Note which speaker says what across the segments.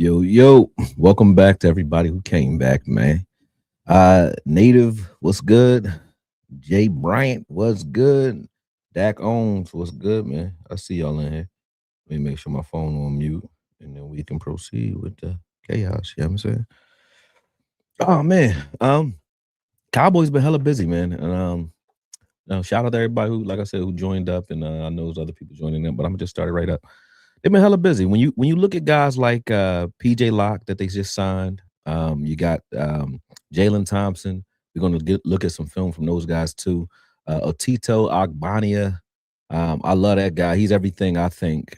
Speaker 1: Yo, welcome back to everybody who came back, man. Native, what's good? Jay Bryant, what's good? Dak Owens, what's good, man? I see y'all in here. Let me make sure my phone on mute, and then we can proceed with the chaos. You know what I'm saying? Oh man, Cowboys been hella busy, man. And shout out to everybody who, like I said, who joined up, and I know there's other people joining them, but I'm gonna just start it right up. They've been hella busy. When you look at guys like PJ Locke that they just signed, you got Jalen Thompson. We're gonna look at some film from those guys too. Otito Ogbonnia. I love that guy. He's everything I think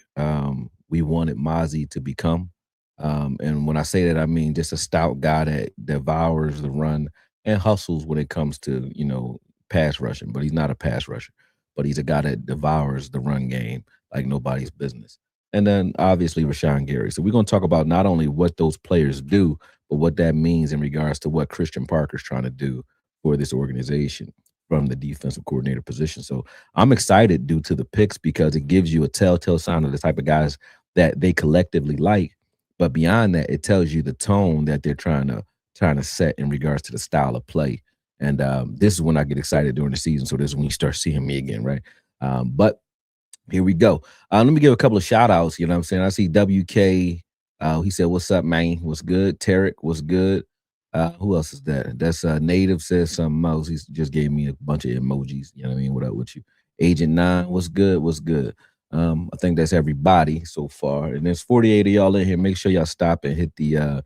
Speaker 1: we wanted Mozzie to become. And when I say that, I mean just a stout guy that devours the run and hustles when it comes to pass rushing. But he's not a pass rusher, but he's a guy that devours the run game like nobody's business. And then obviously Rashan Gary. So we're going to talk about not only what those players do, but what that means in regards to what Christian Parker's trying to do for this organization from the defensive coordinator position. So I'm excited due to the picks because it gives you a telltale sign of the type of guys that they collectively like. But beyond that, it tells you the tone that they're trying to set in regards to the style of play. And this is when I get excited during the season. So this is when you start seeing me again, right? But here we go. Let me give a couple of shout outs. You know what I'm saying? I see WK. He said, "What's up, man? What's good?" Tarek, what's good? Who else is that? That's Native says something else. He just gave me a bunch of emojis. You know what I mean? What up with you? Agent 9, what's good? What's good? I think that's everybody so far. And there's 48 of y'all in here. Make sure y'all stop and hit the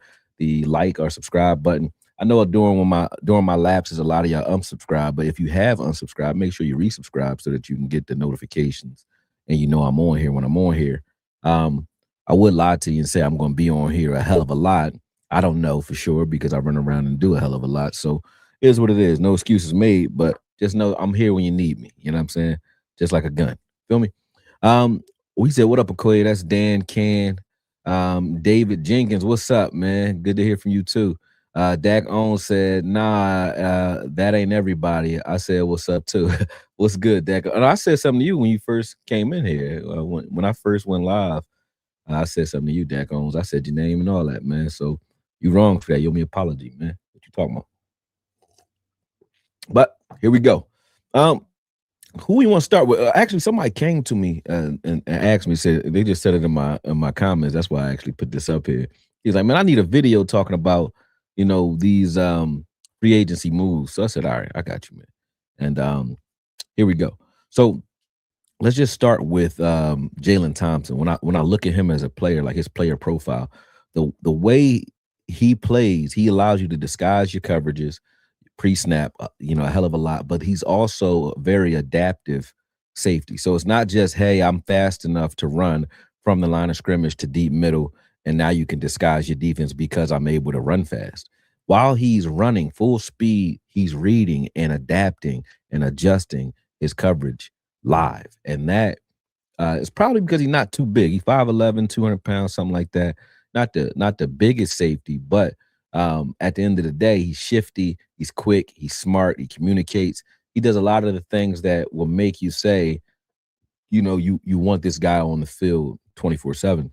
Speaker 1: like or subscribe button. I know during my lapses, a lot of y'all unsubscribe, but if you have unsubscribed, make sure you resubscribe so that you can get the notifications and I'm on here when I'm on here. I would lie to you and say I'm going to be on here a hell of a lot. I don't know for sure because I run around and do a hell of a lot. So it is what it is. No excuses made, but just know I'm here when you need me. You know what I'm saying? Just like a gun. Feel me? We said, what up, Akoye? That's Dan Can. David Jenkins, what's up, man? Good to hear from you too. Dak On said, nah, that ain't everybody. I said, what's up too? What's good, Dak? And I said something to you when you first came in here. When I first went live, I said something to you, Dak Owens. I said your name and all that, man. So you wrong for that. You owe me an apology, man. What you talking about? But here we go. Who we want to start with? Actually, somebody came to me and asked me, said they just said it in my comments. That's why I actually put this up here. He's like, man, I need a video talking about these free agency moves. So I said, all right, I got you, man. And here we go. So let's just start with Jalen Thompson. When I look at him as a player, like his player profile, the way he plays, he allows you to disguise your coverages pre-snap, a hell of a lot, but he's also a very adaptive safety. So it's not just, hey, I'm fast enough to run from the line of scrimmage to deep middle, and now you can disguise your defense because I'm able to run fast. While he's running full speed, he's reading and adapting and adjusting his coverage live. And that is probably because he's not too big. He's 5'11", 200 pounds, something like that. Not the biggest safety, but at the end of the day, he's shifty, he's quick, he's smart, he communicates. He does a lot of the things that will make you say, you want this guy on the field 24/7.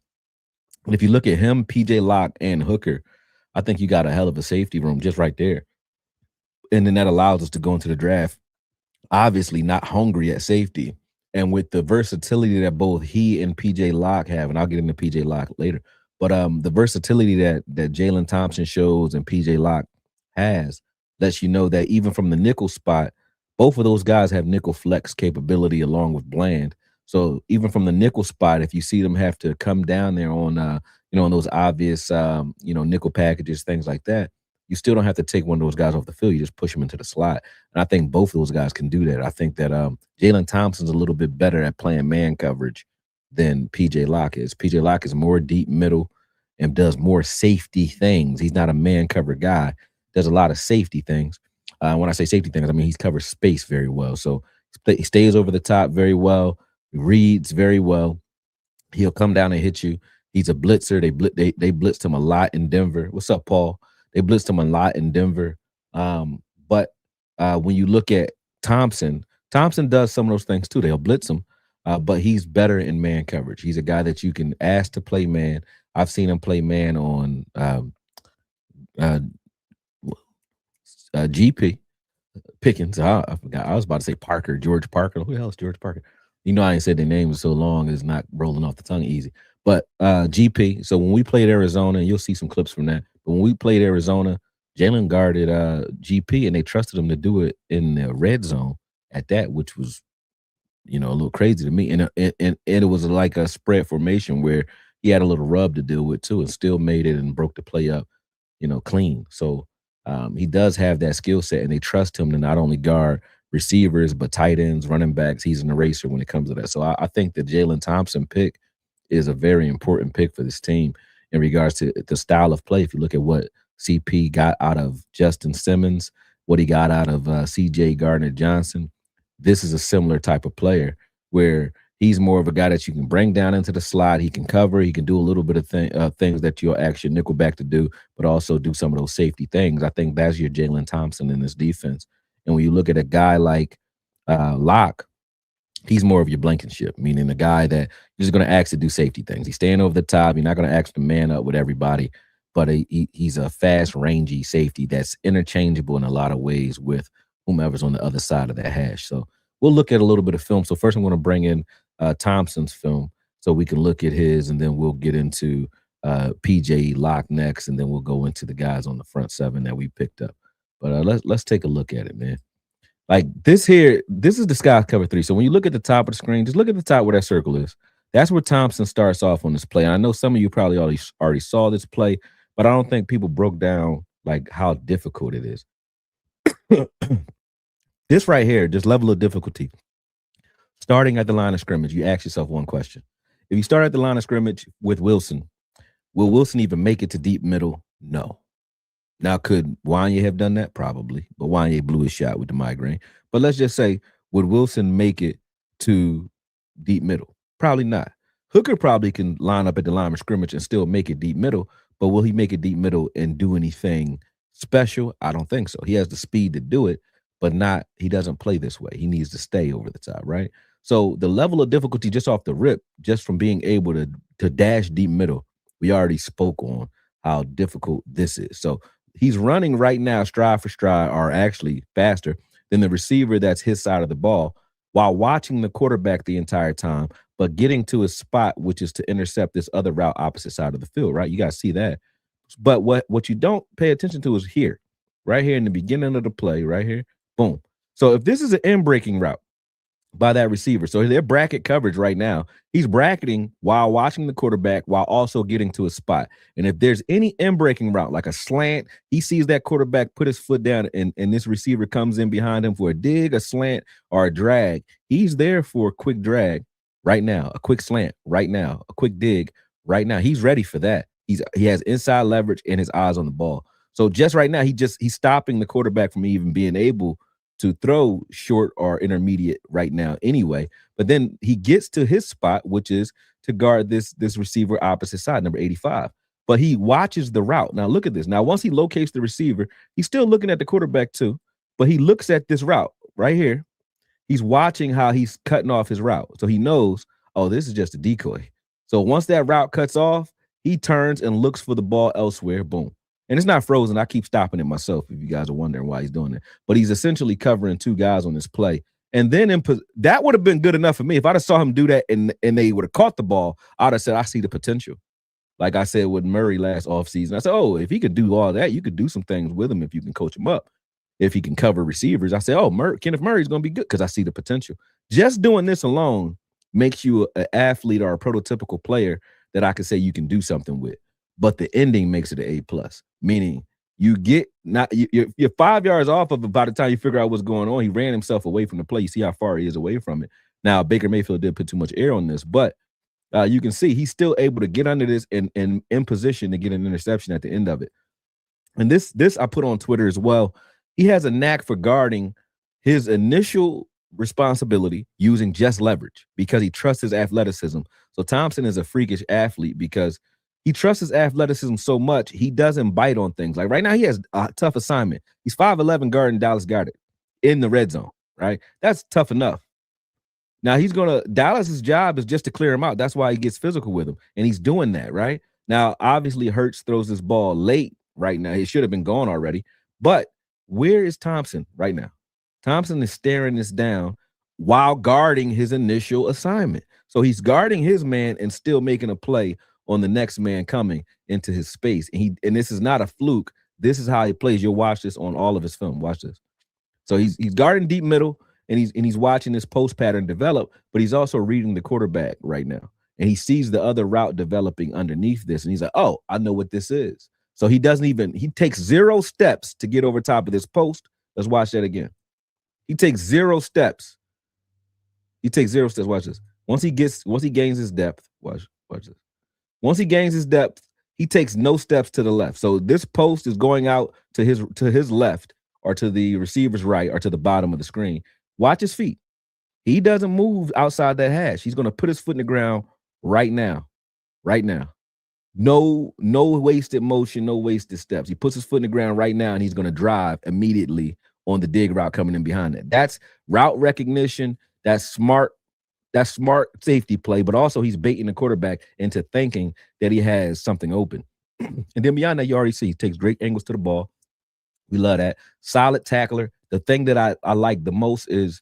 Speaker 1: And if you look at him, PJ Locke and Hooker, I think you got a hell of a safety room just right there. And then that allows us to go into the draft, obviously not hungry at safety. And with the versatility that both he and PJ Locke have, and I'll get into PJ Locke later, but the versatility that Jalen Thompson shows and PJ Locke has lets you know that even from the nickel spot, both of those guys have nickel flex capability along with Bland. So even from the nickel spot, if you see them have to come down there on on those obvious nickel packages, things like that, you still don't have to take one of those guys off the field. You just push them into the slot. And I think both of those guys can do that. I think that Jalen Thompson's a little bit better at playing man coverage than PJ Locke is. PJ Locke is more deep middle and does more safety things. He's not a man cover guy. Does a lot of safety things. When I say safety things, I mean he's covers space very well. So he stays over the top very well, reads very well. He'll come down and hit you. He's a blitzer. They blitzed him a lot in Denver. What's up, Paul? They blitzed him a lot in Denver. But when you look at Thompson does some of those things too. They'll blitz him, but he's better in man coverage. He's a guy that you can ask to play man. I've seen him play man on uh, GP Pickens. I forgot. I was about to say Parker, George Parker. Who the hell is George Parker? You know, I ain't said their names so long, it's not rolling off the tongue easy. But GP. So when we played Arizona, and you'll see some clips from that. But when we played Arizona, Jalen guarded GP, and they trusted him to do it in the red zone at that, which was, a little crazy to me. And it was like a spread formation where he had a little rub to deal with too, and still made it and broke the play up, clean. So he does have that skill set, and they trust him to not only guard receivers but tight ends, running backs. He's an eraser when it comes to that. So I think the Jalen Thompson pick is a very important pick for this team in regards to the style of play. If you look at what CP got out of Justin Simmons, what he got out of CJ Gardner-Johnson, this is a similar type of player where he's more of a guy that you can bring down into the slot. He can cover. He can do a little bit of things that you'll ask your nickelback to do, but also do some of those safety things. I think that's your Jalen Thompson in this defense. And when you look at a guy like Locke, he's more of your Blankenship, meaning the guy that you're just going to ask to do safety things. He's staying over the top. You're not going to ask to man up with everybody, but he's a fast, rangy safety that's interchangeable in a lot of ways with whomever's on the other side of that hash. So we'll look at a little bit of film. So first I'm going to bring in Thompson's film so we can look at his, and then we'll get into PJ Locke next, and then we'll go into the guys on the front seven that we picked up. But let's take a look at it, man. Like this is the Sky cover 3. So when you look at the top of the screen, just look at the top where that circle is. That's where Thompson starts off on this play. And I know some of you probably already saw this play, but I don't think people broke down like how difficult it is. This right here, this level of difficulty. Starting at the line of scrimmage, you ask yourself one question. If you start at the line of scrimmage with Wilson, will Wilson even make it to deep middle? No. Now, could Wanya have done that? Probably. But Wanya blew his shot with the migraine. But let's just say, would Wilson make it to deep middle? Probably not. Hooker probably can line up at the line of scrimmage and still make it deep middle, but will he make it deep middle and do anything special? I don't think so. He has the speed to do it, but he doesn't play this way. He needs to stay over the top, right? So the level of difficulty just off the rip, just from being able to dash deep middle, we already spoke on how difficult this is. So he's running right now stride for stride, or actually faster than the receiver that's his side of the ball, while watching the quarterback the entire time, but getting to his spot, which is to intercept this other route opposite side of the field, right? You got to see that. But what you don't pay attention to is here, right here in the beginning of the play, right here, boom. So if this is an in-breaking route by that receiver, so their bracket coverage right now, he's bracketing while watching the quarterback while also getting to a spot. And if there's any in-breaking route, like a slant, he sees that quarterback put his foot down and this receiver comes in behind him for a dig, a slant, or a drag. He's there for a quick drag right now, a quick slant right now, a quick dig right now. He's ready for that. He has inside leverage and his eyes on the ball. So just right now, he's stopping the quarterback from even being able to throw short or intermediate right now anyway. But then he gets to his spot, which is to guard this receiver opposite side, number 85. But he watches the route. Now look at this. Now, once he locates the receiver, he's still looking at the quarterback too, but he looks at this route right here. He's watching how he's cutting off his route. So he knows, oh, this is just a decoy. So once that route cuts off, he turns and looks for the ball elsewhere. Boom. And it's not frozen. I keep stopping it myself if you guys are wondering why he's doing it. But he's essentially covering two guys on this play. And then that would have been good enough for me. If I'd have saw him do that and they would have caught the ball, I'd have said, I see the potential. Like I said with Murray last offseason. I said, oh, if he could do all that, you could do some things with him if you can coach him up. If he can cover receivers. I said, oh, Kenneth Murray's going to be good because I see the potential. Just doing this alone makes you an athlete or a prototypical player that I could say you can do something with. But the ending makes it an A+, meaning you're 5 yards off of it by the time you figure out what's going on. He ran himself away from the play. You see how far he is away from it. Now, Baker Mayfield did put too much air on this, but you can see he's still able to get under this and in position to get an interception at the end of it. And this I put on Twitter as well. He has a knack for guarding his initial responsibility using just leverage because he trusts his athleticism. So Thompson is a freakish athlete because he trusts his athleticism so much, he doesn't bite on things. Like right now, he has a tough assignment. He's 5'11" guarding Dallas Goedert in the red zone, right? That's tough enough. Now Dallas's job is just to clear him out. That's why he gets physical with him. And he's doing that, right? Now, obviously, Hurts throws this ball late right now. It should have been gone already. But where is Thompson right now? Thompson is staring this down while guarding his initial assignment. So he's guarding his man and still making a play on the next man coming into his space. And this is not a fluke. This is how he plays. You'll watch this on all of his film. Watch this. So he's guarding deep middle and he's watching this post pattern develop, but he's also reading the quarterback right now. And he sees the other route developing underneath this. And he's like, oh, I know what this is. So he takes 0 steps to get over top of this post. Let's watch that again. He takes 0 steps. He takes 0 steps. Watch this. Once he gains his depth, watch this. Once he gains his depth, he takes no steps to the left. So this post is going out to his left or to the receiver's right or to the bottom of the screen. Watch his feet. He doesn't move outside that hash. He's going to put his foot in the ground right now. Right now. No wasted motion, no wasted steps. He puts his foot in the ground right now, and he's going to drive immediately on the dig route coming in behind it. That's route recognition. That's smart safety play, but also he's baiting the quarterback into thinking that he has something open. And then beyond that, you already see he takes great angles to the ball. We love that. Solid tackler. The thing that I like the most is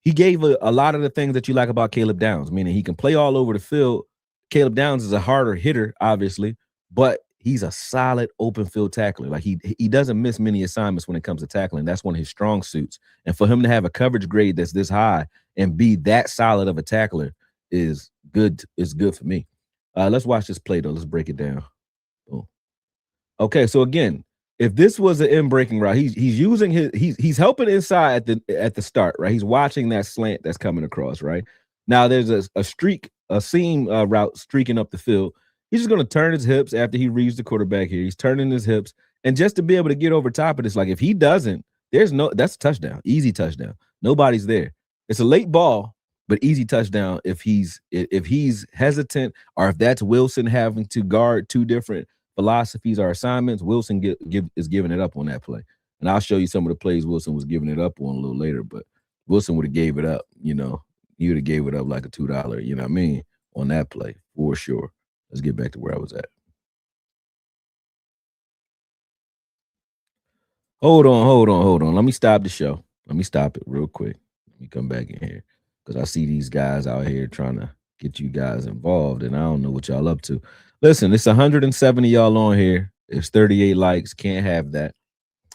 Speaker 1: he gave a lot of the things that you like about Caleb Downs, meaning he can play all over the field. Caleb Downs is a harder hitter, obviously, but he's a solid open field tackler. Like he doesn't miss many assignments when it comes to tackling. That's one of his strong suits. And for him to have a coverage grade that's this high and be that solid of a tackler is good. Is good for me. Let's watch this play though. Let's break it down. Boom. Okay, so again, if this was an in-breaking route, he's using he's helping inside at the start, right? He's watching that slant that's coming across, right? Now there's a seam route streaking up the field. He's just going to turn his hips after he reads the quarterback here. He's turning his hips, and just to be able to get over top of this, like if he doesn't, that's a touchdown, easy touchdown. Nobody's there. It's a late ball, but easy touchdown if he's hesitant or if that's Wilson having to guard 2 different philosophies or assignments. Wilson is giving it up on that play, and I'll show you some of the plays Wilson was giving it up on a little later. But Wilson would have gave it up, he would have gave it up like a $2, you know what I mean, on that play for sure. Let's get back to where I was at. Hold on. Let me stop the show. Let me stop it real quick. Let me come back in here because I see these guys out here trying to get you guys involved, and I don't know what y'all up to. Listen, it's 170 y'all on here. It's 38 likes. Can't have that.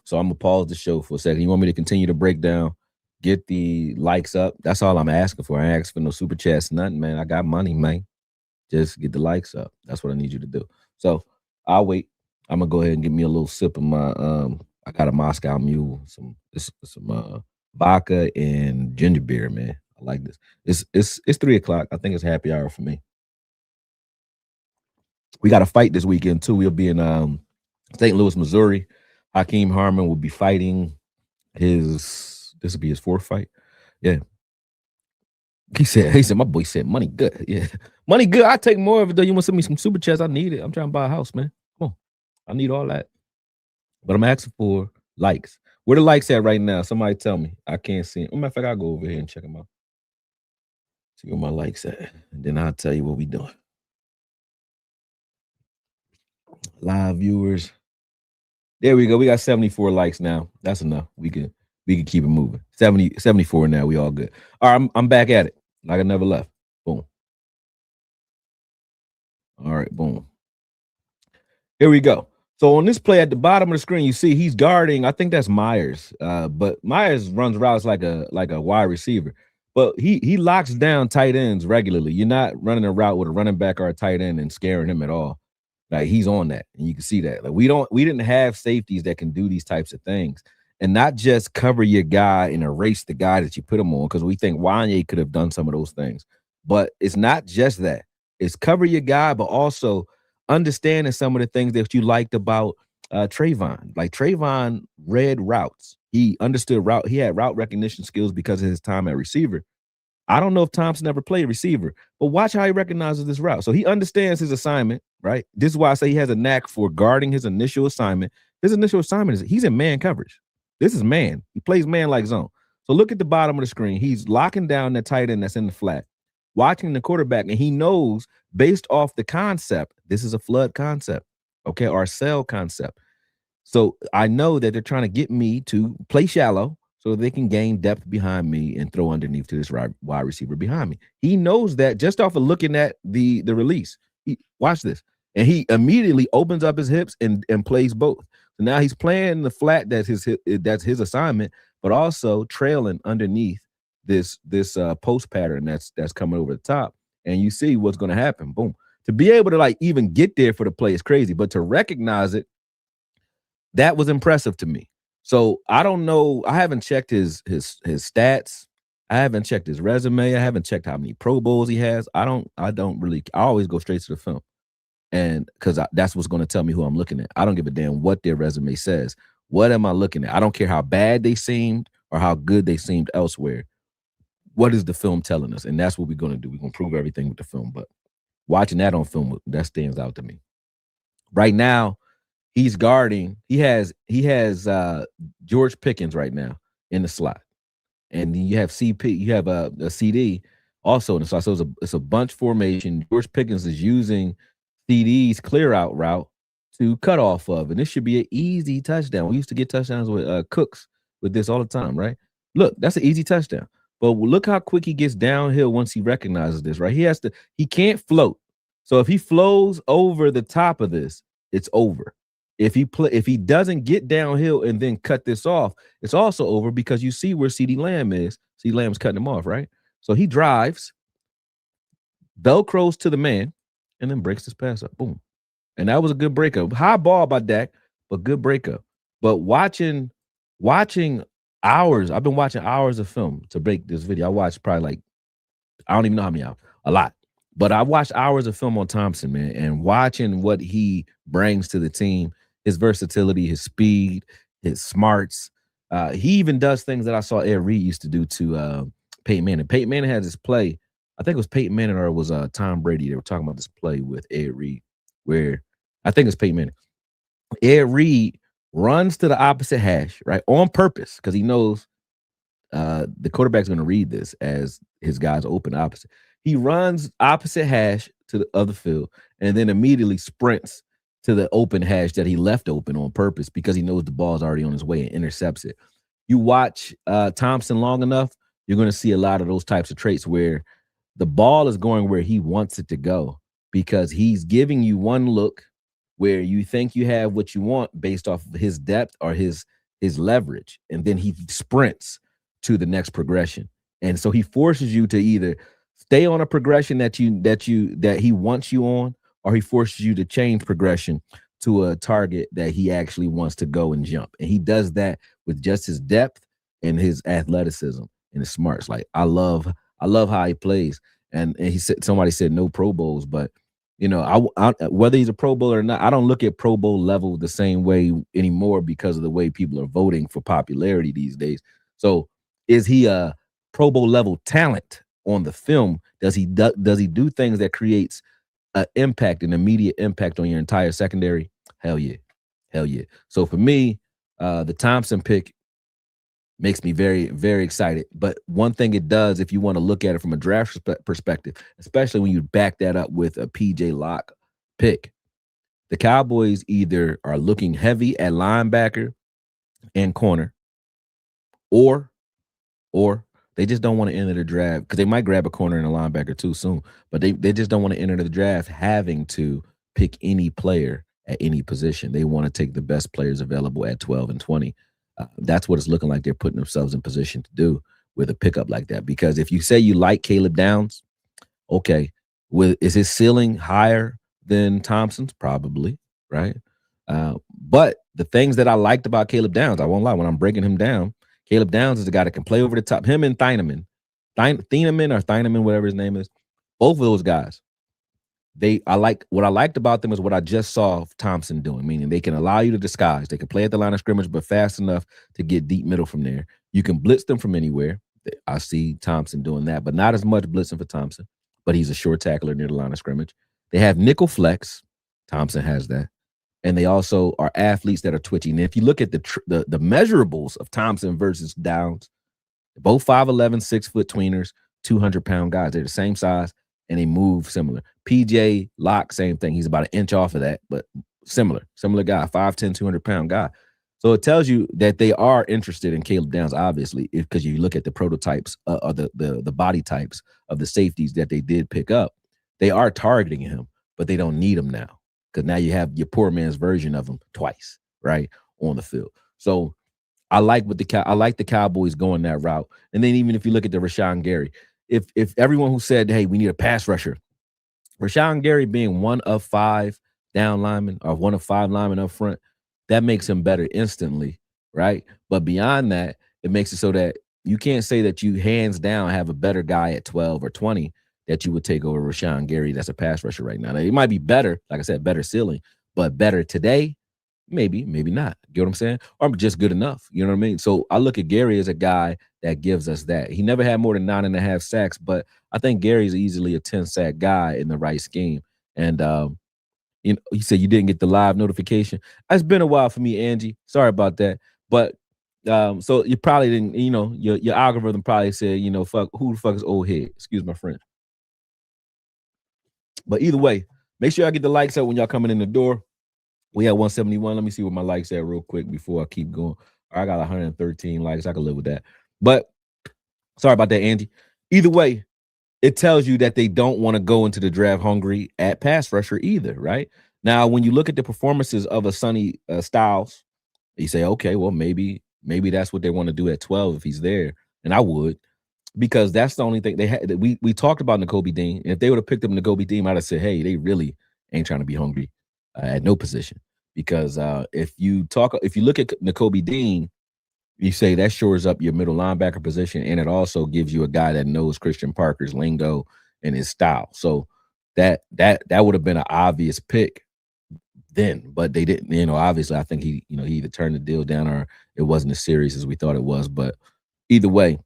Speaker 1: So I'm going to pause the show for a second. You want me to continue to break down, get the likes up? That's all I'm asking for. I ain't asking for no super chats, nothing, man. I got money, man. Just get the likes up. That's what I need you to do. So I'll wait. I'm going to go ahead and give me a little sip of my I got a Moscow Mule, some vodka and ginger beer, man. I like this. It's 3:00. I think it's happy hour for me. We got a fight this weekend too. We'll be in St. Louis, Missouri. Hakeem Harmon will be fighting this will be his 4th fight. Yeah. He said, my boy said money good. Yeah. Money good. I take more of it though. You want to send me some super chats? I need it. I'm trying to buy a house, man. Come on. I need all that. But I'm asking for likes. Where the likes at right now? Somebody tell me. I can't see them. Matter of fact, I'll go over here and check them out. See where my likes at. And then I'll tell you what we doing. Live viewers. There we go. We got 74 likes now. That's enough. We can keep it moving. 74 now. We all good. All right, I'm back at it. Like I never left. Boom. All right, boom. Here we go. So on this play at the bottom of the screen, you see he's guarding. I think that's Myers. But Myers runs routes like a wide receiver. But he locks down tight ends regularly. You're not running a route with a running back or a tight end and scaring him at all. Like he's on that, and you can see that. Like we didn't have safeties that can do these types of things, and not just cover your guy and erase the guy that you put him on, because we think Wanye could have done some of those things. But it's not just that. It's cover your guy, but also understanding some of the things that you liked about Trayvon. Like Trayvon read routes. He understood route. He had route recognition skills because of his time at receiver. I don't know if Thompson ever played receiver, but watch how he recognizes this route. So he understands his assignment, right? This is why I say he has a knack for guarding his initial assignment. His initial assignment is he's in man coverage. This is man. He plays man like zone. So look at the bottom of the screen. He's locking down that tight end that's in the flat, watching the quarterback, and he knows based off the concept. This is a flood concept, okay, or a cell concept. So I know that they're trying to get me to play shallow so they can gain depth behind me and throw underneath to this wide receiver behind me. He knows that just off of looking at the release. Watch this. And he immediately opens up his hips and plays both. So now he's playing the flat that's his assignment, but also trailing underneath this post pattern that's coming over the top. And you see what's going to happen. Boom. To be able to like even get there for the play is crazy, but to recognize it, that was impressive to me. So I don't know. I haven't checked his stats. I haven't checked his resume. I haven't checked how many Pro Bowls he has. I always go straight to the film. And because that's what's going to tell me who I'm looking at. I don't give a damn what their resume says. What am I looking at? I don't care how bad they seemed or how good they seemed elsewhere. What is the film telling us? And that's what we're going to do. We're going to prove everything with the film. But watching that on film, that stands out to me. Right now, he's guarding. He has George Pickens right now in the slot. And then you have CP, you have a CD also in the slot. So it's a bunch formation. George Pickens is using CD's clear out route to cut off of. And this should be an easy touchdown. We used to get touchdowns with Cooks with this all the time, right? Look, that's an easy touchdown. But look how quick he gets downhill once he recognizes this, right? He can't float. So if he flows over the top of this, it's over. If he doesn't get downhill and then cut this off, it's also over because you see where CeeDee Lamb is. CeeDee Lamb's cutting him off, right? So he drives, velcros to the man, and then breaks this pass up. Boom. And that was a good breakup. High ball by Dak, but good breakup. But watching hours, I've been watching hours of film to break this video. I watched probably I don't even know how many hours, a lot. But I watched hours of film on Thompson, man, and watching what he brings to the team, his versatility, his speed, his smarts. He even does things that I saw Ed Reed used to do to Peyton Manning. Peyton Manning had this play. I think it was Peyton Manning or it was Tom Brady. They were talking about this play with Ed Reed where I think it's Peyton Manning. Ed Reed runs to the opposite hash, right, on purpose because he knows the quarterback's going to read this as his guys open opposite. He runs opposite hash to the other field and then immediately sprints to the open hash that he left open on purpose because he knows the ball's already on his way and intercepts it. You watch Thompson long enough, you're going to see a lot of those types of traits where the ball is going where he wants it to go because he's giving you one look where you think you have what you want based off of his depth or his leverage, and then he sprints to the next progression. And so he forces you to either stay on a progression that he wants you on, or he forces you to change progression to a target that he actually wants to go and jump. And he does that with just his depth and his athleticism and his smarts. Like I love how he plays. And he said, somebody said no Pro Bowls, but you know, I whether he's a Pro Bowler or not, I don't look at Pro Bowl level the same way anymore because of the way people are voting for popularity these days. So is he a Pro Bowl level talent on the film? Does he do things that creates an immediate impact on your entire secondary? Hell yeah. So for me, the Thompson pick makes me very, very excited. But one thing it does, if you want to look at it from a draft perspective, especially when you back that up with a PJ Locke pick, the Cowboys either are looking heavy at linebacker and corner, or they just don't want to enter the draft because they might grab a corner and a linebacker too soon, but they just don't want to enter the draft having to pick any player at any position. They want to take the best players available at 12 and 20. That's what it's looking like they're putting themselves in position to do with a pickup like that. Because if you say you like Caleb Downs, okay, is his ceiling higher than Thompson's? Probably, right? But the things that I liked about Caleb Downs, I won't lie, when I'm breaking him down, Caleb Downs is the guy that can play over the top. Him and Thieneman, whatever his name is, both of those guys. What I liked about them is what I just saw Thompson doing, meaning they can allow you to disguise. They can play at the line of scrimmage, but fast enough to get deep middle from there. You can blitz them from anywhere. I see Thompson doing that, but not as much blitzing for Thompson, but he's a short tackler near the line of scrimmage. They have nickel flex. Thompson has that. And they also are athletes that are twitchy. And if you look at the measurables of Thompson versus Downs, both 5'11", 6 foot tweeners, 200-pound guys. They're the same size. and they move similar. PJ Locke, same thing. He's about an inch off of that, but similar guy, 5'10", 200-pound guy. So it tells you that they are interested in Caleb Downs, obviously, because you look at the prototypes or the body types of the safeties that they did pick up. They are targeting him, but they don't need him now because now you have your poor man's version of him twice, right, on the field. So I like the Cowboys going that route. And then even if you look at the Rashan Gary, if everyone who said, hey, we need a pass rusher, Rashan Gary being one of 5 down linemen or one of 5 linemen up front, that makes him better instantly, right? But beyond that, it makes it so that you can't say that you hands down have a better guy at 12 or 20 that you would take over Rashan Gary that's a pass rusher right now. Now, he might be better, like I said, better ceiling, but better today, maybe not. You know what I'm saying? Or just good enough. You know what I mean? So I look at Gary as a guy that gives us that. He never had more than 9.5 sacks, but I think Gary's easily a 10-sack guy in the right scheme. And you know, he said you didn't get the live notification. It's been a while for me, Angie. Sorry about that. But so you probably didn't, you know, your algorithm probably said, you know, fuck, who the fuck is old head? Excuse my friend. But either way, make sure I get the likes up when y'all coming in the door. We at 171. Let me see what my likes at real quick before I keep going. I got 113 likes. I can live with that. But sorry about that, Angie. Either way, it tells you that they don't want to go into the draft hungry at pass rusher either, right? Now, when you look at the performances of a Sonny Styles, you say, okay, well, maybe that's what they want to do at 12 if he's there. And I would, because that's the only thing they had. We talked about Nakobe Dean. And if they would have picked up Nakobe Dean, I'd have said, hey, they really ain't trying to be hungry at no position. Because if you look at Nakobe Dean, you say that shores up your middle linebacker position, and it also gives you a guy that knows Christian Parker's lingo and his style. So that would have been an obvious pick then, but they didn't. You know, obviously, I think he either turned the deal down or it wasn't as serious as we thought it was. But either way,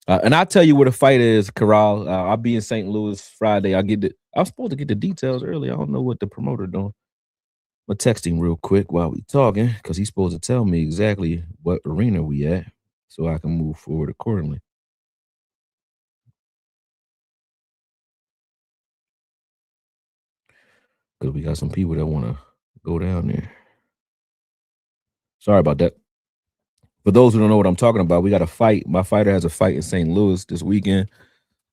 Speaker 1: and I'll tell you where the fight is, Corral. I'll be in St. Louis Friday. I was supposed to get the details early. I don't know what the promoter doing. I'm texting real quick while we talking because he's supposed to tell me exactly what arena we at so I can move forward accordingly. Because we got some people that want to go down there. Sorry about that. For those who don't know what I'm talking about, we got a fight. My fighter has a fight in St. Louis this weekend.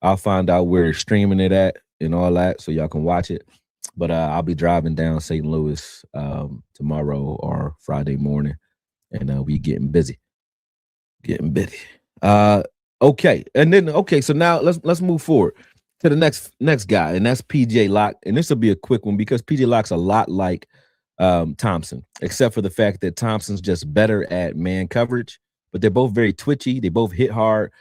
Speaker 1: I'll find out where they're streaming it at and all that so y'all can watch it. But I'll be driving down St. Louis tomorrow or Friday morning, and we getting busy. Okay, and then so now let's move forward to the next guy, and that's PJ Locke. And this will be a quick one because PJ Locke's a lot like Thompson, except for the fact that Thompson's just better at man coverage, but they're both very twitchy. They both hit hard.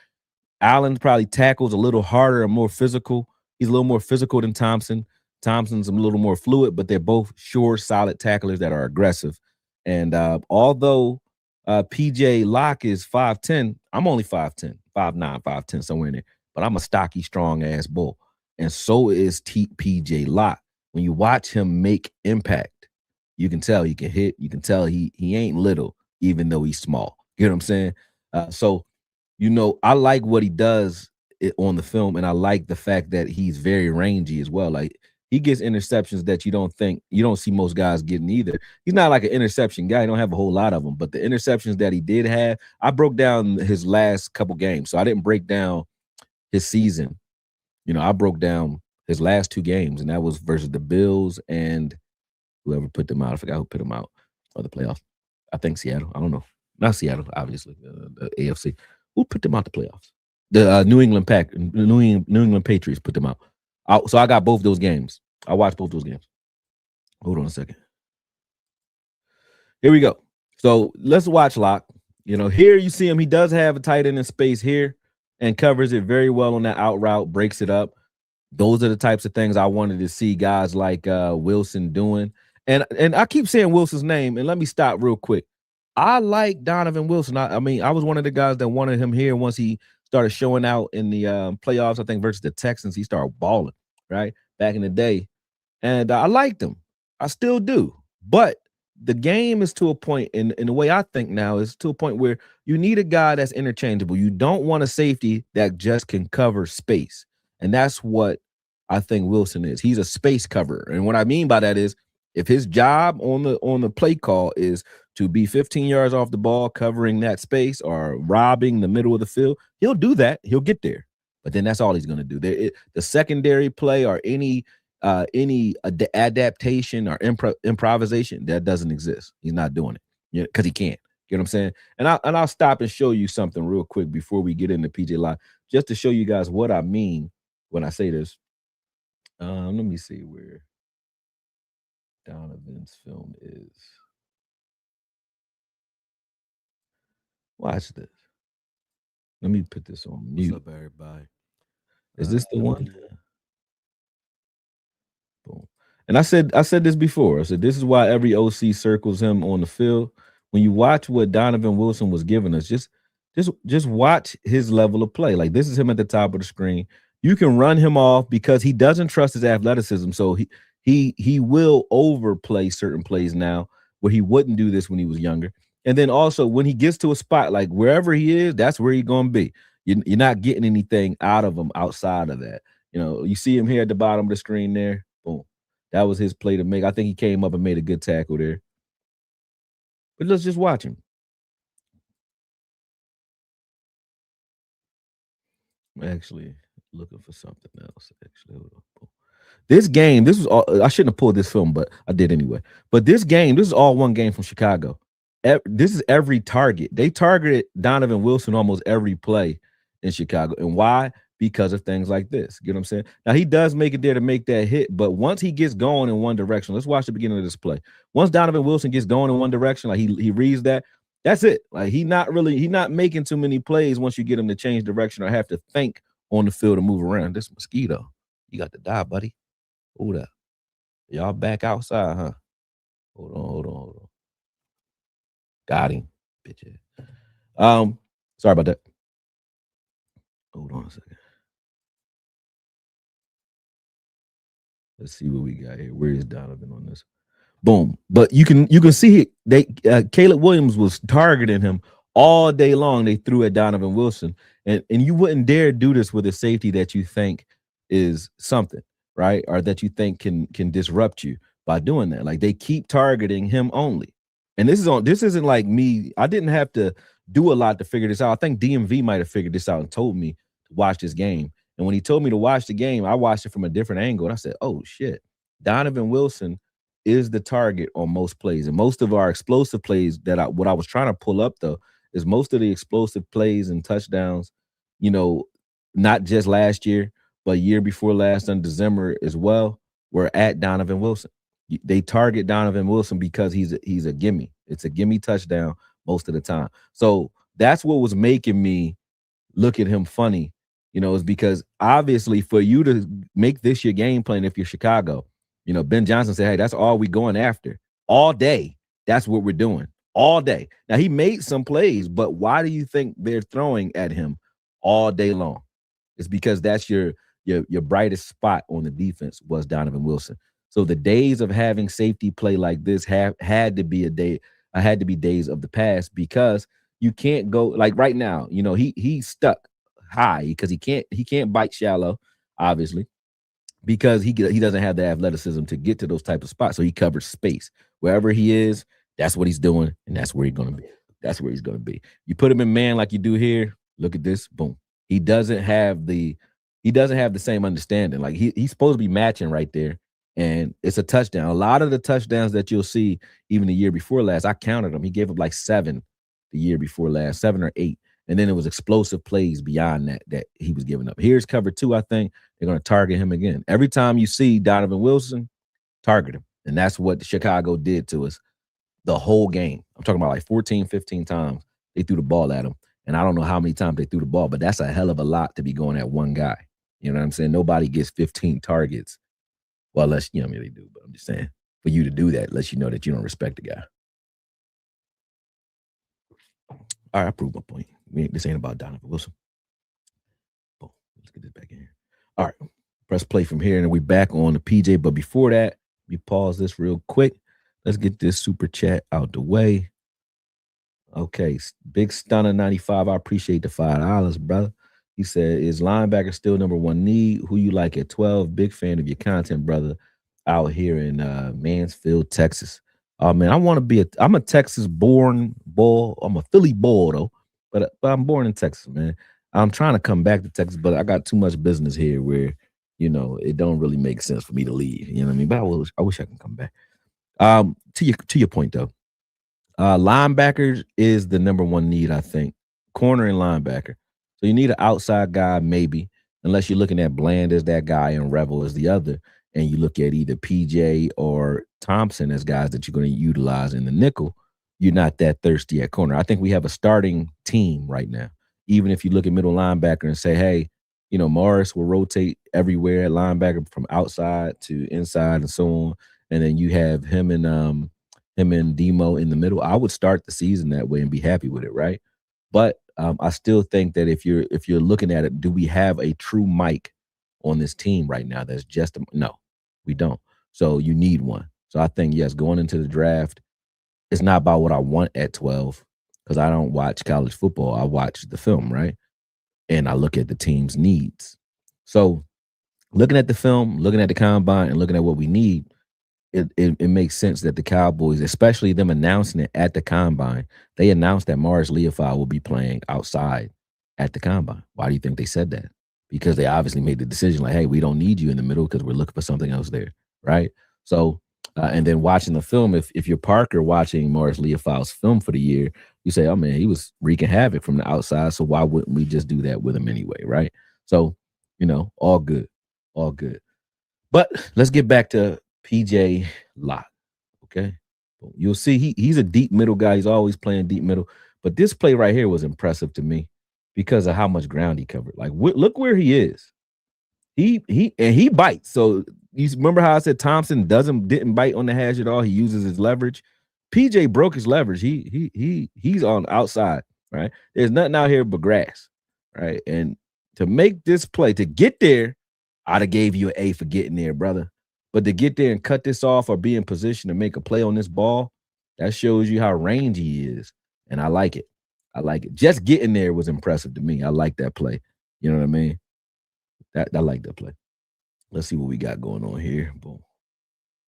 Speaker 1: Allen probably tackles a little harder and more physical. He's a little more physical than Thompson. Thompson's a little more fluid, but they're both sure, solid tacklers that are aggressive. And although PJ Locke is 5'10", I'm only 5'10", 5'9", 5'10", somewhere in there. But I'm a stocky, strong-ass bull. And so is PJ Locke. When you watch him make impact, you can tell he can hit. You can tell he ain't little, even though he's small. You know what I'm saying? So, you know, I like what he does on the film, and I like the fact that he's very rangy as well. Like, he gets interceptions that you don't see most guys getting either. He's not like an interception guy. He don't have a whole lot of them, but the interceptions that he did have, I broke down his last couple games. So I didn't break down his season. You know, I broke down his last 2 games, and that was versus the Bills and whoever put them out. I forgot who put them out of the playoffs. I think Seattle. I don't know. Not Seattle, obviously. The AFC. Who put them out the playoffs? The New England Patriots put them out. So I got both those games. I watched both those games. Hold on a second. Here we go. So let's watch Locke. You know, here you see him. He does have a tight end in space here and covers it very well on that out route, breaks it up. Those are the types of things I wanted to see guys like Wilson doing. And I keep saying Wilson's name, and let me stop real quick. I like Donovan Wilson. I mean, I was one of the guys that wanted him here once he started showing out in the playoffs, I think, versus the Texans. He started balling, right, back in the day. And I liked him. I still do. But the game is to a point, and the way I think now is to a point where you need a guy that's interchangeable. You don't want a safety that just can cover space. And that's what I think Wilson is. He's a space coverer. And what I mean by that is if his job on the play call is to be 15 yards off the ball, covering that space or robbing the middle of the field, he'll do that. He'll get there. But then that's all he's going to do. The secondary play or any adaptation or improvisation that doesn't exist. He's not doing it because he can't. You know what I'm saying? And I'll stop and show you something real quick before we get into PJ Live, just to show you guys what I mean when I say this. Let me see where Donovan's film is. Watch this. Let me put this on mute.
Speaker 2: What's up, everybody?
Speaker 1: Is this the one? Boom. And I said this before. I said this is why every OC circles him on the field. When you watch what Donovan Wilson was giving us, just watch his level of play. Like, this is him at the top of the screen. You can run him off because he doesn't trust his athleticism. So he will overplay certain plays now where he wouldn't do this when he was younger. And then also when he gets to a spot, like wherever he is, that's where he's going to be. You're not getting anything out of him outside of that. You know, you see him here at the bottom of the screen there. Boom. That was his play to make. I think he came up and made a good tackle there. But let's just watch him. I'm actually looking for something else. Actually, hold on. This game, this was all, I shouldn't have pulled this film, but I did anyway. But this game, this is all one game from Chicago. This is every target. They targeted Donovan Wilson almost every play in Chicago. And why? Because of things like this. You know what I'm saying? Now, he does make it there to make that hit, but once he gets going in one direction, let's watch the beginning of this play. Once Donovan Wilson gets going in one direction, like he reads that, that's it. Like, he's not making too many plays once you get him to change direction or have to think on the field to move around. This mosquito, you got to die, buddy. Hold up. Y'all back outside, huh? Hold on. Got him. Bitch. Sorry about that. Hold on a second. Let's see what we got here. Where is Donovan on this? Boom. But you can see Caleb Williams was targeting him all day long. They threw at Donovan Wilson. And you wouldn't dare do this with a safety that you think is something, right? Or that you think can disrupt you by doing that. Like, they keep targeting him only. And this isn't like me. I didn't have to do a lot to figure this out. I think DMV might have figured this out and told me to watch this game. And when he told me to watch the game, I watched it from a different angle. And I said, oh, shit. Donovan Wilson is the target on most plays. And most of our explosive plays what I was trying to pull up, though, is most of the explosive plays and touchdowns, you know, not just last year, but year before last under Zimmer as well, were at Donovan Wilson. They target Donovan Wilson because he's a gimme. It's a gimme touchdown most of the time. So that's what was making me look at him funny, you know, is because obviously for you to make this your game plan, if you're Chicago, you know, Ben Johnson said, hey, that's all we going after all day. That's what we're doing all day. Now, he made some plays, but why do you think they're throwing at him all day long? It's because that's your brightest spot on the defense was Donovan Wilson. So the days of having safety play like this had to be days of the past, because you can't go like right now. You know, he's stuck high because he can't bite shallow, obviously, because he doesn't have the athleticism to get to those type of spots. So he covers space wherever he is. That's what he's doing, and that's where he's going to be. That's where he's going to be. You put him in man like you do here. Look at this. Boom. He doesn't have the same understanding. Like he's supposed to be matching right there. And it's a touchdown. A lot of the touchdowns that you'll see, even the year before last, I counted them. He gave up like 7 the year before last, 7 or 8. And then it was explosive plays beyond that he was giving up. Here's cover 2, I think. They're going to target him again. Every time you see Donovan Wilson, target him. And that's what Chicago did to us the whole game. I'm talking about like 14, 15 times they threw the ball at him. And I don't know how many times they threw the ball, but that's a hell of a lot to be going at one guy. You know what I'm saying? Nobody gets 15 targets. Well, unless, you know, I mean, they do, but I'm just saying, for you to do that, lets you know that you don't respect the guy. All right, I proved my point. This ain't about Donovan Wilson. Boom. Let's get this back in here. All right, press play from here, and we're back on the PJ. But before that, we pause this real quick. Let's get this super chat out the way. Okay, Big Stunner 95. I appreciate the $5, brother. He said, "Is linebacker still number one need? Who you like at 12? Big fan of your content, brother, out here in Mansfield, Texas." Oh man, I'm a Texas born bull. I'm a Philly bull though, but I'm born in Texas, man. I'm trying to come back to Texas, but I got too much business here where, it don't really make sense for me to leave. You know what I mean? But I wish I can come back. To your point though, linebackers is the number one need, I think. Corner and linebacker. So you need an outside guy, maybe, unless you're looking at Bland as that guy and Revel as the other, and you look at either PJ or Thompson as guys that you're going to utilize in the nickel. You're not that thirsty at corner. I think we have a starting team right now. Even if you look at middle linebacker and say, hey, Morris will rotate everywhere at linebacker from outside to inside and so on. And then you have him and Demo in the middle. I would start the season that way and be happy with it, right? But I still think that if you're looking at it, do we have a true Mike on this team right now? That's just no, we don't. So you need one. So I think yes, going into the draft, it's not about what I want at 12 because I don't watch college football. I watch the film, right? And I look at the team's needs. So looking at the film, looking at the combine, and looking at what we need, it makes sense that the Cowboys, especially them announcing it at the combine, they announced that Morris Leafau will be playing outside at the combine. Why do you think they said that? Because they obviously made the decision like, hey, we don't need you in the middle because we're looking for something else there, right? So, and then watching the film, if you're Parker watching Morris Leafau's film for the year, you say, oh man, he was wreaking havoc from the outside, so why wouldn't we just do that with him anyway, right? So, all good, all good. But let's get back to PJ Locke. Okay. You'll see he's a deep middle guy. He's always playing deep middle. But this play right here was impressive to me because of how much ground he covered. Like, look where he is. He bites. So you remember how I said Thompson didn't bite on the hash at all. He uses his leverage. PJ broke his leverage. He's on outside, right? There's nothing out here but grass, right? And to make this play, to get there, I'd have gave you an A for getting there, brother. But to get there and cut this off or be in position to make a play on this ball, that shows you how rangy he is. And I like it. I like it. Just getting there was impressive to me. I like that play. You know what I mean? I like that play. Let's see what we got going on here. Boom.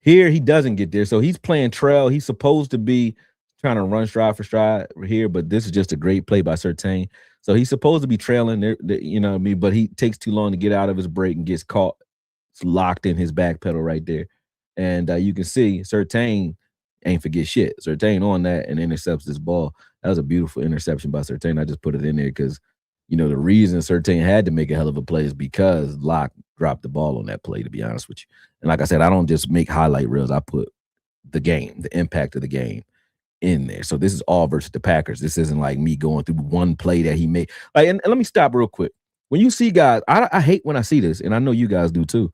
Speaker 1: Here he doesn't get there. So he's playing trail. He's supposed to be trying to run stride for stride here, but this is just a great play by Surtain. So he's supposed to be trailing there, you know what I mean? But he takes too long to get out of his break and gets caught. It's locked in his back pedal right there. And you can see Surtain ain't forget shit. Surtain on that and intercepts this ball. That was a beautiful interception by Surtain. I just put it in there because, the reason Surtain had to make a hell of a play is because Locke dropped the ball on that play, to be honest with you. And like I said, I don't just make highlight reels. I put the game, the impact of the game in there. So this is all versus the Packers. This isn't like me going through one play that he made. Like, and let me stop real quick. When you see guys, I hate when I see this, and I know you guys do too.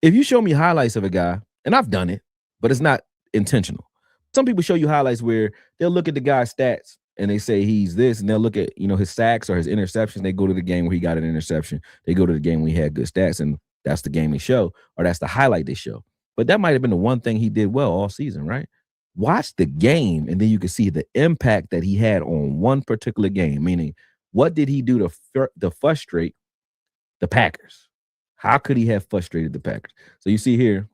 Speaker 1: If you show me highlights of a guy, and I've done it, but it's not intentional. Some people show you highlights where they'll look at the guy's stats and they say he's this, and they'll look at his sacks or his interceptions. They go to the game where he got an interception. They go to the game where he had good stats, and that's the game they show, or that's the highlight they show. But that might have been the one thing he did well all season, right? Watch the game, and then you can see the impact that he had on one particular game. Meaning, what did he do to frustrate the Packers? How could he have frustrated the Packers? So you see here,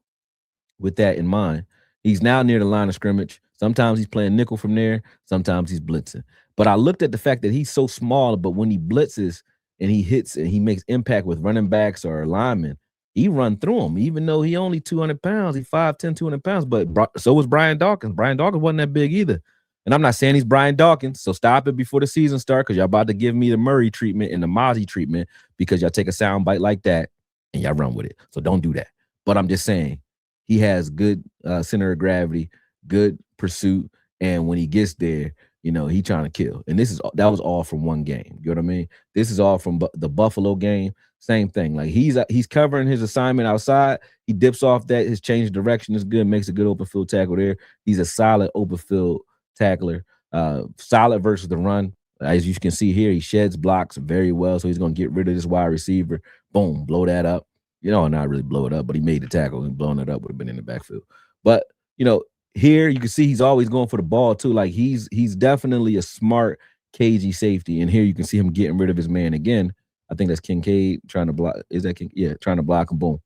Speaker 1: with that in mind, he's now near the line of scrimmage. Sometimes he's playing nickel from there. Sometimes he's blitzing. But I looked at the fact that he's so small, but when he blitzes and he hits and he makes impact with running backs or linemen, he run through them, even though he only 200 pounds. He's 5'10", 200 pounds. But so was Brian Dawkins. Brian Dawkins wasn't that big either. And I'm not saying he's Brian Dawkins, so stop it before the season starts because y'all about to give me the Murray treatment and the Mozzie treatment because y'all take a sound bite like that and y'all run with it. So don't do that. But I'm just saying he has good center of gravity, good pursuit, and when he gets there, he trying to kill. And that was all from one game. You know what I mean? This is all from the Buffalo game. Same thing. Like he's covering his assignment outside. He dips off that. His change of direction is good. Makes a good open field tackle there. He's a solid open field tackler. Solid versus the run. As you can see here, he sheds blocks very well. So he's going to get rid of this wide receiver. Boom, blow that up. Not really blow it up, but he made the tackle and blowing it up would have been in the backfield. But, here you can see he's always going for the ball too. Like he's definitely a smart, cagey safety. And here you can see him getting rid of his man again. I think that's Kincaid trying to block. Is that yeah, trying to block him? Boom,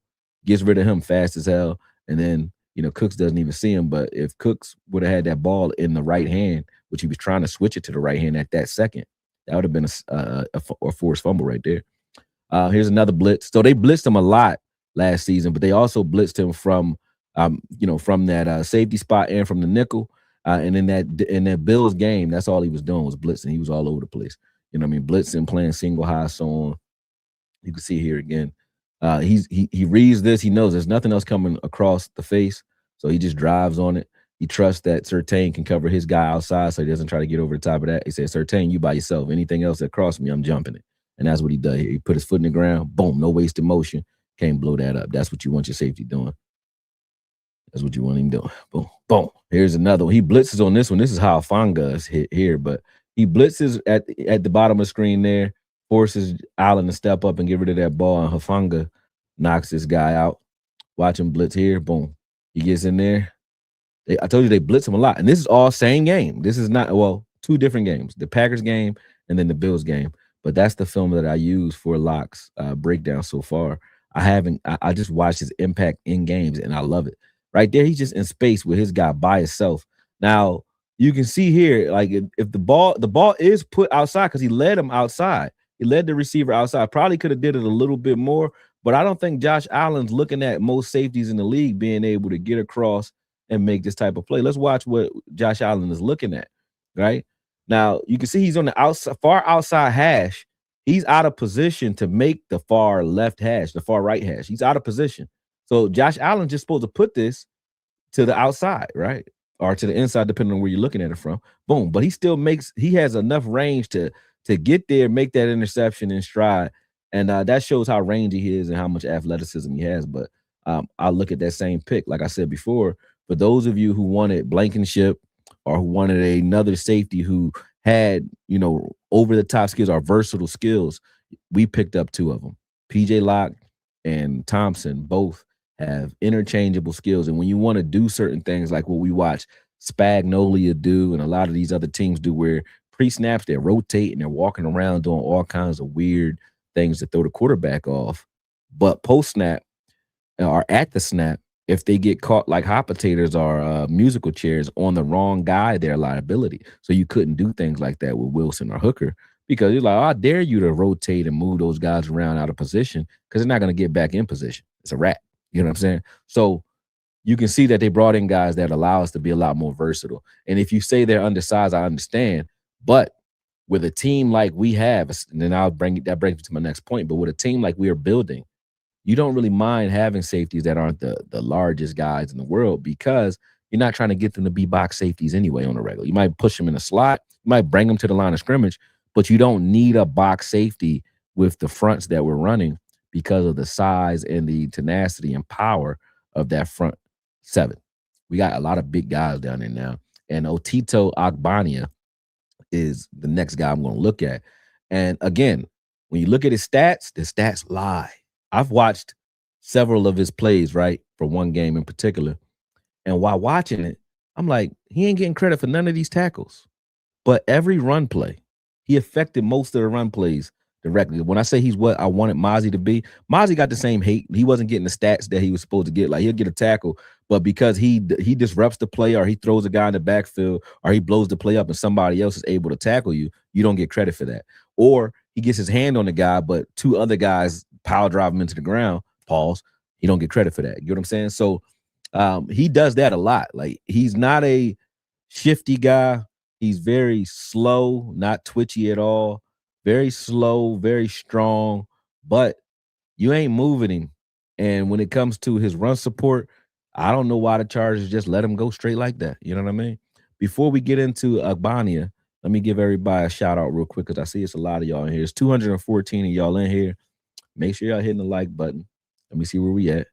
Speaker 1: gets rid of him fast as hell, and then Cooks doesn't even see him. But if Cooks would have had that ball in the right hand, which he was trying to switch it to the right hand at that second, that would have been a forced fumble right there. Here's another blitz. So they blitzed him a lot last season, but they also blitzed him from from that safety spot and from the nickel. And in that Bills game, that's all he was doing was blitzing. He was all over the place. You know what I mean? Blitzing, playing single high, so on. You can see here again. He reads this. He knows there's nothing else coming across the face, so he just drives on it. He trusts that Surtain can cover his guy outside, so he doesn't try to get over the top of that. He says, "Surtain, you by yourself. Anything else that crosses me, I'm jumping it." And that's what he does here. He put his foot in the ground. Boom, no wasted motion. Can't blow that up. That's what you want your safety doing. That's what you want him doing. Boom, boom. Here's another one. He blitzes on this one. This is how Fanga is hit here, but he blitzes at the bottom of the screen there, forces Allen to step up and get rid of that ball, and Hufanga knocks this guy out. Watch him blitz here. Boom. He gets in there. I told you they blitz him a lot. And this is all same game. This is not, two different games. The Packers game and then the Bills game. But that's the film that I use for Locke's breakdown so far. I just watched his impact in games, and I love it. Right there, he's just in space with his guy by himself. Now, you can see here, like if the ball is put outside because he led him outside. He led the receiver outside. Probably could have did it a little bit more, but I don't think Josh Allen's looking at most safeties in the league being able to get across and make this type of play. Let's watch what Josh Allen is looking at, right? Now, you can see he's on the outside, far outside hash. He's out of position to make the far left hash, the far right hash. He's out of position. So Josh Allen's just supposed to put this to the outside, right? Or to the inside, depending on where you're looking at it from. Boom. But he has enough range to get there, make that interception in stride. And that shows how rangy he is and how much athleticism he has. But I'll look at that same pick, like I said before. For those of you who wanted Blankenship or who wanted another safety who had, over-the-top skills or versatile skills, we picked up two of them. PJ Locke and Thompson both have interchangeable skills. And when you want to do certain things like what we watch Spagnolia do and a lot of these other teams do, where pre-snaps, they're rotating, they're walking around doing all kinds of weird things to throw the quarterback off. But post-snap or at the snap, if they get caught like hot potatoes or musical chairs on the wrong guy, they're a liability. So you couldn't do things like that with Wilson or Hooker because you're like, I dare you to rotate and move those guys around out of position because they're not going to get back in position. It's a wrap. You know what I'm saying? So you can see that they brought in guys that allow us to be a lot more versatile. And if you say they're undersized, I understand. But with a team like we have, and then that brings me to my next point, but with a team like we are building, you don't really mind having safeties that aren't the largest guys in the world because you're not trying to get them to be box safeties anyway on a regular. You might push them in a slot, you might bring them to the line of scrimmage, but you don't need a box safety with the fronts that we're running because of the size and the tenacity and power of that front seven. We got a lot of big guys down there now. And Otito Ogbonnia is the next guy I'm going to look at. And again, when you look at his stats, the stats lie. I've watched several of his plays, right, for one game in particular. And while watching it, I'm like, he ain't getting credit for none of these tackles. But every run play, he affected most of the run plays directly. When I say he's what I wanted Mozzie to be, Mozzie got the same hate. He wasn't getting the stats that he was supposed to get. Like, he'll get a tackle, but because he disrupts the play or he throws a guy in the backfield or he blows the play up and somebody else is able to tackle you, you don't get credit for that. Or he gets his hand on the guy, but two other guys power drive him into the ground, pause, he don't get credit for that. You know what I'm saying? So he does that a lot. Like, he's not a shifty guy. He's very slow, not twitchy at all. Very slow, very strong, but you ain't moving him. And when it comes to his run support, I don't know why the Chargers just let him go straight like that. You know what I mean? Before we get into Abania, let me give everybody a shout out real quick because I see it's a lot of y'all in here. It's 214 of y'all in here. Make sure y'all hitting the like button. Let me see where we at.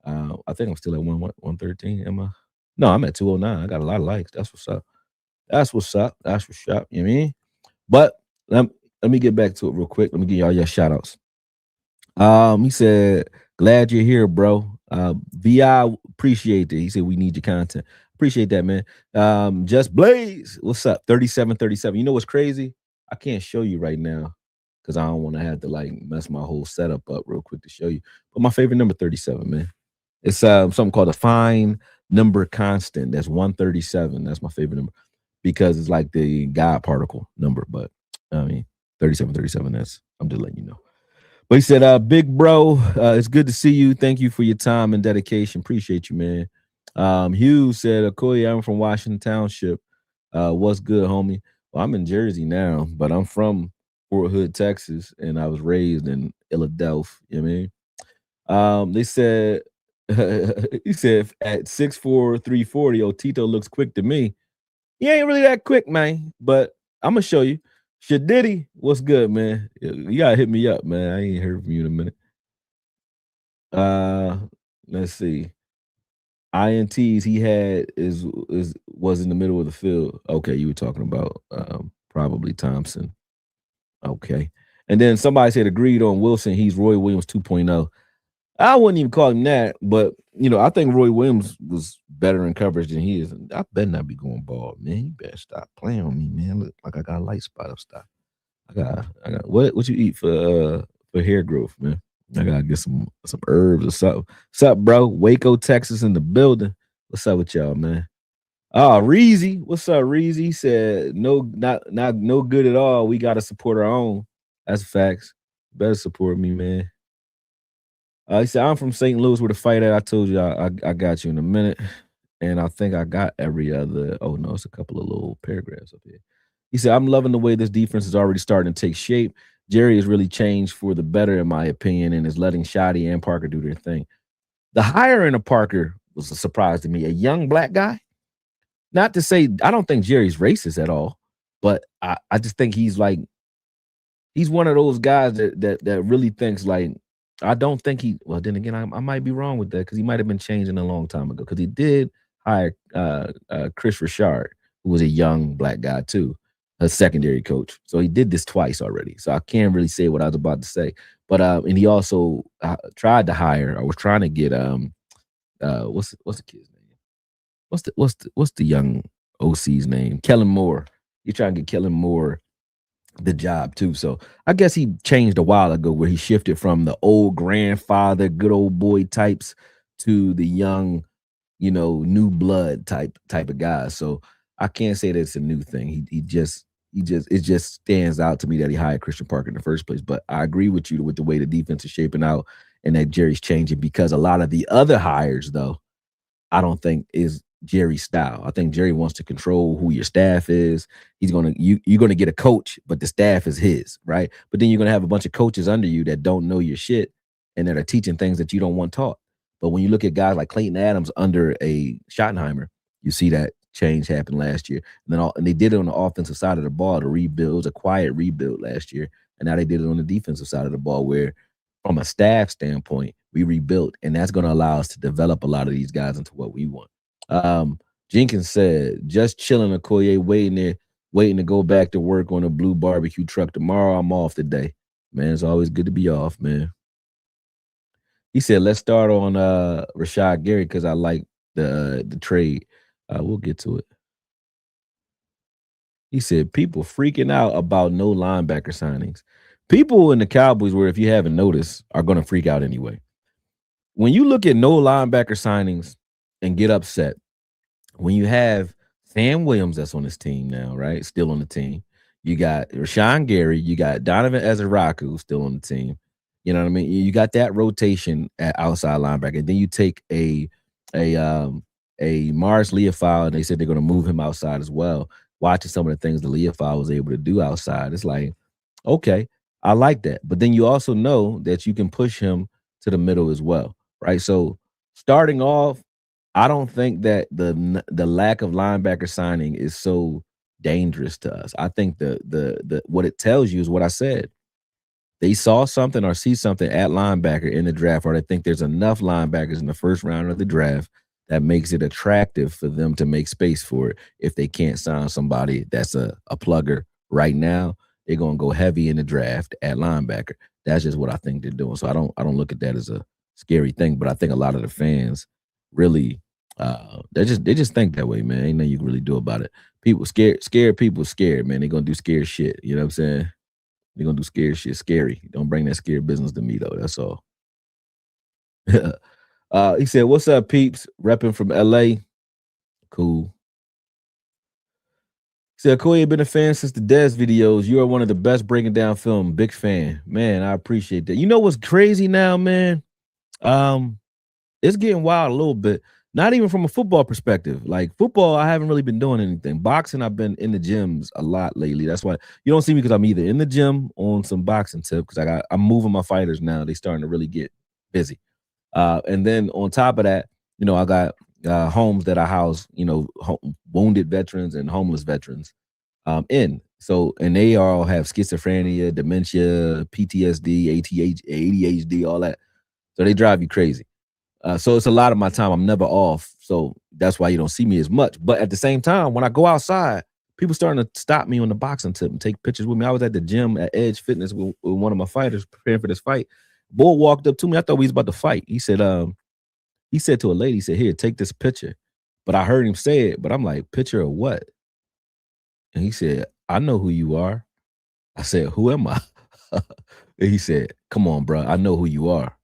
Speaker 1: I think I'm still at 113. Am I? No, I'm at 209. I got a lot of likes. That's what's up. That's what's up. That's what's up. You know what I mean? But let me get back to it real quick. Let me give y'all your shout outs. He said, glad you're here, bro. VI, appreciate it. He said, we need your content. Appreciate that, man. Just Blaze, what's up? 3737. You know what's crazy? I can't show you right now. because I don't want to have to like mess my whole setup up real quick to show you. But my favorite number 37, man. It's something called a fine number constant. That's 137. That's my favorite number because it's like the God particle number. But I mean, 37, 37. I'm just letting you know. But he said, big bro, it's good to see you. Thank you for your time and dedication. Appreciate you, man. Hugh said, Akoye, I'm from Washington Township. What's good, homie? Well, I'm in Jersey now, but I'm from Fort Hood, Texas, and I was raised in Philadelphia. You know what I mean? They said, he said, at 6'4", 340, Otito looks quick to me. He ain't really that quick, man, but I'm going to show you. Shadiddy, what's good, man? You gotta hit me up, man. I ain't heard from you in a minute. Let's see. INTs he had was in the middle of the field. Okay, you were talking about probably Thompson. Okay. And then somebody said agreed on Wilson. He's Roy Williams 2.0. I wouldn't even call him that, but I think Roy Williams was better in coverage than he is. I better not be going bald, man. You better stop playing with me, man. Look like I got a light spot up. Stop. I got what you eat for hair growth, man? I gotta get some herbs or something. What's up, bro? Waco, Texas in the building. What's up with y'all, man? Oh, Reezy. What's up, Reezy? He said, no, not no good at all. We gotta support our own. That's facts. Better support me, man. He said, I'm from St. Louis where the fight at. I told you I got you in a minute. And I think I got every other. Oh, no, it's a couple of little paragraphs up here. He said, I'm loving the way this defense is already starting to take shape. Jerry has really changed for the better, in my opinion, and is letting Shoddy and Parker do their thing. The hiring of Parker was a surprise to me. A young black guy. Not to say I don't think Jerry's racist at all, but I just think he's one of those guys that really thinks like, I don't think he. Well, then again, I might be wrong with that because he might have been changing a long time ago because he did hire Chris Richard, who was a young black guy too, a secondary coach. So he did this twice already. So I can't really say what I was about to say. But and he also tried to hire or was trying to get what's the kid's name? What's the young OC's name? Kellen Moore. He's trying to get Kellen Moore the job too. So I guess he changed a while ago where he shifted from the old grandfather, good old boy types to the young, new blood type of guys. So I can't say that it's a new thing. It just stands out to me that he hired Christian Parker in the first place. But I agree with you with the way the defense is shaping out and that Jerry's changing because a lot of the other hires, though, I don't think is Jerry's style. I think Jerry wants to control who your staff is. You're gonna get a coach, but the staff is his, right? But then you're gonna have a bunch of coaches under you that don't know your shit and that are teaching things that you don't want taught. But when you look at guys like Clayton Adams under a Schottenheimer, you see that change happen last year. And they did it on the offensive side of the ball to rebuild. It was a quiet rebuild last year. And now they did it on the defensive side of the ball where from a staff standpoint, we rebuilt. And that's going to allow us to develop a lot of these guys into what we want. Jenkins said, just chilling, Akoye, waiting to go back to work on a blue barbecue truck tomorrow. I'm off today. Man, it's always good to be off, man. He said, let's start on Rashan Gary because I like the trade. We'll get to it. He said, people freaking out about no linebacker signings. People in the Cowboys, where if you haven't noticed, are going to freak out anyway. When you look at no linebacker signings and get upset, when you have Sam Williams that's on this team now, right? Still on the team. You got Rashan Gary. You got Donovan Ezeraku still on the team. You know what I mean? You got that rotation at outside linebacker. And then you take a Mars Leofile, and they said they're going to move him outside as well. Watching some of the things the Leofile was able to do outside, it's like, okay, I like that. But then you also know that you can push him to the middle as well, right? So starting off, I don't think that the lack of linebacker signing is so dangerous to us. I think the what it tells you is what I said. They saw something or see something at linebacker in the draft, or they think there's enough linebackers in the first round of the draft that makes it attractive for them to make space for it. If they can't sign somebody that's a plugger right now, they're gonna go heavy in the draft at linebacker. That's just what I think they're doing. So I don't look at that as a scary thing, but I think a lot of the fans really they just think that way, man. Ain't nothing you can really do about it. People scared people scared, man. They're gonna do scared shit. You know what I'm saying? They're gonna do scary shit. Scary. Don't bring that scary business to me though. That's all. He said, "What's up, peeps? Repping from LA. Cool." He said, "Akoye, been a fan since the Des videos. You are one of the best breaking down film. Big fan, man. I appreciate that. You know what's crazy now, man? It's getting wild a little bit. Not even from a football perspective. Like football, I haven't really been doing anything. Boxing, I've been in the gyms a lot lately. That's why you don't see me because I'm either in the gym on some boxing tip because I'm moving my fighters now. They starting to really get busy. And then on top of that, you know, I got homes that I house, you know, wounded veterans and homeless veterans in. So, and they all have schizophrenia, dementia, PTSD, ADHD, all that. So they drive you crazy. So it's a lot of my time. I'm never off. So that's why you don't see me as much. But at the same time, when I go outside, people starting to stop me on the boxing tip and take pictures with me. I was at the gym at Edge Fitness with one of my fighters preparing for this fight. Bull walked up to me. I thought we was about to fight. He said to a lady, he said, "Here, take this picture." But I heard him say it, but I'm like, "Picture of what?" And he said, "I know who you are." I said, "Who am I?" And he said, "Come on, bro. I know who you are."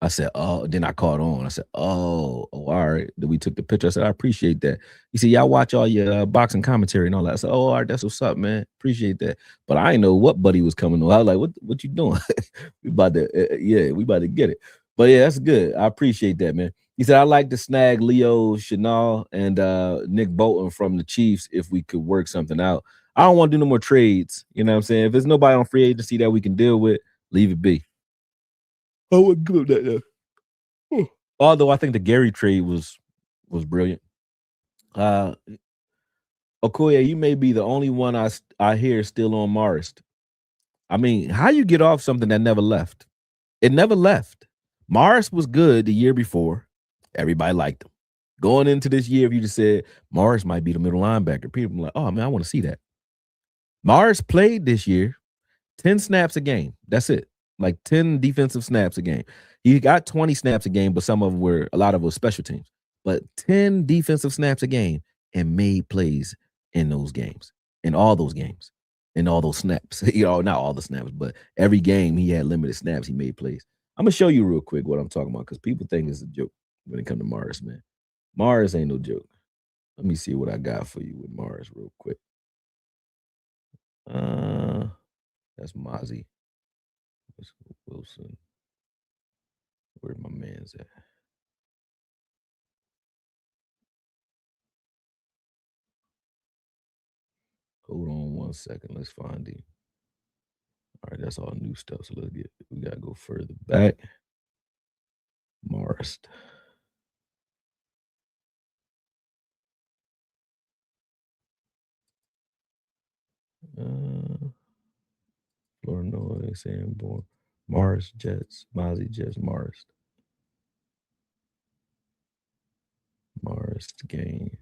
Speaker 1: I said, "Oh," then I caught on. I said, oh, all right. Then we took the picture. I said, "I appreciate that." He said, "Yeah, I watch all your boxing commentary and all that." I said, "Oh, all right, that's what's up, man. Appreciate that." But I didn't know what buddy was coming on. I was like, what you doing?" We about to, we about to get it. But yeah, that's good. I appreciate that, man. He said, "I like to snag Leo Chenal and Nick Bolton from the Chiefs if we could work something out. I don't want to do no more trades. You know what I'm saying? If there's nobody on free agency that we can deal with, leave it be." I wouldn't give that though. Although I think the Gary trade was brilliant. Akoye, you may be the only one I hear still on Marist. I mean, how you get off something that never left? It never left. Morris was good the year before. Everybody liked him. Going into this year, if you just said Morris might be the middle linebacker, people were like, "Oh man, I want to see that." Morris played this year 10 snaps a game. That's it. Like 10 defensive snaps a game. He got 20 snaps a game, but some of them were, a lot of it was special teams. But 10 defensive snaps a game and made plays in those games, in all those games, in all those snaps. You know, not all the snaps, but every game he had limited snaps, he made plays. I'm gonna show you real quick what I'm talking about because people think it's a joke when it comes to Morris, man. Morris ain't no joke. Let me see what I got for you with Morris real quick. That's Mozzie. That's Wilson. Where my man's at? Hold on one second. Let's find him. All right, that's all new stuff. So we gotta go further back. Morris. Florida, no, they saying born. Morris Jets, Mozzie Jets, Morris. Morris game.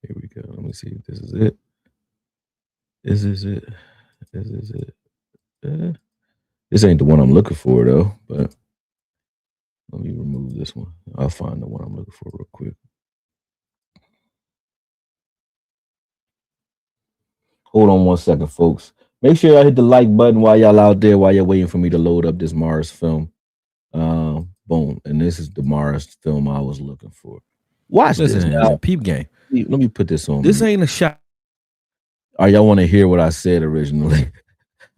Speaker 1: Here we go. Let me see if this is it. This is it. This is it. This ain't the one I'm looking for though, but let me remove this one. I'll find the one I'm looking for real quick. Hold on one second, folks. Make sure y'all hit the like button while y'all out there, while you're waiting for me to load up this Morris film. Boom. And this is the Morris film I was looking for. Watch this now. Peep game. Let me put this on. This ain't a shot. All right, y'all want to hear what I said originally?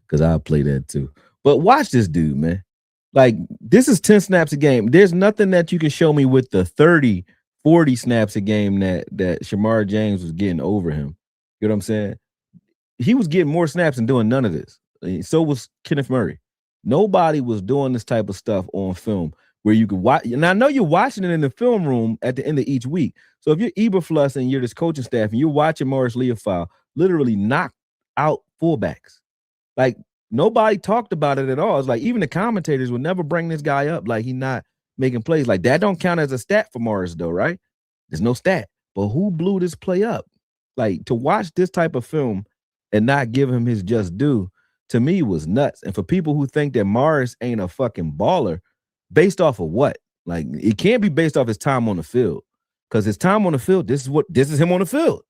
Speaker 1: Because I'll play that too. But watch this dude, man. Like, this is 10 snaps a game. There's nothing that you can show me with the 30, 40 snaps a game that Shamar James was getting over him. You know what I'm saying? He was getting more snaps and doing none of this. So was Kenneth Murray. Nobody was doing this type of stuff on film where you could watch. And I know you're watching it in the film room at the end of each week. So if you're Eberfluss and you're this coaching staff and you're watching Morris Leofile literally knock out fullbacks, like nobody talked about it at all. It's like even the commentators would never bring this guy up like he's not making plays. Like that don't count as a stat for Morris though, right? There's no stat. But who blew this play up? Like to watch this type of film and not give him his just due, to me, was nuts. And for people who think that Morris ain't a fucking baller, based off of what? Like, it can't be based off his time on the field. Because his time on the field, this is him on the field.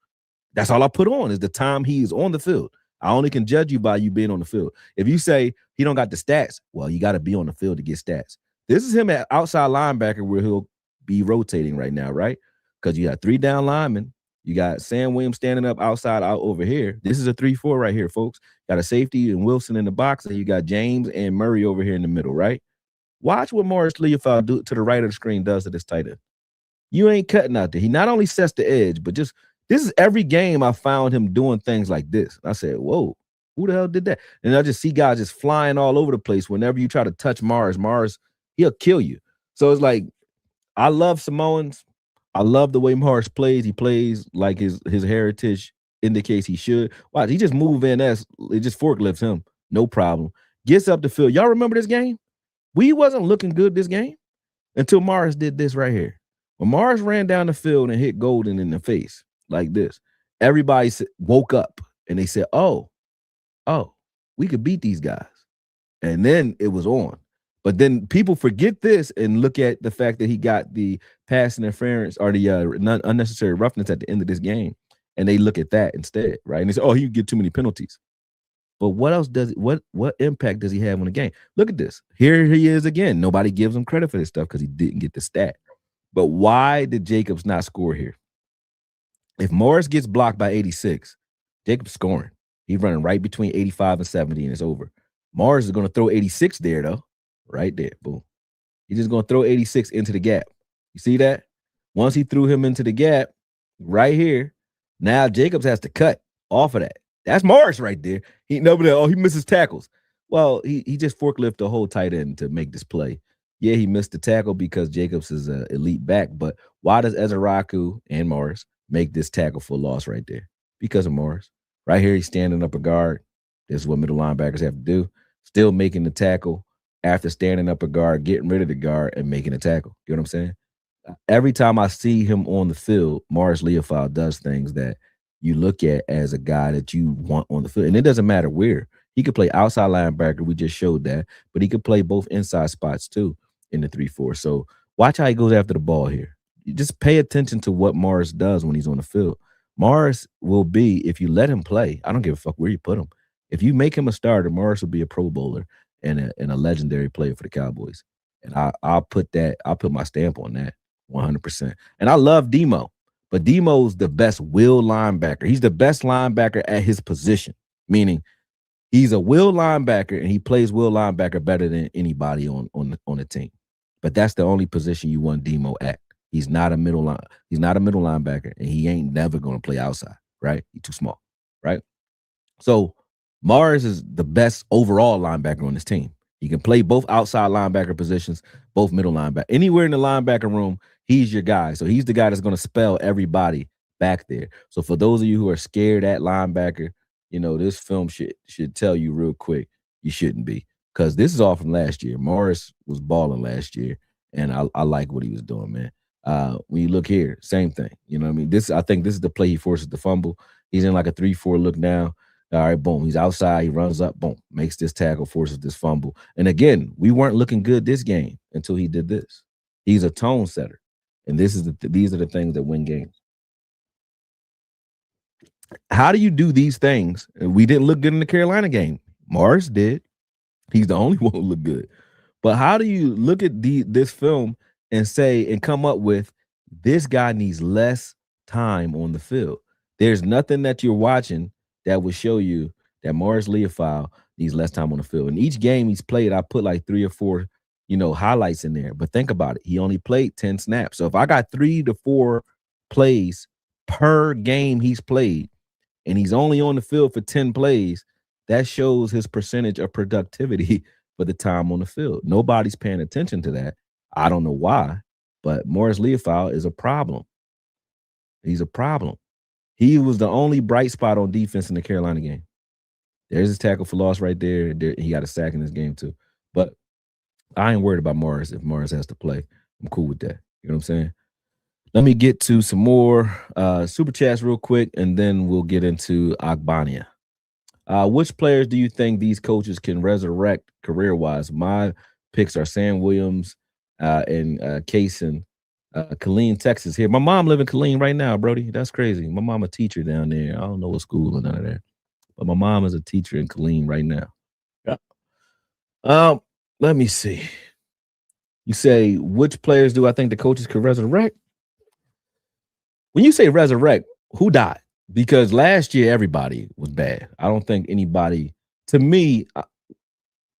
Speaker 1: That's all I put on is the time he is on the field. I only can judge you by you being on the field. If you say he don't got the stats, well, you got to be on the field to get stats. This is him at outside linebacker where he'll be rotating right now, right? Because you got 3 down linemen. You got Sam Williams standing up outside out over here. This is a 3-4 right here, folks. Got a safety and Wilson in the box, and you got James and Murray over here in the middle, right? Watch what Morris Leofau do to the right of the screen does to this tight end. You ain't cutting out there. He not only sets the edge, but just this is every game I found him doing things like this. I said, whoa, who the hell did that? And I just see guys just flying all over the place. Whenever you try to touch Mars, he'll kill you. So it's like, I love Samoans. I love the way Mars plays. He plays like his heritage indicates he should. Watch, he just move in as it just forklifts him. No problem. Gets up the field. Y'all remember this game? We wasn't looking good this game until Mars did this right here. When Mars ran down the field and hit Golden in the face like this, everybody woke up and they said, oh, we could beat these guys. And then it was on. But then people forget this and look at the fact that he got the pass interference or the unnecessary roughness at the end of this game. And they look at that instead, right? And they say, oh, he would get too many penalties. But what else does it, what impact does he have on the game? Look at this. Here he is again. Nobody gives him credit for this stuff because he didn't get the stat. But why did Jacobs not score here? If Morris gets blocked by 86, Jacobs scoring. He's running right between 85 and 70, and it's over. Morris is going to throw 86 there, though. Right there. Boom. He's just going to throw 86 into the gap. You see that? Once he threw him into the gap, right here, now Jacobs has to cut off of that. That's Morris right there. He misses tackles. Well, he just forklifted the whole tight end to make this play. Yeah, he missed the tackle because Jacobs is an elite back, but why does Ezeraku and Morris make this tackle for loss right there? Because of Morris. Right here, he's standing up a guard. This is what middle linebackers have to do. Still making the tackle after standing up a guard, getting rid of the guard, and making a tackle. You know what I'm saying? Every time I see him on the field, Morris Leofau does things that you look at as a guy that you want on the field. And it doesn't matter where. He could play outside linebacker. We just showed that. But he could play both inside spots, too, in the 3-4. So watch how he goes after the ball here. You just pay attention to what Morris does when he's on the field. Morris will be, if you let him play, I don't give a fuck where you put him. If you make him a starter, Morris will be a Pro Bowler and a legendary player for the Cowboys. And I'll put my stamp on that 100%. And I love Demo, but Demo's the best will linebacker. He's the best linebacker at his position, meaning he's a will linebacker and he plays will linebacker better than anybody on the team. But that's the only position you want Demo at. He's not a middle linebacker, and he ain't never going to play outside, right? He's too small, right? So Morris is the best overall linebacker on this team. He can play both outside linebacker positions, both middle linebacker. Anywhere in the linebacker room, he's your guy. So he's the guy that's going to spell everybody back there. So for those of you who are scared at linebacker, this film should tell you real quick you shouldn't be, because this is all from last year. Morris was balling last year, and I like what he was doing, man. When you look here, same thing. You know what I mean? I think this is the play he forces the fumble. He's in like a 3-4 look now. All right, boom. He's outside. He runs up, boom, makes this tackle, forces this fumble. And again, we weren't looking good this game until he did this. He's a tone setter, and these are the things that win games. How do you do these things? We didn't look good in the Carolina game. Morris did. He's the only one who looked good. But how do you look at this film and say and come up with this guy needs less time on the field? There's nothing that you're watching that would show you that Morris Leofau needs less time on the field. In each game he's played, I put like 3 or 4, highlights in there. But think about it. He only played 10 snaps. So if I got 3 to 4 plays per game he's played, and he's only on the field for 10 plays, that shows his percentage of productivity for the time on the field. Nobody's paying attention to that. I don't know why, but Morris Leofau is a problem. He's a problem. He was the only bright spot on defense in the Carolina game. There's his tackle for loss right there. He got a sack in this game too. But I ain't worried about Morris if Morris has to play. I'm cool with that. You know what I'm saying? Let me get to some more super chats real quick, and then we'll get into Abania. Which players do you think these coaches can resurrect career-wise? My picks are Sam Williams and Kaysen. Killeen, Texas here. My mom live in Killeen right now, Brody. That's crazy. My mom a teacher down there. I don't know what school or none of that. but my mom is a teacher in Killeen right now. Yeah. Um, Let me see. You say which players do I think the coaches could resurrect? When you say resurrect, who died? Because last year everybody was bad. I don't think anybody. To me,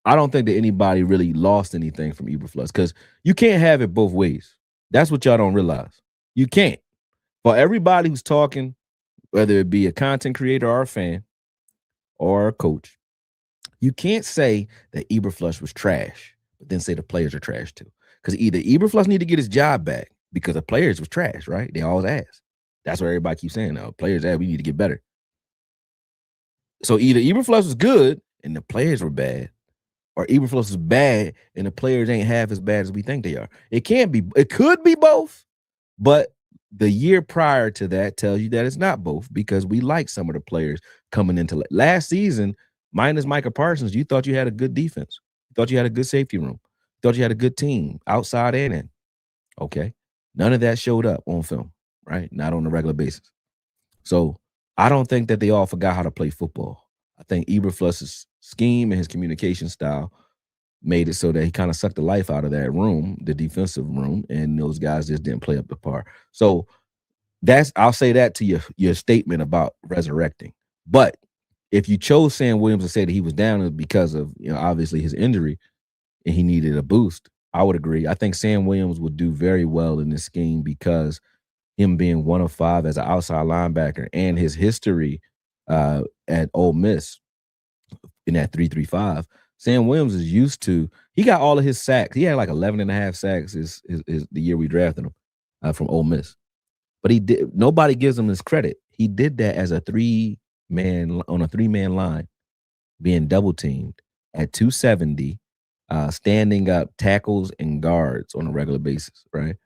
Speaker 1: I don't think that anybody really lost anything from Eberflus because you can't have it both ways. That's what y'all don't realize. You can't. For everybody who's talking, whether it be a content creator or a fan or a coach, you can't say that Eberflus was trash, but then say the players are trash too. Because either Eberflus need to get his job back because the players was trash, right? They always ask. That's what everybody keeps saying now. Players we need to get better. So either Eberflus was good and the players were bad, or Eberflus is bad and the players ain't half as bad as we think they are. It can't be. It could be both, but the year prior to that tells you that it's not both because we like some of the players coming into last season, minus Micah Parsons. You thought you had a good defense. You thought you had a good safety room. You thought you had a good team outside and in. Okay. None of that showed up on film, right? Not on a regular basis. So I don't think that they all forgot how to play football. I think Eberflus's scheme and his communication style made it so that he kind of sucked the life out of that room, the defensive room, and those guys just didn't play up to par. So I'll say that to your statement about resurrecting. But if you chose Sam Williams and say that he was down because of obviously his injury and he needed a boost, I would agree. I think Sam Williams would do very well in this scheme because him being 1 of 5 as an outside linebacker and his history at Ole Miss in that 3-3-5. Sam Williams is used to. He got all of his sacks. He had like 11 and a half sacks is the year we drafted him from Ole Miss. But he did. Nobody gives him his credit. He did that as a 3-man on a 3-man line, being double teamed at 270, standing up tackles and guards on a regular basis. Right.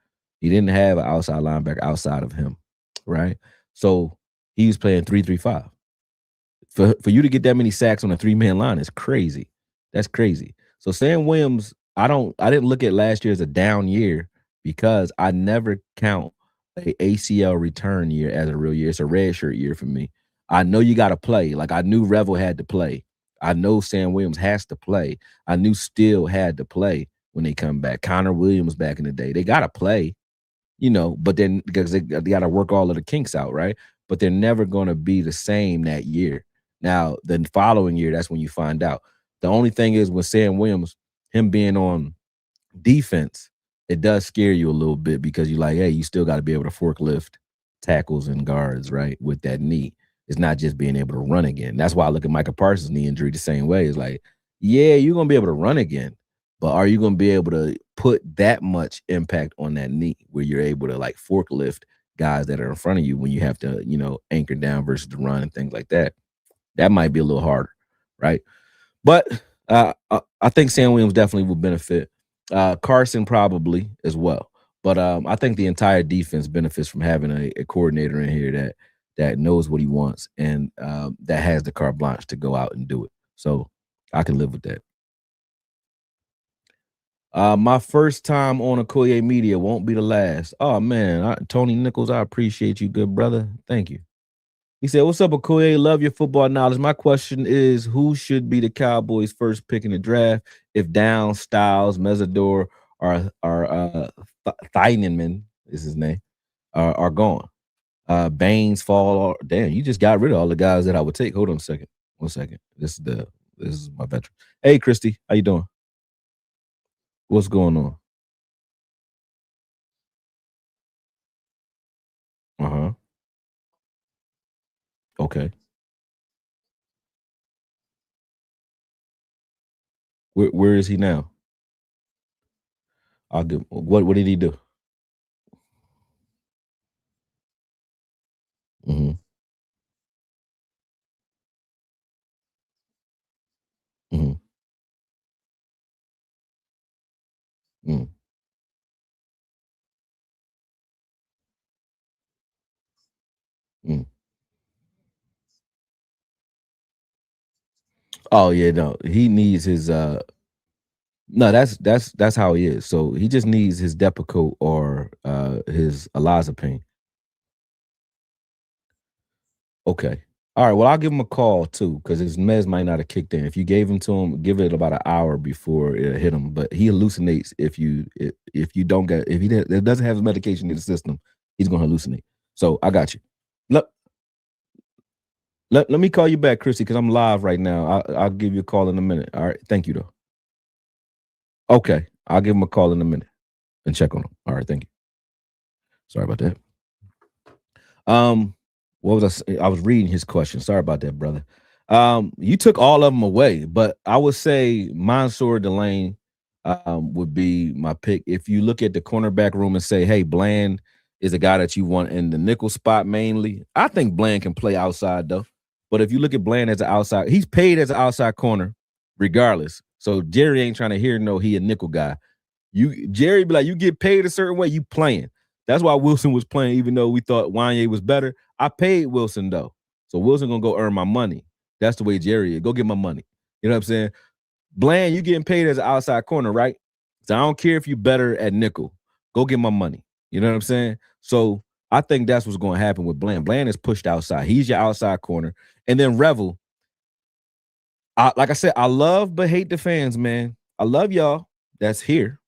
Speaker 1: He didn't have an outside linebacker outside of him. Right. So he was playing 3-3-5. For you to get that many sacks on a 3-man line is crazy. That's crazy. So Sam Williams, I didn't look at last year as a down year because I never count a ACL return year as a real year. It's a red shirt year for me. I know you got to play. Like I knew Revel had to play. I know Sam Williams has to play. I knew Steele had to play when they come back. Connor Williams back in the day. They got to play, but then because they got to work all of the kinks out, right? But they're never going to be the same that year. Now, the following year, that's when you find out. The only thing is with Sam Williams, him being on defense, it does scare you a little bit because you're like, hey, you still got to be able to forklift tackles and guards, right, with that knee. It's not just being able to run again. That's why I look at Micah Parsons' knee injury the same way. It's like, yeah, you're going to be able to run again, but are you going to be able to put that much impact on that knee where you're able to, like, forklift guys that are in front of you when you have to, anchor down versus the run and things like that? That might be a little harder, right? But I think Sam Williams definitely will benefit. Carson probably as well. But I think the entire defense benefits from having a coordinator in here that knows what he wants and that has the carte blanche to go out and do it. So I can live with that. My first time on Akoye Media won't be the last. Oh, man. Tony Nichols, I appreciate you, good brother. Thank you. He said, "What's up, Akoye? Love your football knowledge. My question is, who should be the Cowboys' first pick in the draft if Downs, Styles, Mesidor, or Theinman is his name are gone? Baines, Fall. Damn, you just got rid of all the guys that I would take. Hold on a second. 1 second. This is my veteran. Hey, Christy, how you doing? What's going on? Uh-huh. Okay. Where is he now? I'll give. What did he do? Mm-hmm. Mm-hmm. Mm-hmm. Mm-hmm. Oh yeah, no. He needs his no, that's how he is. So he just needs his Depakote or his Elazapine. Okay. All right, well, I'll give him a call too, because his meds might not have kicked in. If you gave him to him, give it about an hour before it hit him. But he hallucinates if you don't get if he doesn't have his medication in the system, he's gonna hallucinate. So I got you. Let let me call you back, Chrissy, because I'm live right now. I'll give you a call in a minute. All right, thank you though. Okay, I'll give him a call in a minute and check on him. All right, thank you. Sorry about that. What was I was reading his question. Sorry about that, brother. You took all of them away, but I would say Mansour Delane would be my pick. If you look at the cornerback room and say, hey, Bland is a guy that you want in the nickel spot mainly. I think Bland can play outside though. But if you look at Bland as an outside, he's paid as an outside corner regardless. So Jerry ain't trying to hear no he a nickel guy. Jerry be like, you get paid a certain way, you playing. That's why Wilson was playing, even though we thought Wanye was better. I paid Wilson though. So Wilson gonna go earn my money. That's the way Jerry is. Go get my money. You know what I'm saying? Bland, you getting paid as an outside corner, right? So I don't care if you better at nickel. Go get my money. You know what I'm saying? So I think that's what's going to happen with Bland. Bland is pushed outside. He's your outside corner. And then Revel, like I said, I love but hate the fans, man. I love y'all that's here.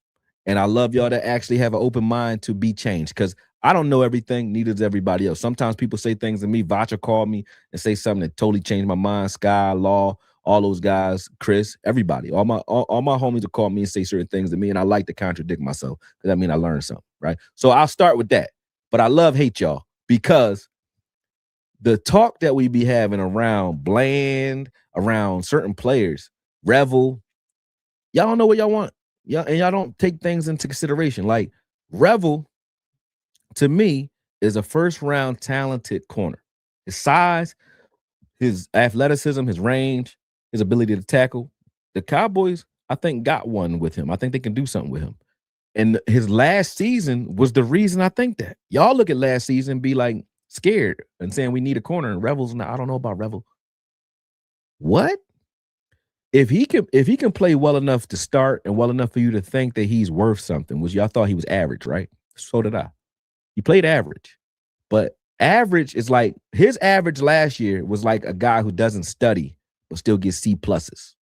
Speaker 1: And I love y'all that actually have an open mind to be changed, because I don't know everything, neither does everybody else. Sometimes people say things to me. Vacha called me and say something that totally changed my mind. Sky, Law, all those guys, Chris, everybody, all my homies will call me and say certain things to me, and I like to contradict myself because I mean I learned something, right? So I'll start with that. But I love hate y'all because the talk that we be having around Bland, around certain players, Revel, y'all don't know what y'all want. Yeah, and y'all don't take things into consideration. Like Revel, to me, is a first-round talented corner. His size, his athleticism, his range, his ability to tackle. The Cowboys, I think, got one with him. I think they can do something with him. And his last season was the reason I think that. Y'all look at last season and be like scared and saying we need a corner, and Revel's not. I don't know about Revel. What? If he can play well enough to start and well enough for you to think that he's worth something, which y'all thought he was average, right? So did I. He played average, but average is like his average last year was like a guy who doesn't study but still gets C pluses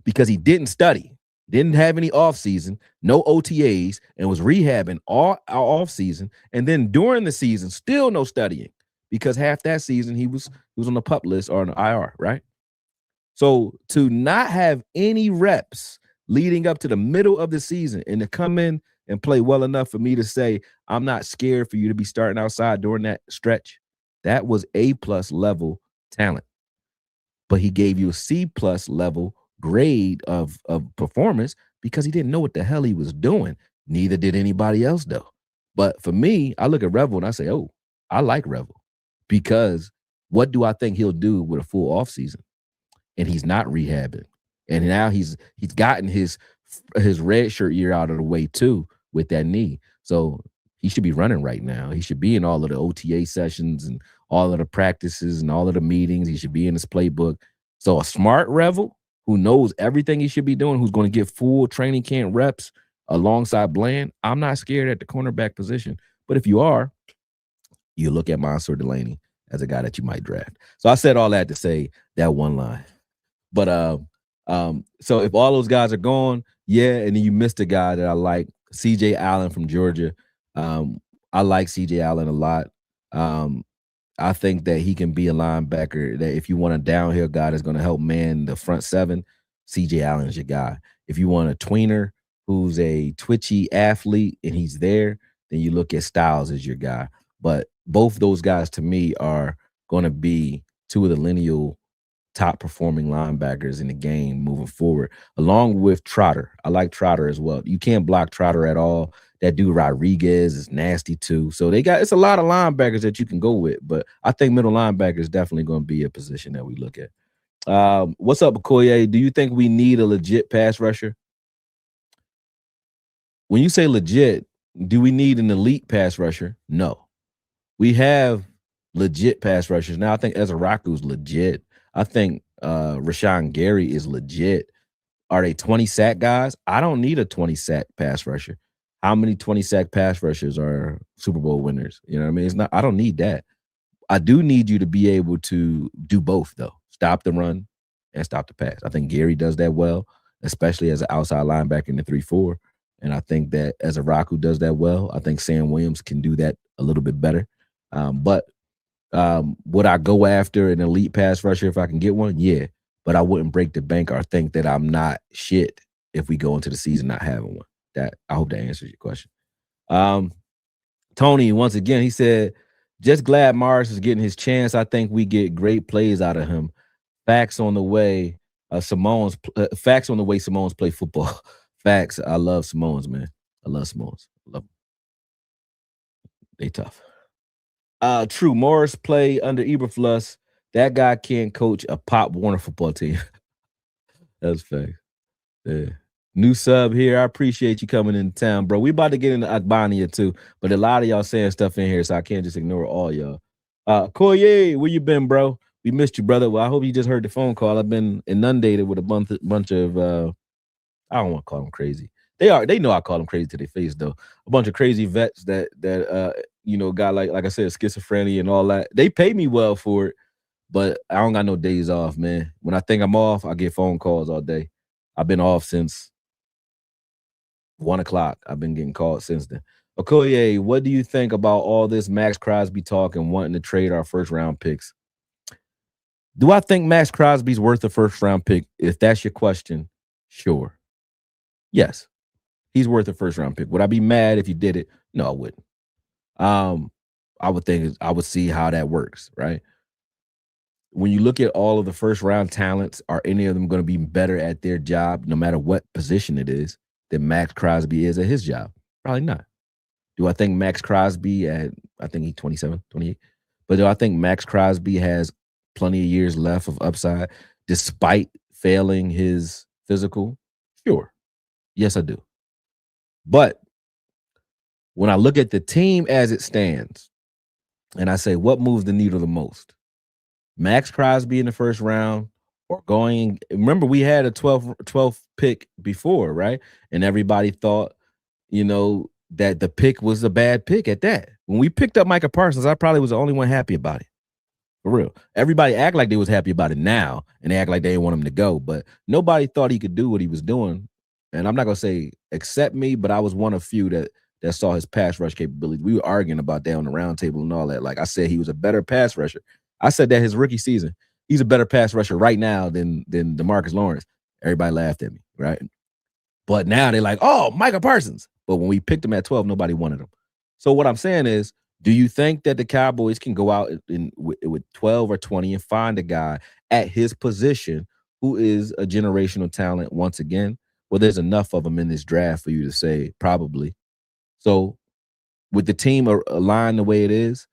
Speaker 1: because he didn't study, didn't have any offseason, no OTAs, and was rehabbing all offseason. And then during the season, still no studying because half that season he was on the PUP list or on the IR, right? So to not have any reps leading up to the middle of the season and to come in and play well enough for me to say, I'm not scared for you to be starting outside during that stretch, that was A+ level talent. But he gave you a C+ level grade of performance because he didn't know what the hell he was doing. Neither did anybody else, though. But for me, I look at Revel and I say, oh, I like Revel because what do I think he'll do with a full offseason? And he's not rehabbing. And now he's gotten his red shirt year out of the way too with that knee. So he should be running right now. He should be in all of the OTA sessions and all of the practices and all of the meetings. He should be in his playbook. So a smart Revel who knows everything he should be doing, who's going to get full training camp reps alongside Bland, I'm not scared at the cornerback position. But if you are, you look at Mansour Delaney as a guy that you might draft. So I said all that to say that one line. But so if all those guys are gone, yeah, and then you missed a guy that I like, CJ Allen from Georgia. I like CJ Allen a lot. I think that he can be a linebacker that if you want a downhill guy that's going to help man the front seven, CJ Allen is your guy. If you want a tweener who's a twitchy athlete and he's there, then you look at Styles as your guy. But both those guys to me are going to be two of the lineal top performing linebackers in the game moving forward, along with Trotter. I like Trotter as well. You can't block Trotter at all. That dude Rodriguez is nasty too. So it's a lot of linebackers that you can go with, but I think middle linebacker is definitely going to be a position that we look at. What's up, Akoye? Do you think we need a legit pass rusher? When you say legit, do we need an elite pass rusher? No. We have legit pass rushers. Now I think Ezraku's legit. I think Rashan Gary is legit. Are they 20-sack guys? I don't need a 20-sack pass rusher. How many 20-sack pass rushers are Super Bowl winners? You know what I mean? It's not. I don't need that. I do need you to be able to do both, though. Stop the run and stop the pass. I think Gary does that well, especially as an outside linebacker in the 3-4. And I think that as a rock who does that well, I think Sam Williams can do that a little bit better. But would I go after an elite pass rusher if I can get one? Yeah. But I wouldn't break the bank or think that I'm not shit if we go into the season not having one. I hope that answers your question. Tony, once again, he said, just glad Morris is getting his chance. I think we get great plays out of him. Facts on the way Simone's play football. Facts. I love Simone's, man. I love Simone's. I love them. They tough. True. Morris play under Eberflus. That guy can't coach a Pop Warner football team. That's fact. Yeah. New sub here. I appreciate you coming in town, bro. We about to get into Abania too, but a lot of y'all saying stuff in here, so I can't just ignore all y'all. Akoye, where you been, bro? We missed you, brother. Well, I hope you just heard the phone call. I've been inundated with a bunch of I don't want to call them crazy. They know I call them crazy to their face, though. A bunch of crazy vets that got like I said, schizophrenia and all that. They pay me well for it, but I don't got no days off, man. When I think I'm off, I get phone calls all day. I've been off since 1 o'clock. I've been getting called since then. Okoye, what do you think about all this Max Crosby talk and wanting to trade our first round picks? Do I think Max Crosby's worth a first round pick? If that's your question, sure. Yes, he's worth a first round pick. Would I be mad if you did it? No, I wouldn't. I would see how that works, right? When you look at all of the first round talents, are any of them going to be better at their job, no matter what position it is, than Max Crosby is at his job? Probably not. Do I think Max Crosby I think he's 27, 28, but do I think Max Crosby has plenty of years left of upside despite failing his physical? Sure. Yes, I do. But when I look at the team as it stands and I say, what moves the needle the most? Max Crosby in the first round or going – remember, we had a 12th pick before, right? And everybody thought, that the pick was a bad pick at that. When we picked up Micah Parsons, I probably was the only one happy about it. For real. Everybody act like they was happy about it now, and they act like they didn't want him to go. But nobody thought he could do what he was doing. And I'm not going to say except me, but I was one of few that saw his pass rush capability. We were arguing about that on the round table and all that. Like I said, he was a better pass rusher. I said that his rookie season, he's a better pass rusher right now than DeMarcus Lawrence. Everybody laughed at me, right? But now they're like, oh, Micah Parsons. But when we picked him at 12, nobody wanted him. So what I'm saying is, do you think that the Cowboys can go out with 12 or 20 and find a guy at his position who is a generational talent once again? Well, there's enough of them in this draft for you to say probably. So with the team aligned the way it is,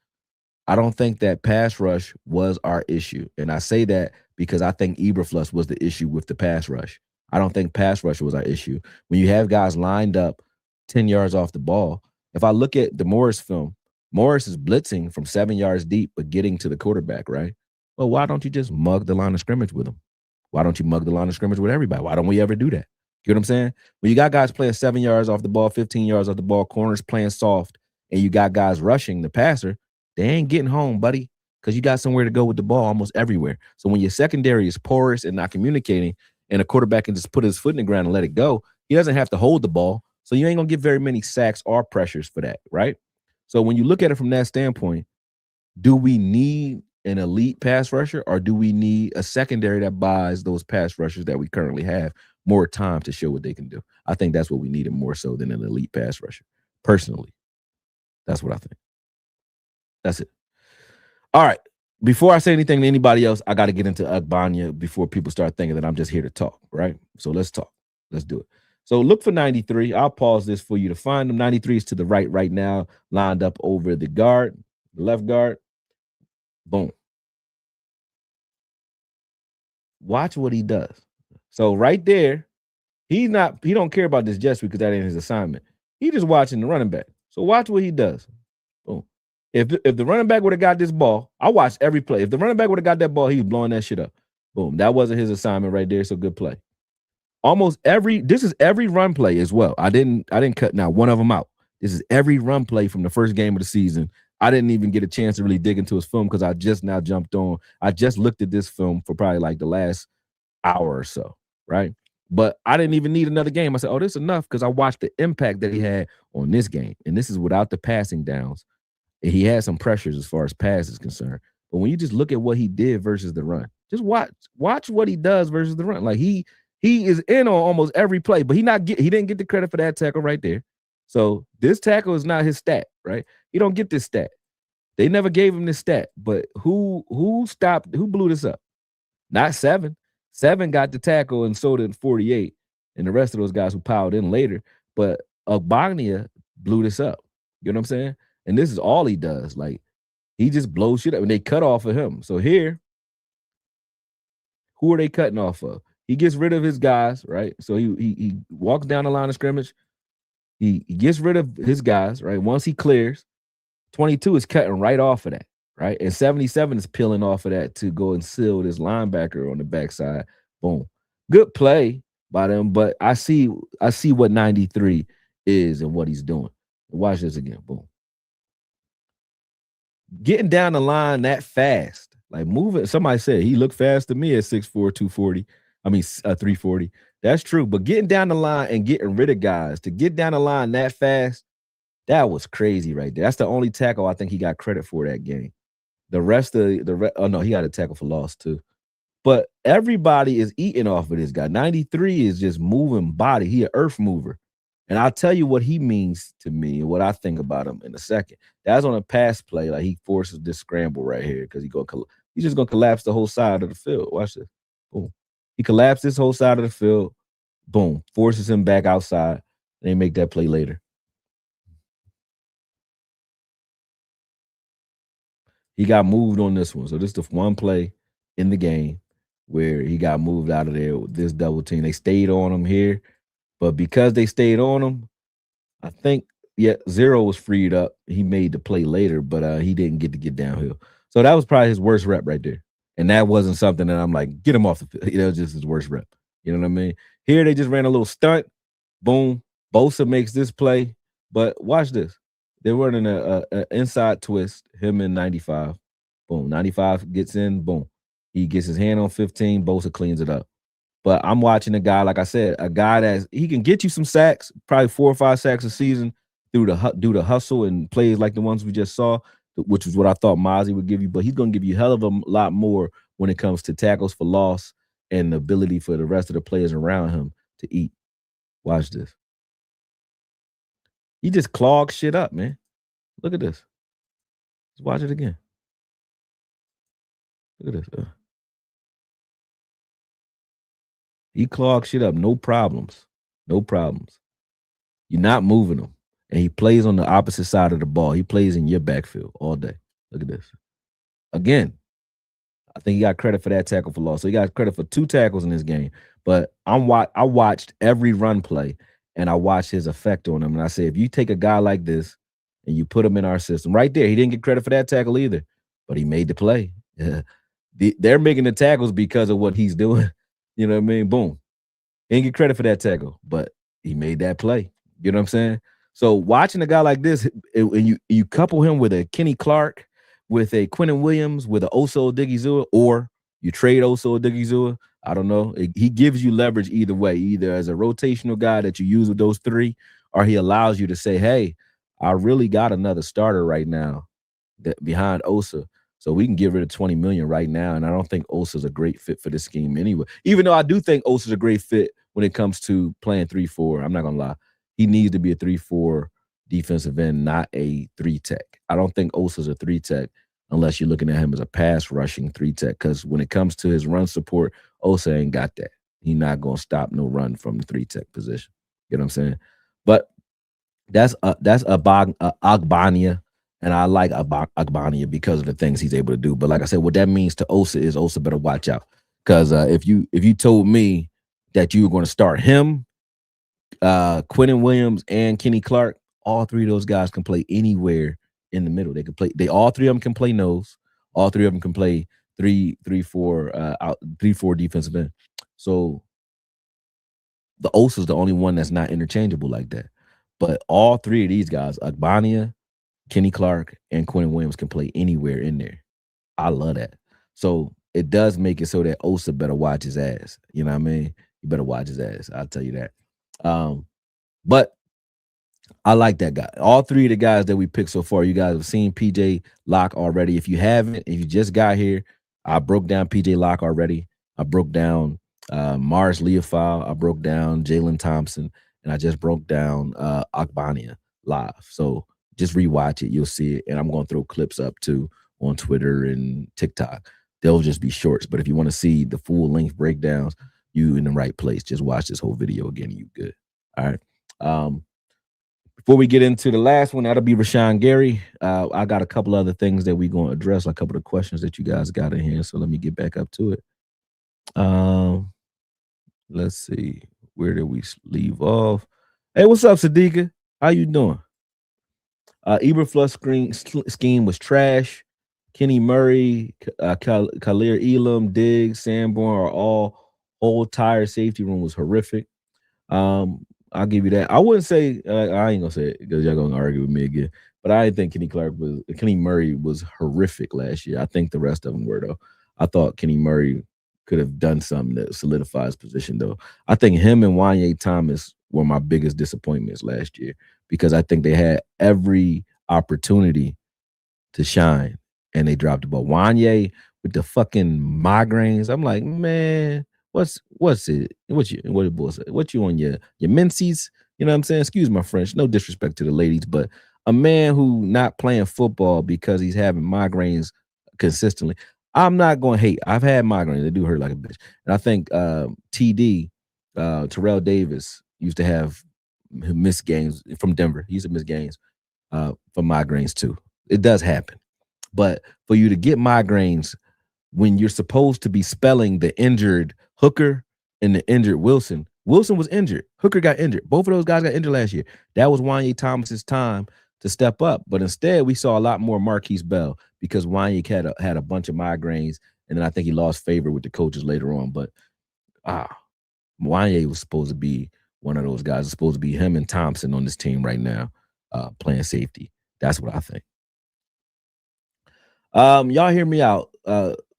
Speaker 1: I don't think that pass rush was our issue. And I say that because I think Eberflus was the issue with the pass rush. I don't think pass rush was our issue. When you have guys lined up 10 yards off the ball, if I look at the Morris film, Morris is blitzing from 7 yards deep, but getting to the quarterback, right? Well, why don't you just mug the line of scrimmage with him? Why don't you mug the line of scrimmage with everybody? Why don't we ever do that? You know what I'm saying? When you got guys playing 7 yards off the ball, 15 yards off the ball, corners playing soft, and you got guys rushing the passer, they ain't getting home, buddy, because you got somewhere to go with the ball almost everywhere. So when your secondary is porous and not communicating, and a quarterback can just put his foot in the ground and let it go, he doesn't have to hold the ball. So you ain't going to get very many sacks or pressures for that, right? So when you look at it from that standpoint, do we need an elite pass rusher, or do we need a secondary that buys those pass rushers that we currently have more time to show what they can do? I think that's what we needed more so than an elite pass rusher. Personally, that's what I think. That's it. All right. Before I say anything to anybody else, I got to get into Abania before people start thinking that I'm just here to talk, right? So let's talk. Let's do it. So look for 93. I'll pause this for you to find them. 93 is to the right now, lined up over the guard, the left guard. Boom. Watch what he does. So right there, he don't care about this just because that ain't his assignment. He just watching the running back. So watch what he does. Boom. If the running back would have got this ball, I watched every play. If the running back would have got that ball, he was blowing that shit up. Boom. That wasn't his assignment right there. So good play. This is every run play as well. I didn't cut now one of them out. This is every run play from the first game of the season. I didn't even get a chance to really dig into his film because I just now jumped on. I just looked at this film for probably like the last hour or so, right? But I didn't even need another game. I said, oh, this is enough because I watched the impact that he had on this game. And this is without the passing downs. And he had some pressures as far as pass is concerned. But when you just look at what he did versus the run, just watch what he does versus the run. Like he is in on almost every play, but he didn't get the credit for that tackle right there. So this tackle is not his stat, right? He don't get this stat. They never gave him this stat. But who blew this up? Not 7. 7 got the tackle and so did 48, and the rest of those guys who piled in later. But Abania blew this up. You know what I'm saying? And this is all he does. Like, he just blows shit up, and they cut off of him. So here, who are they cutting off of? He gets rid of his guys, right? So he walks down the line of scrimmage. He gets rid of his guys, right? Once he clears, 22 is cutting right off of that, right? And 77 is peeling off of that to go and seal this linebacker on the backside. Boom. Good play by them, but I see what 93 is and what he's doing. Watch this again. Boom. Getting down the line that fast, like moving. Somebody said he looked fast to me at 6'4", 240. I mean, 340. That's true. But getting down the line and getting rid of guys, to get down the line that fast, that was crazy right there. That's the only tackle I think he got credit for that game. The rest of oh no, he got a tackle for loss too. But everybody is eating off of this guy. 93 is just moving body. He an earth mover. And I'll tell you what he means to me and what I think about him in a second. That's on a pass play. Like, he forces this scramble right here because he's just going to collapse the whole side of the field. Watch this. Boom. He collapsed this whole side of the field. Boom. Forces him back outside. And they make that play later. He got moved on this one. So this is the one play in the game where he got moved out of there with this double team. They stayed on him here. But because they stayed on him, I think, 0 was freed up. He made the play later, but he didn't get to get downhill. So that was probably his worst rep right there. And that wasn't something that I'm like, get him off the field. That was just his worst rep. You know what I mean? Here they just ran a little stunt. Boom. Bosa makes this play. But watch this. They're running a inside twist, him in 95. Boom. 95 gets in. Boom. He gets his hand on 15. Bosa cleans it up. But I'm watching a guy, like I said, a guy he can get you some sacks, probably 4 or 5 sacks a season due to hustle and plays like the ones we just saw, which is what I thought Mozzie would give you. But he's going to give you a hell of a lot more when it comes to tackles for loss and the ability for the rest of the players around him to eat. Watch this. He just clogs shit up, man. Look at this. Let's watch it again. Look at this. He clogs shit up. No problems. No problems. You're not moving him. And he plays on the opposite side of the ball. He plays in your backfield all day. Look at this. Again, I think he got credit for that tackle for loss. So he got credit for 2 tackles in this game. But I watched every run play, and I watched his effect on him. And I said, if you take a guy like this and you put him in our system, right there, he didn't get credit for that tackle either. But he made the play. Yeah. They're making the tackles because of what he's doing. You know what I mean? Boom. He didn't get credit for that tackle, but he made that play. You know what I'm saying? So watching a guy like this, and you couple him with a Kenny Clark, with a Quinnen Williams, with an Oso Odigizua, or you trade Oso Odigizua, I don't know. He gives you leverage either way, either as a rotational guy that you use with those 3, or he allows you to say, hey, I really got another starter right now behind Osa. So we can get rid of $20 million right now, and I don't think Osa's a great fit for this scheme anyway. Even though I do think Osa's a great fit when it comes to playing 3-4. I'm not gonna lie, he needs to be a 3-4 defensive end, not a 3-tech. I don't think Osa's a 3-tech unless you're looking at him as a pass rushing 3-tech. Because when it comes to his run support, Osa ain't got that. He's not gonna stop no run from the 3-tech position. You know what I'm saying? But that's Ogbonnia. And I like Abania because of the things he's able to do. But like I said, what that means to Osa is Osa better watch out. Because if you told me that you were going to start him, Quinnen Williams, and Kenny Clark, all 3 of those guys can play anywhere in the middle. They can play. All 3 of them can play nose. All 3 of them can play 3-4 defensive end. So the Osa's the only one that's not interchangeable like that. But all 3 of these guys, Abania, Kenny Clark and Quentin Williams can play anywhere in there. I love that. So it does make it so that Osa better watch his ass. You know what I mean? You better watch his ass. I'll tell you that. But I like that guy. All three of the guys that we picked so far, you guys have seen PJ Locke already. If you haven't, if you just got here, I broke down PJ Locke already. I broke down Mars Leofile. I broke down Jalen Thompson, and I just broke down Ogbonnia live. So just rewatch it. You'll see it. And I'm going to throw clips up too on Twitter and TikTok. They'll just be shorts. But if you want to see the full length breakdowns, you in the right place. Just watch this whole video again. You good. All right. Before we get into the last one, that'll be Rashan Gary. I got a couple other things that we're going to address, like a couple of questions that you guys got in here. So let me get back up to it. Let's see. Where did we leave off? Hey, what's up, Sadiqa? How you doing? Eberflus scheme was trash. Kenny Murray, Khalil Elam, Diggs, Sanborn are all whole tire safety room was horrific. I'll give you that. I wouldn't say I ain't gonna say it because y'all gonna argue with me again. But I didn't think Kenny Murray was horrific last year. I think the rest of them were though. I thought Kenny Murray could have done something that solidifies his position though. I think him and Wanye Thomas were my biggest disappointments last year because I think they had every opportunity to shine and they dropped the ball. Wanye with the fucking migraines. I'm like, man. What's it? What the boy say? What you on your menses? You know what I'm saying? Excuse my French. No disrespect to the ladies, but a man who not playing football because he's having migraines consistently. I'm not going to hate. I've had migraines. They do hurt like a bitch. And I think TD, Terrell Davis, used to have missed games from Denver. He used to miss games for migraines too. It does happen. But for you to get migraines when you're supposed to be spelling the injured Hooker and the injured Wilson. Wilson was injured. Hooker got injured. Both of those guys got injured last year. That was Wanye Thomas's time to step up. But instead, we saw a lot more Marquise Bell because Wanye had a bunch of migraines, and then I think he lost favor with the coaches later on. But Wanye was supposed to be one of those guys. It's supposed to be him and Thompson on this team right now playing safety. That's what I think. Y'all hear me out.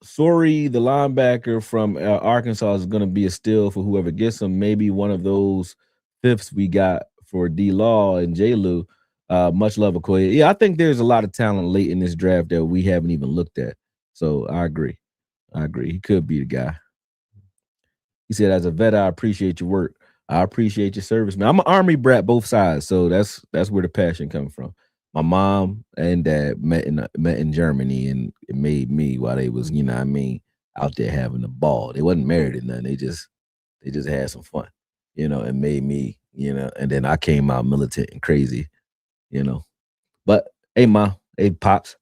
Speaker 1: Sorry, the linebacker from Arkansas is going to be a steal for whoever gets him. Maybe one of those fifths we got for D-Law and J-Lou. Much love, Akoye. Yeah, I think there's a lot of talent late in this draft that we haven't even looked at. So I agree. He could be the guy. He said, as a vet, I appreciate your work. I appreciate your service, man. I'm an Army brat, both sides. So that's where the passion comes from. My mom and dad met in Germany, and it made me while they was, you know what I mean, out there having the ball. They wasn't married or nothing. They just had some fun, you know, and made me, you know, and then I came out militant and crazy, you know. But hey, Ma, hey, Pops.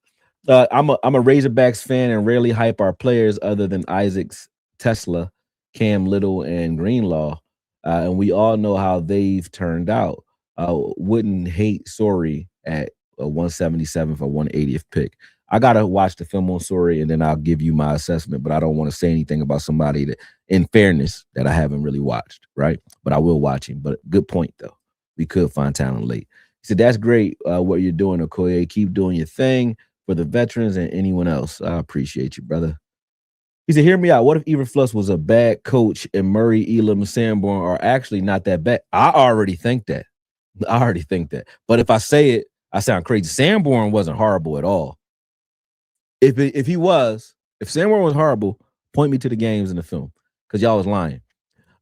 Speaker 1: I'm a Razorbacks fan and rarely hype our players other than Isaacs, Tesla, Cam Little, and Greenlaw. And we all know how they've turned out. Wouldn't hate Sorry at a 177th or 180th pick. I gotta watch the film on Sorry and then I'll give you my assessment, but I don't want to say anything about somebody that, in fairness, that I haven't really watched, right? But I will watch him. But good point though. We could find talent late. He said, that's great what you're doing, Okoye. Keep doing your thing for the veterans and anyone else. I appreciate you, brother. He said, hear me out. What if Eberflus was a bad coach and Murray, Elam, and Sanborn are actually not that bad? I already think that. But if I say it, I sound crazy. Sanborn wasn't horrible at all. If Sanborn was horrible, point me to the games in the film because y'all was lying.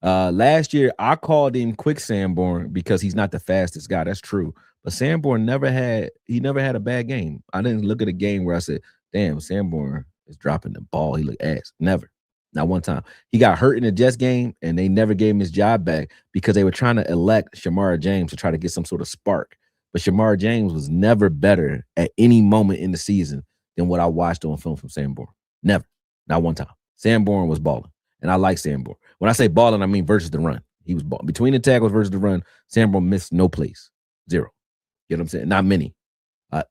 Speaker 1: Last year, I called him quick Sanborn because he's not the fastest guy. That's true. But Sanborn never had a bad game. I didn't look at a game where I said, damn, Sanborn is dropping the ball. He looked ass. Never. Not one time. He got hurt in the Jets game, and they never gave him his job back because they were trying to elect Shamar James to try to get some sort of spark. But Shamar James was never better at any moment in the season than what I watched on film from Sanborn. Never. Not one time. Sanborn was balling, and I like Sanborn. When I say balling, I mean versus the run. He was balling. Between the tackles versus the run, Sanborn missed no plays. Zero. You know what I'm saying? Not many.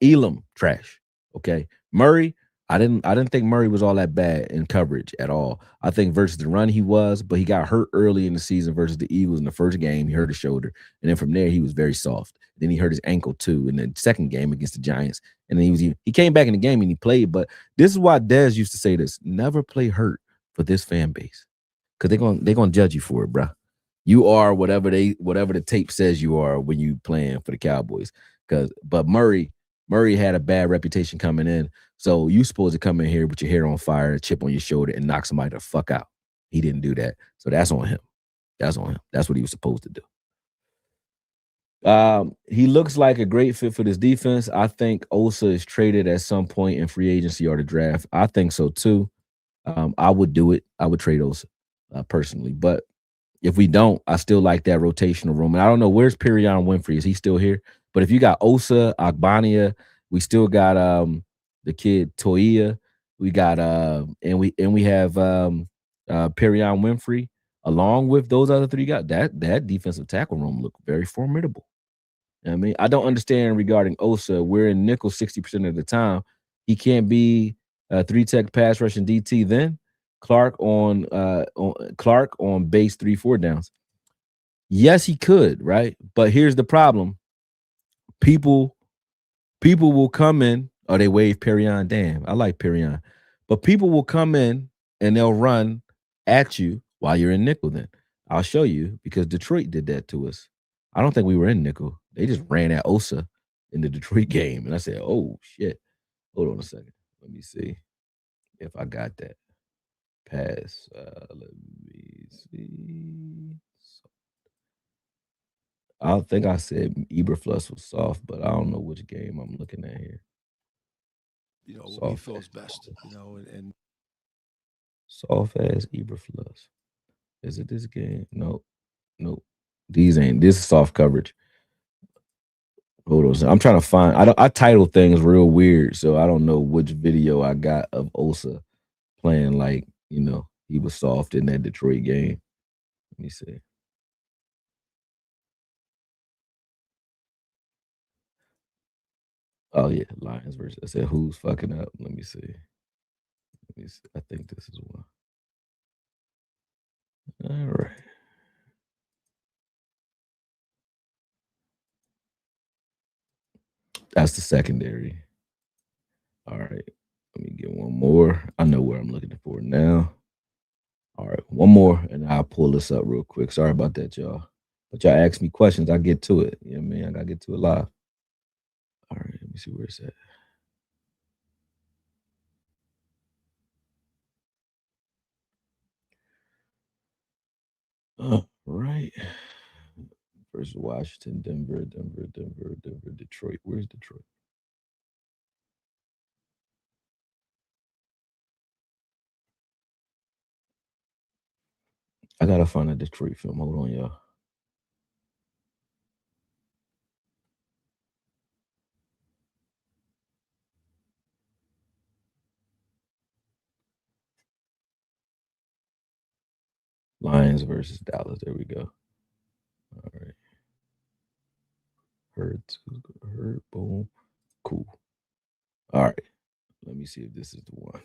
Speaker 1: Elam, trash. Okay. Murray, I didn't think Murray was all that bad in coverage at all. I think versus the run he was, but he got hurt early in the season versus the Eagles in the first game. He hurt his shoulder. And then from there, he was very soft. Then he hurt his ankle too in the second game against the Giants. And then he came back in the game and he played. But this is why Dez used to say this: never play hurt for this fan base, because they're gonna judge you for it, bro. You are whatever the tape says you are when you playing for the Cowboys. But Murray had a bad reputation coming in, so you supposed to come in here with your hair on fire, a chip on your shoulder, and knock somebody the fuck out. He didn't do that, so that's on him. That's on him. That's what he was supposed to do. He looks like a great fit for this defense. I think Osa is traded at some point in free agency or the draft. I think so too. I would do it. I would trade Osa personally, but if we don't, I still like that rotational room. And I don't know, where's Perion Winfrey? Is he still here? But if you got Osa, Agbania, we still got the kid Toia. We got and we have Perion Winfrey along with those other three guys. That defensive tackle room look very formidable. I mean, I don't understand regarding Osa. We're in nickel 60% of the time. He can't be a 3-tech pass rushing DT then. Clark on base 3-4 downs. Yes, he could, right? But here's the problem. People will come in, or they wave Perion. Damn, I like Perion. But people will come in and they'll run at you while you're in nickel then. I'll show you, because Detroit did that to us. I don't think we were in nickel. They just ran at Osa in the Detroit game. And I said, oh, shit. Hold on a second. Let me see if I got that. Pass. Let me see. I think I said Eberflus was soft, but I don't know which game I'm looking at here.
Speaker 2: You know, what he feels best, you know, and
Speaker 1: soft ass Eberflus. Is it this game? No. This is soft coverage. Hold on. I'm trying to find. I title things real weird, so I don't know which video I got of Osa playing like, you know, he was soft in that Detroit game. Let me see. Oh yeah, Lions versus. I said, who's fucking up? Let me see. I think this is one. All right. That's the secondary. All right. Let me get one more. I know where I'm looking for now. All right, one more, and I'll pull this up real quick. Sorry about that, y'all. But y'all ask me questions, I get to it. You know what I mean? I gotta get to it live. All right, let me see where it's at. All right. Versus Washington, Denver, Detroit. Where's Detroit? I gotta find a Detroit film. Hold on, y'all. Lions versus Dallas. There we go. All right. Heard, boom. Cool. All right. Let me see if this is the one.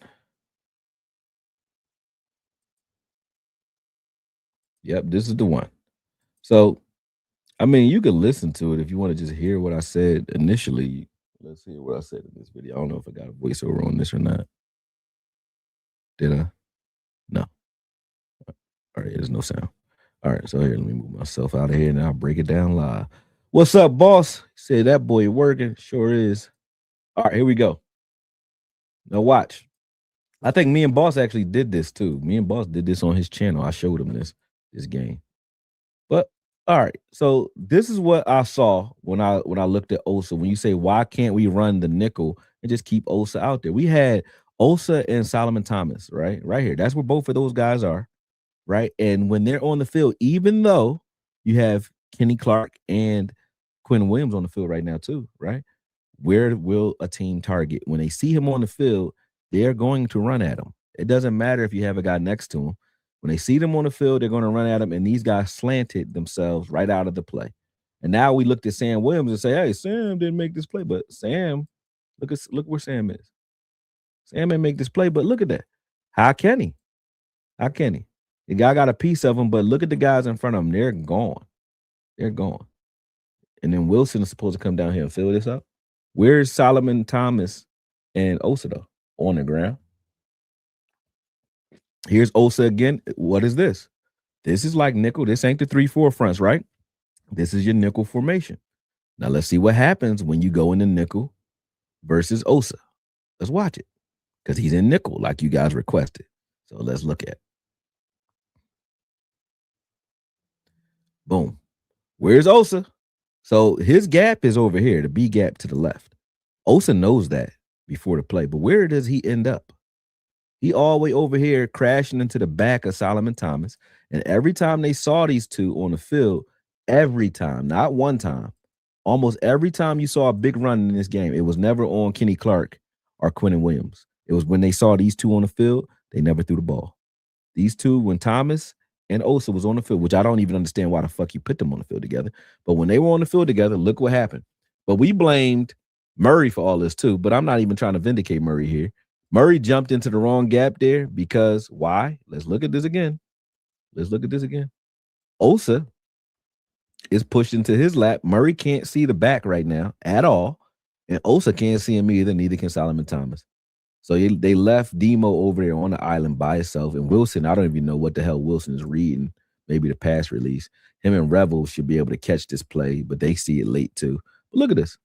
Speaker 1: Yep, this is the one. So, I mean, you can listen to it if you want to just hear what I said initially. Let's hear what I said in this video. I don't know if I got a voiceover on this or not. Did I? No. All right, there's no sound. All right, so here, let me move myself out of here and I'll break it down live. What's up, boss? Say that boy working. Sure is. All right, here we go. Now watch. I think me and Boss actually did this too. Me and Boss did this on his channel. I showed him this game. But all right, so this is what I saw when I looked at Osa. When you say, why can't we run the nickel and just keep Osa out there? We had Osa and Solomon Thomas, right here. That's where both of those guys are, right? And when they're on the field, even though you have Kenny Clark and Quinn Williams on the field right now too, right? Where will a team target? When they see him on the field, they're going to run at him. It doesn't matter if you have a guy next to him. When they see them on the field, they're going to run at him, and these guys slanted themselves right out of the play. And now we looked at Sam Williams and say, hey, Sam didn't make this play, but Sam, look where Sam is. Sam didn't make this play, but look at that. How can he? The guy got a piece of him, but look at the guys in front of him. They're gone. and then Wilson is supposed to come down here and fill this up. Where's Solomon Thomas and Osa though? On the ground. Here's Osa again. What is this? This is like nickel. This ain't the 3-4 fronts, right? This is your nickel formation. Now let's see what happens when you go into nickel versus Osa. Let's watch it because he's in nickel like you guys requested. So let's look at it. Boom. Where's Osa? So his gap is over here, the B gap to the left. Osa knows that before the play, but where does he end up? He all the way over here crashing into the back of Solomon Thomas. And every time they saw these two on the field, every time, not one time, almost every time you saw a big run in this game, it was never on Kenny Clark or Quinnen Williams. It was when they saw these two on the field, they never threw the ball. These two, when Thomas and Osa was on the field, which I don't even understand why the fuck you put them on the field together. But when they were on the field together, look what happened. But we blamed Murray for all this too, but I'm not even trying to vindicate Murray here. Murray jumped into the wrong gap there because why? Let's look at this again. Let's look at this again. Osa is pushed into his lap. Murray can't see the back right now at all. And Osa can't see him either. Neither can Solomon Thomas. So they left Demo over there on the island by himself. And Wilson, I don't even know what the hell Wilson is reading. Maybe the pass release. Him and Revel should be able to catch this play, but they see it late too. But look at this.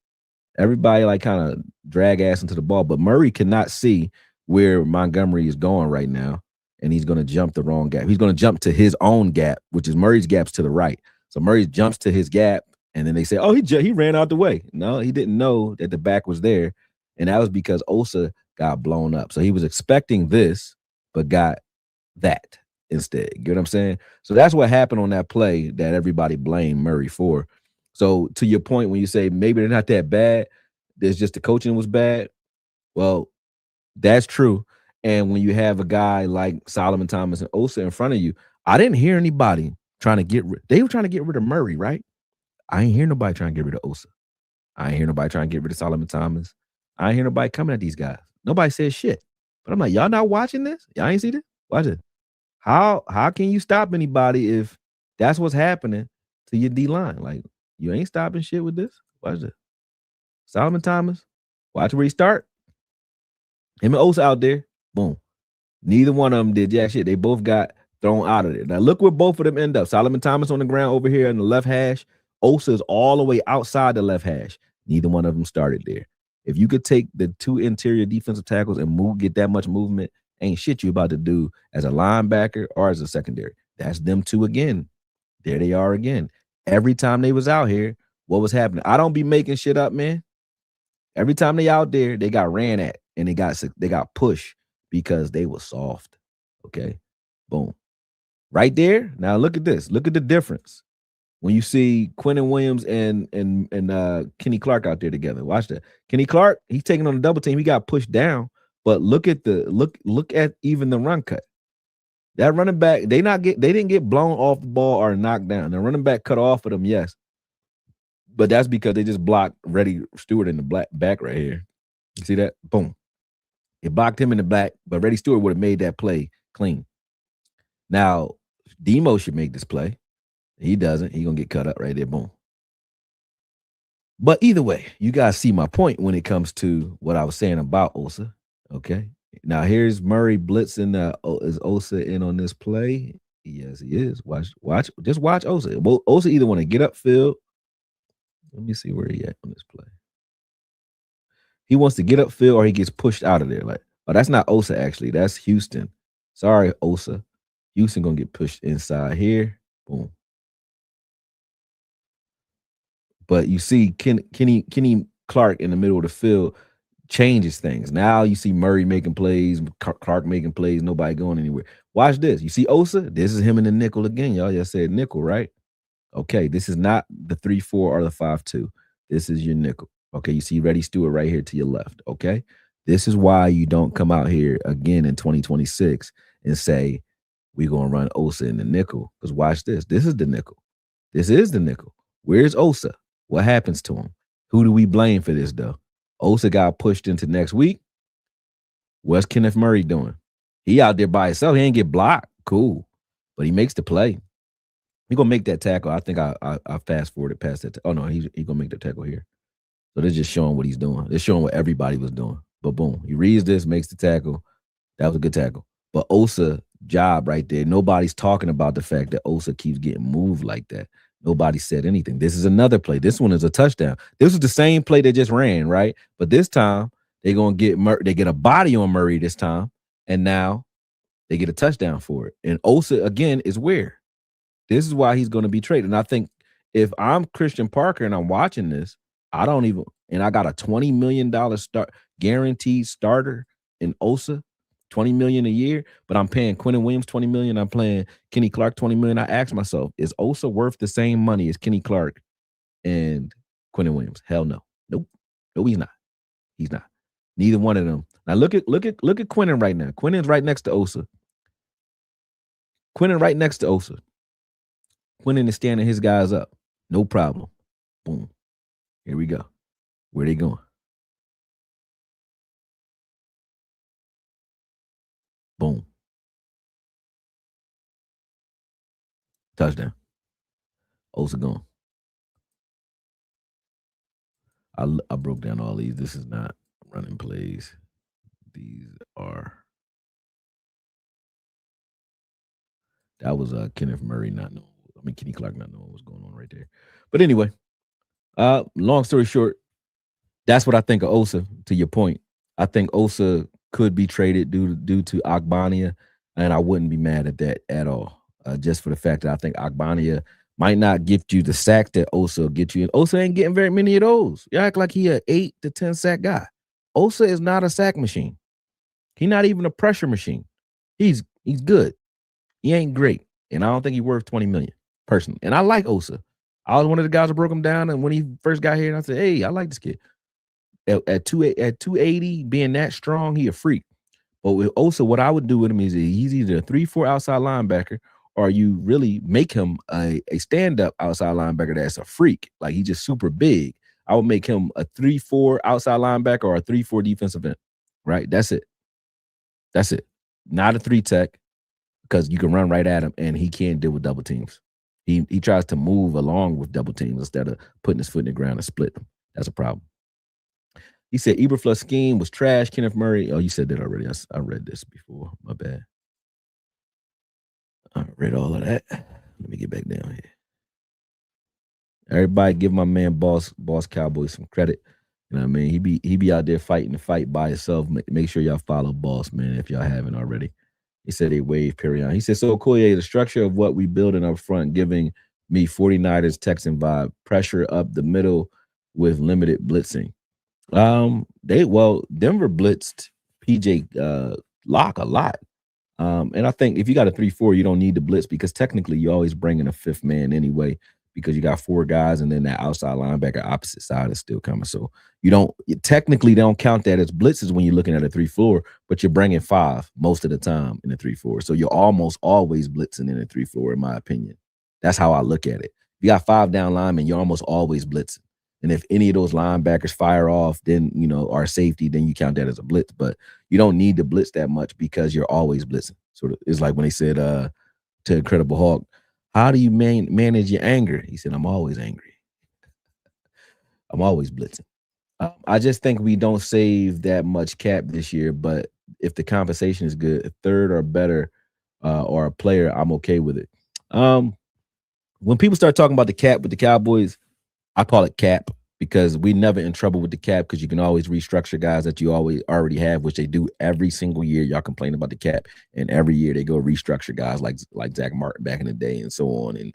Speaker 1: Everybody like kind of drag ass into the ball, but Murray cannot see where Montgomery is going right now, and he's going to jump the wrong gap. He's going to jump to his own gap, which is Murray's gap's to the right. So Murray jumps to his gap, and then they say, oh, he ran out the way. No, he didn't know that the back was there, and that was because Osa got blown up. So he was expecting this, but got that instead. You get what I'm saying? So that's what happened on that play that everybody blamed Murray for. So to your point, when you say maybe they're not that bad, there's just the coaching was bad. Well, that's true. And when you have a guy like Solomon Thomas and Osa in front of you, I didn't hear anybody trying to get rid. They were trying to get rid of Murray, right? I ain't hear nobody trying to get rid of Osa. I ain't hear nobody trying to get rid of Solomon Thomas. I ain't hear nobody coming at these guys. Nobody said shit. But I'm like, y'all not watching this? Y'all ain't see this? Watch it. How can you stop anybody if that's what's happening to your D line? Like, you ain't stopping shit with this. Watch this. Solomon Thomas, watch where he start. Him and Osa out there. Boom. Neither one of them did jack shit. They both got thrown out of there. Now look where both of them end up. Solomon Thomas on the ground over here in the left hash. Osa's all the way outside the left hash. Neither one of them started there. If you could take the two interior defensive tackles and get that much movement, ain't shit you about to do as a linebacker or as a secondary. That's them two again. There they are again. Every time they was out here, what was happening? I don't be making shit up, man. Every time they out there, they got ran at and they got pushed because they were soft. Okay, boom, right there. Now look at this. Look at the difference when you see Quinnen Williams and Kenny Clark out there together. Watch that. Kenny Clark, he's taking on a double team. He got pushed down, but look at look at even the run cut. That running back, they didn't get blown off the ball or knocked down. The running back cut off of them, yes. But that's because they just blocked Reddy Stewart in the back right here. You see that? Boom. It blocked him in the back, but Reddy Stewart would have made that play clean. Now, Demo should make this play. He doesn't. He's going to get cut up right there. Boom. But either way, you guys see my point when it comes to what I was saying about Osa. Okay. Now, here's Murray blitzing. Is Osa in on this play? Yes, he is. Watch. Just watch Osa. Osa either want to get upfield. Let me see where he at on this play. He wants to get upfield or he gets pushed out of there. Like, oh, that's not Osa, actually. That's Houston. Sorry, Osa. Houston going to get pushed inside here. Boom. But you see Kenny Clark in the middle of the field changes things. Now you see Murray making plays, Clark making plays, nobody going anywhere. Watch this. You see Osa? This is him in the nickel again. Y'all just said nickel, right? Okay, this is not the 3-4 or the 5-2. This is your nickel. Okay, you see Reddy Stewart right here to your left. Okay, this is why you don't come out here again in 2026 and say we're going to run Osa in the nickel. Because watch this. This is the nickel. This is the nickel. Where's Osa? What happens to him? Who do we blame for this, though? Osa got pushed into next week. What's Kenneth Murray doing? He out there by himself. He ain't get blocked. Cool. But he makes the play. He gonna make that tackle. I think I fast forwarded past that. Oh no, he gonna make the tackle here. So they're just showing what he's doing. They're showing what everybody was doing. But boom, he reads this, makes the tackle. That was a good tackle. But Osa job right there. Nobody's talking about the fact that Osa keeps getting moved like that. Nobody said anything. This is another play. This one is a touchdown. This is the same play they just ran, right? But this time they're gonna get they get a body on Murray this time, and now they get a touchdown for it. And Osa again is where this is why he's going to be traded. And I think if I'm Christian Parker and I'm watching this, I don't even, and I got a $20 million start guaranteed starter in Osa, $20 million a year, but I'm paying Quentin Williams $20 million. I'm playing Kenny Clark $20 million. I ask myself, is Osa worth the same money as Kenny Clark and Quentin Williams? Hell no. Nope. No, he's not. He's not. Neither one of them. Now look at Quentin right now. Quentin's right next to Osa. Quentin right next to Osa. Quentin is standing his guys up. No problem. Boom. Here we go. Where they going? Boom. Touchdown. Osa gone. I broke down all these. This is not running plays. These are. That was Kenneth Murray not knowing. I mean, Kenny Clark not knowing what's going on right there. But anyway, long story short, that's what I think of Osa. To your point, I think Osa could be traded due to Ogbonnia, and I wouldn't be mad at that at all. Just for the fact that I think Ogbonnia might not get you the sack that Osa will get you, and Osa ain't getting very many of those. You act like he an 8 to 10 sack guy. Osa is not a sack machine. He's not even a pressure machine. He's good. He ain't great, and I don't think he's worth $20 million personally. And I like Osa. I was one of the guys who broke him down, and when he first got here, and I said, "Hey, I like this kid." At 280, being that strong, he a freak. But with Osa, what I would do with him is he's either a 3-4 outside linebacker, or you really make him a stand-up outside linebacker that's a freak. Like he's just super big. I would make him a 3-4 outside linebacker or a 3-4 defensive end. Right? That's it. That's it. Not a 3 tech, because you can run right at him and he can't deal with double teams. He tries to move along with double teams instead of putting his foot in the ground and split them. That's a problem. He said Eberflus scheme was trash. Kenneth Murray. Oh, you said that already. I read this before. My bad. I read all of that. Let me get back down here. Everybody give my man Boss Cowboys some credit. You know what I mean? He be out there fighting the fight by himself. Make sure y'all follow Boss, man, if y'all haven't already. He said they wave Perion. He said, so Akoye, the structure of what we building up front, giving me 49ers Texan vibe, pressure up the middle with limited blitzing. Denver blitzed PJ Locke a lot. And I think if you got a 3-4, you don't need to blitz because technically you always bring in a 5th man anyway, because you got 4 guys and then that outside linebacker opposite side is still coming. So technically they don't count that as blitzes when you're looking at a 3-4, but you're bringing 5 most of the time in a 3-4. So you're almost always blitzing in a 3-4, in my opinion. That's how I look at it. You got 5 down linemen, you're almost always blitzing. And if any of those linebackers fire off, then, are safety, then you count that as a blitz. But you don't need to blitz that much because you're always blitzing. Sort of, it's like when they said to Incredible Hulk, how do you manage your anger? He said, I'm always angry. I'm always blitzing. I just think we don't save that much cap this year, but if the compensation is good, a 3rd or better or a player, I'm okay with it. When people start talking about the cap with the Cowboys, I call it cap because we never in trouble with the cap because you can always restructure guys that you already have, which they do every single year. Y'all complain about the cap, and every year they go restructure guys like Zach Martin back in the day and so on, and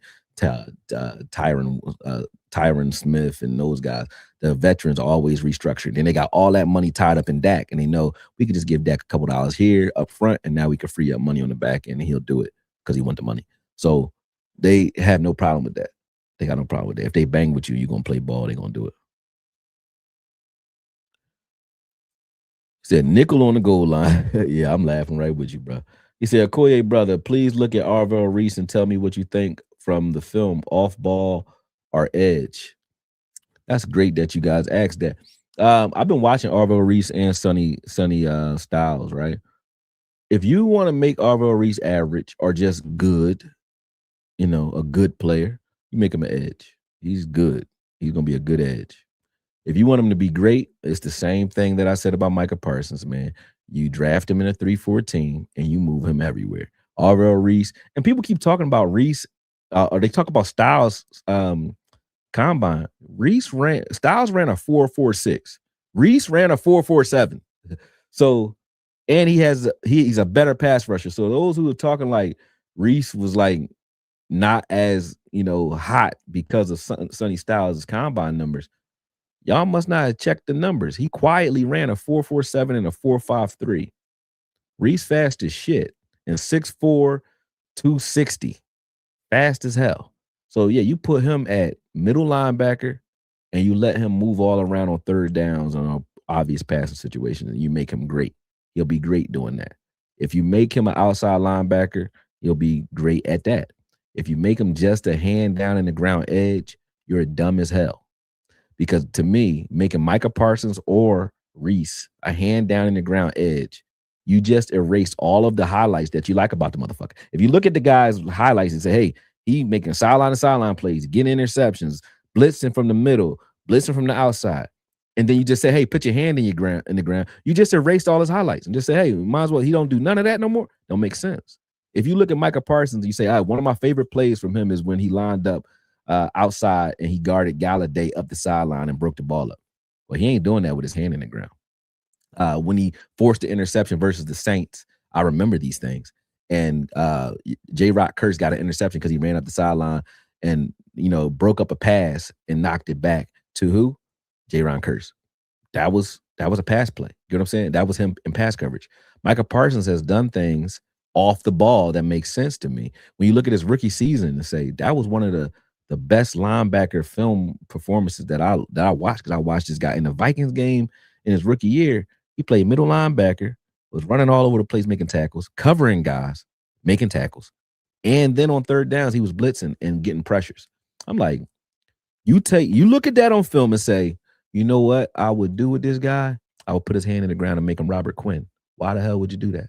Speaker 1: Tyron Smith and those guys. The veterans are always restructured. Then they got all that money tied up in Dak, and they know we could just give Dak a couple dollars here up front, and now we could free up money on the back end, and he'll do it because he want the money. So they have no problem with that. They got no problem with that. If they bang with you, you're going to play ball. They're going to do it. He said, nickel on the goal line. Yeah, I'm laughing right with you, bro. He said, Akoye, brother, please look at Arvell Reese and tell me what you think from the film, off ball or edge. That's great that you guys asked that. I've been watching Arvell Reese and Sonny Styles, right? If you want to make Arvell Reese average or just good, a good player, you make him an edge. He's good. He's gonna be a good edge. If you want him to be great, it's the same thing that I said about Micah Parsons, man. You draft him in a 3-4 team and you move him everywhere. Arvell Reese, and people keep talking about Reese, or they talk about Styles combine. Styles ran a 4.46. Reese ran a 4.47. So, and he's a better pass rusher. So those who are talking like Reese was like not as hot because of Sonny Styles' combine numbers, y'all must not have checked the numbers. He quietly ran a 4.47 and a 4.53. Reese fast as shit and 6'4", 260. Fast as hell. So yeah, you put him at middle linebacker and you let him move all around on third downs on an obvious passing situation, and you make him great. He'll be great doing that. If you make him an outside linebacker, he'll be great at that. If you make him just a hand down in the ground edge, you're dumb as hell. Because to me, making Micah Parsons or Reese a hand down in the ground edge, you just erased all of the highlights that you like about the motherfucker. If you look at the guy's highlights and say, hey, he making sideline to sideline plays, getting interceptions, blitzing from the middle, blitzing from the outside, and then you just say, hey, put your hand in the ground, you just erased all his highlights and just say, hey, might as well, he don't do none of that no more. Don't make sense. If you look at Micah Parsons, you say, one of my favorite plays from him is when he lined up outside and he guarded Galladay up the sideline and broke the ball up. Well, he ain't doing that with his hand in the ground. When he forced the interception versus the Saints, I remember these things. And J-Rock Curse got an interception because he ran up the sideline and broke up a pass and knocked it back to who? J-Ron Curse. That was a pass play. You know what I'm saying? That was him in pass coverage. Micah Parsons has done things off the ball that makes sense to me. When you look at his rookie season and say that was one of the best linebacker film performances that I watched, because I watched this guy in the Vikings game in his rookie year. He played middle linebacker, was running all over the place, making tackles, covering guys, making tackles. And then on third downs, he was blitzing and getting pressures. I'm like, you look at that on film and say, you know what I would do with this guy? I would put his hand in the ground and make him Robert Quinn. Why the hell would you do that?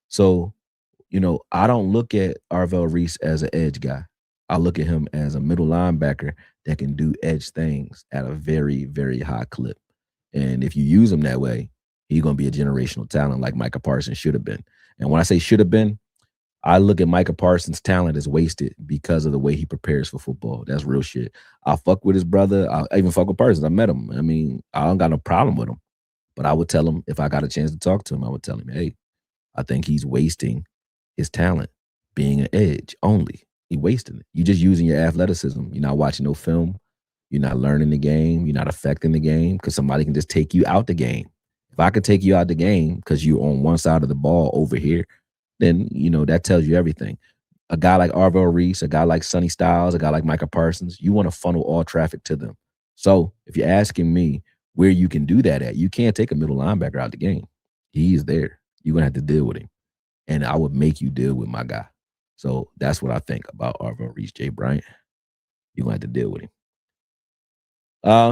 Speaker 1: So, I don't look at Arvell Reese as an edge guy. I look at him as a middle linebacker that can do edge things at a very, very high clip. And if you use him that way, he's going to be a generational talent like Micah Parsons should have been. And when I say should have been, I look at Micah Parsons' talent as wasted because of the way he prepares for football. That's real shit. I fuck with his brother. I even fuck with Parsons. I met him. I mean, I don't got no problem with him. But I would tell him, if I got a chance to talk to him, I would tell him, hey, I think he's wasting his talent being an edge only. He wasting it. You're just using your athleticism. You're not watching no film. You're not learning the game. You're not affecting the game because somebody can just take you out the game. If I could take you out the game because you're on one side of the ball over here, then, that tells you everything. A guy like Arvell Reese, a guy like Sonny Styles, a guy like Micah Parsons, you want to funnel all traffic to them. So if you're asking me where you can do that at, you can't take a middle linebacker out the game. He's there. You're going to have to deal with him. And I would make you deal with my guy. So that's what I think about Arvell Reese, Jay Bryant. You're going to have to deal with him.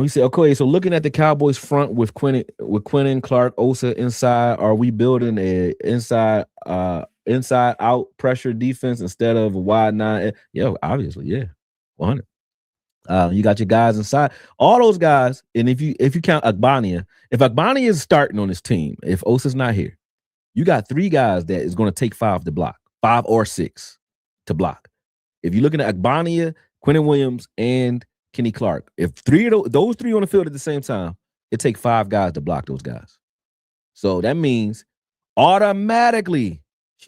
Speaker 1: He said, okay, so looking at the Cowboys front with Quinnen, Clark, Osa inside, are we building a inside out pressure defense instead of a wide nine? Yeah, obviously, yeah, 100. You got your guys inside, all those guys, and if you count Abania, if Abania is starting on this team, if Osa's not here, you got 3 guys that is going to take 5 to block, 5 or 6 to block. If you're looking at Abania, Quinnen Williams, and Kenny Clark, if 3 of those 3 on the field at the same time, it takes 5 guys to block those guys. So that means automatically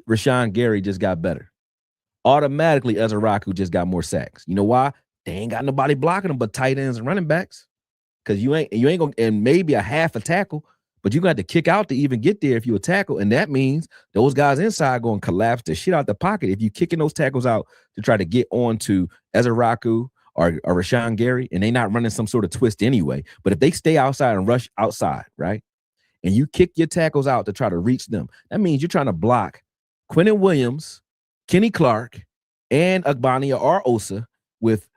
Speaker 1: Rashan Gary just got better. Automatically Ezra Raku just got more sacks. You know why? They ain't got nobody blocking them but tight ends and running backs. Because you ain't gonna, and maybe a half a tackle, but you're gonna have to kick out to even get there if you a tackle. And that means those guys inside going to collapse the shit out the pocket if you kicking those tackles out to try to get on to Ezra Raku or Rashan Gary, and they not running some sort of twist anyway. But if they stay outside and rush outside, right, and you kick your tackles out to try to reach them, that means you're trying to block Quinnen Williams, Kenny Clark, and Abania or Osa with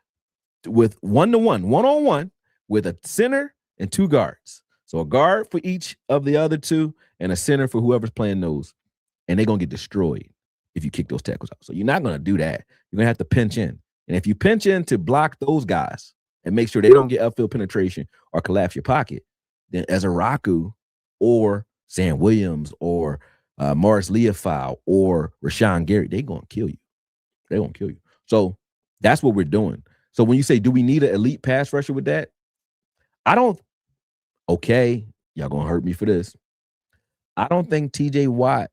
Speaker 1: 1-to-1, one-on-one with a center and 2 guards. So a guard for each of the other 2 and a center for whoever's playing those. And they're going to get destroyed. if you kick those tackles out. So you're not going to do that. You're going to have to pinch in. And if you pinch in to block those guys and make sure they don't get upfield penetration or collapse your pocket, then as a Raku or Sam Williams or Morris Leafau or Rashan Gary, they're going to kill you. They're going to kill you. So that's what we're doing. So when you say, do we need an elite pass rusher with that? I don't. Okay, y'all going to hurt me for this. I don't think TJ Watt,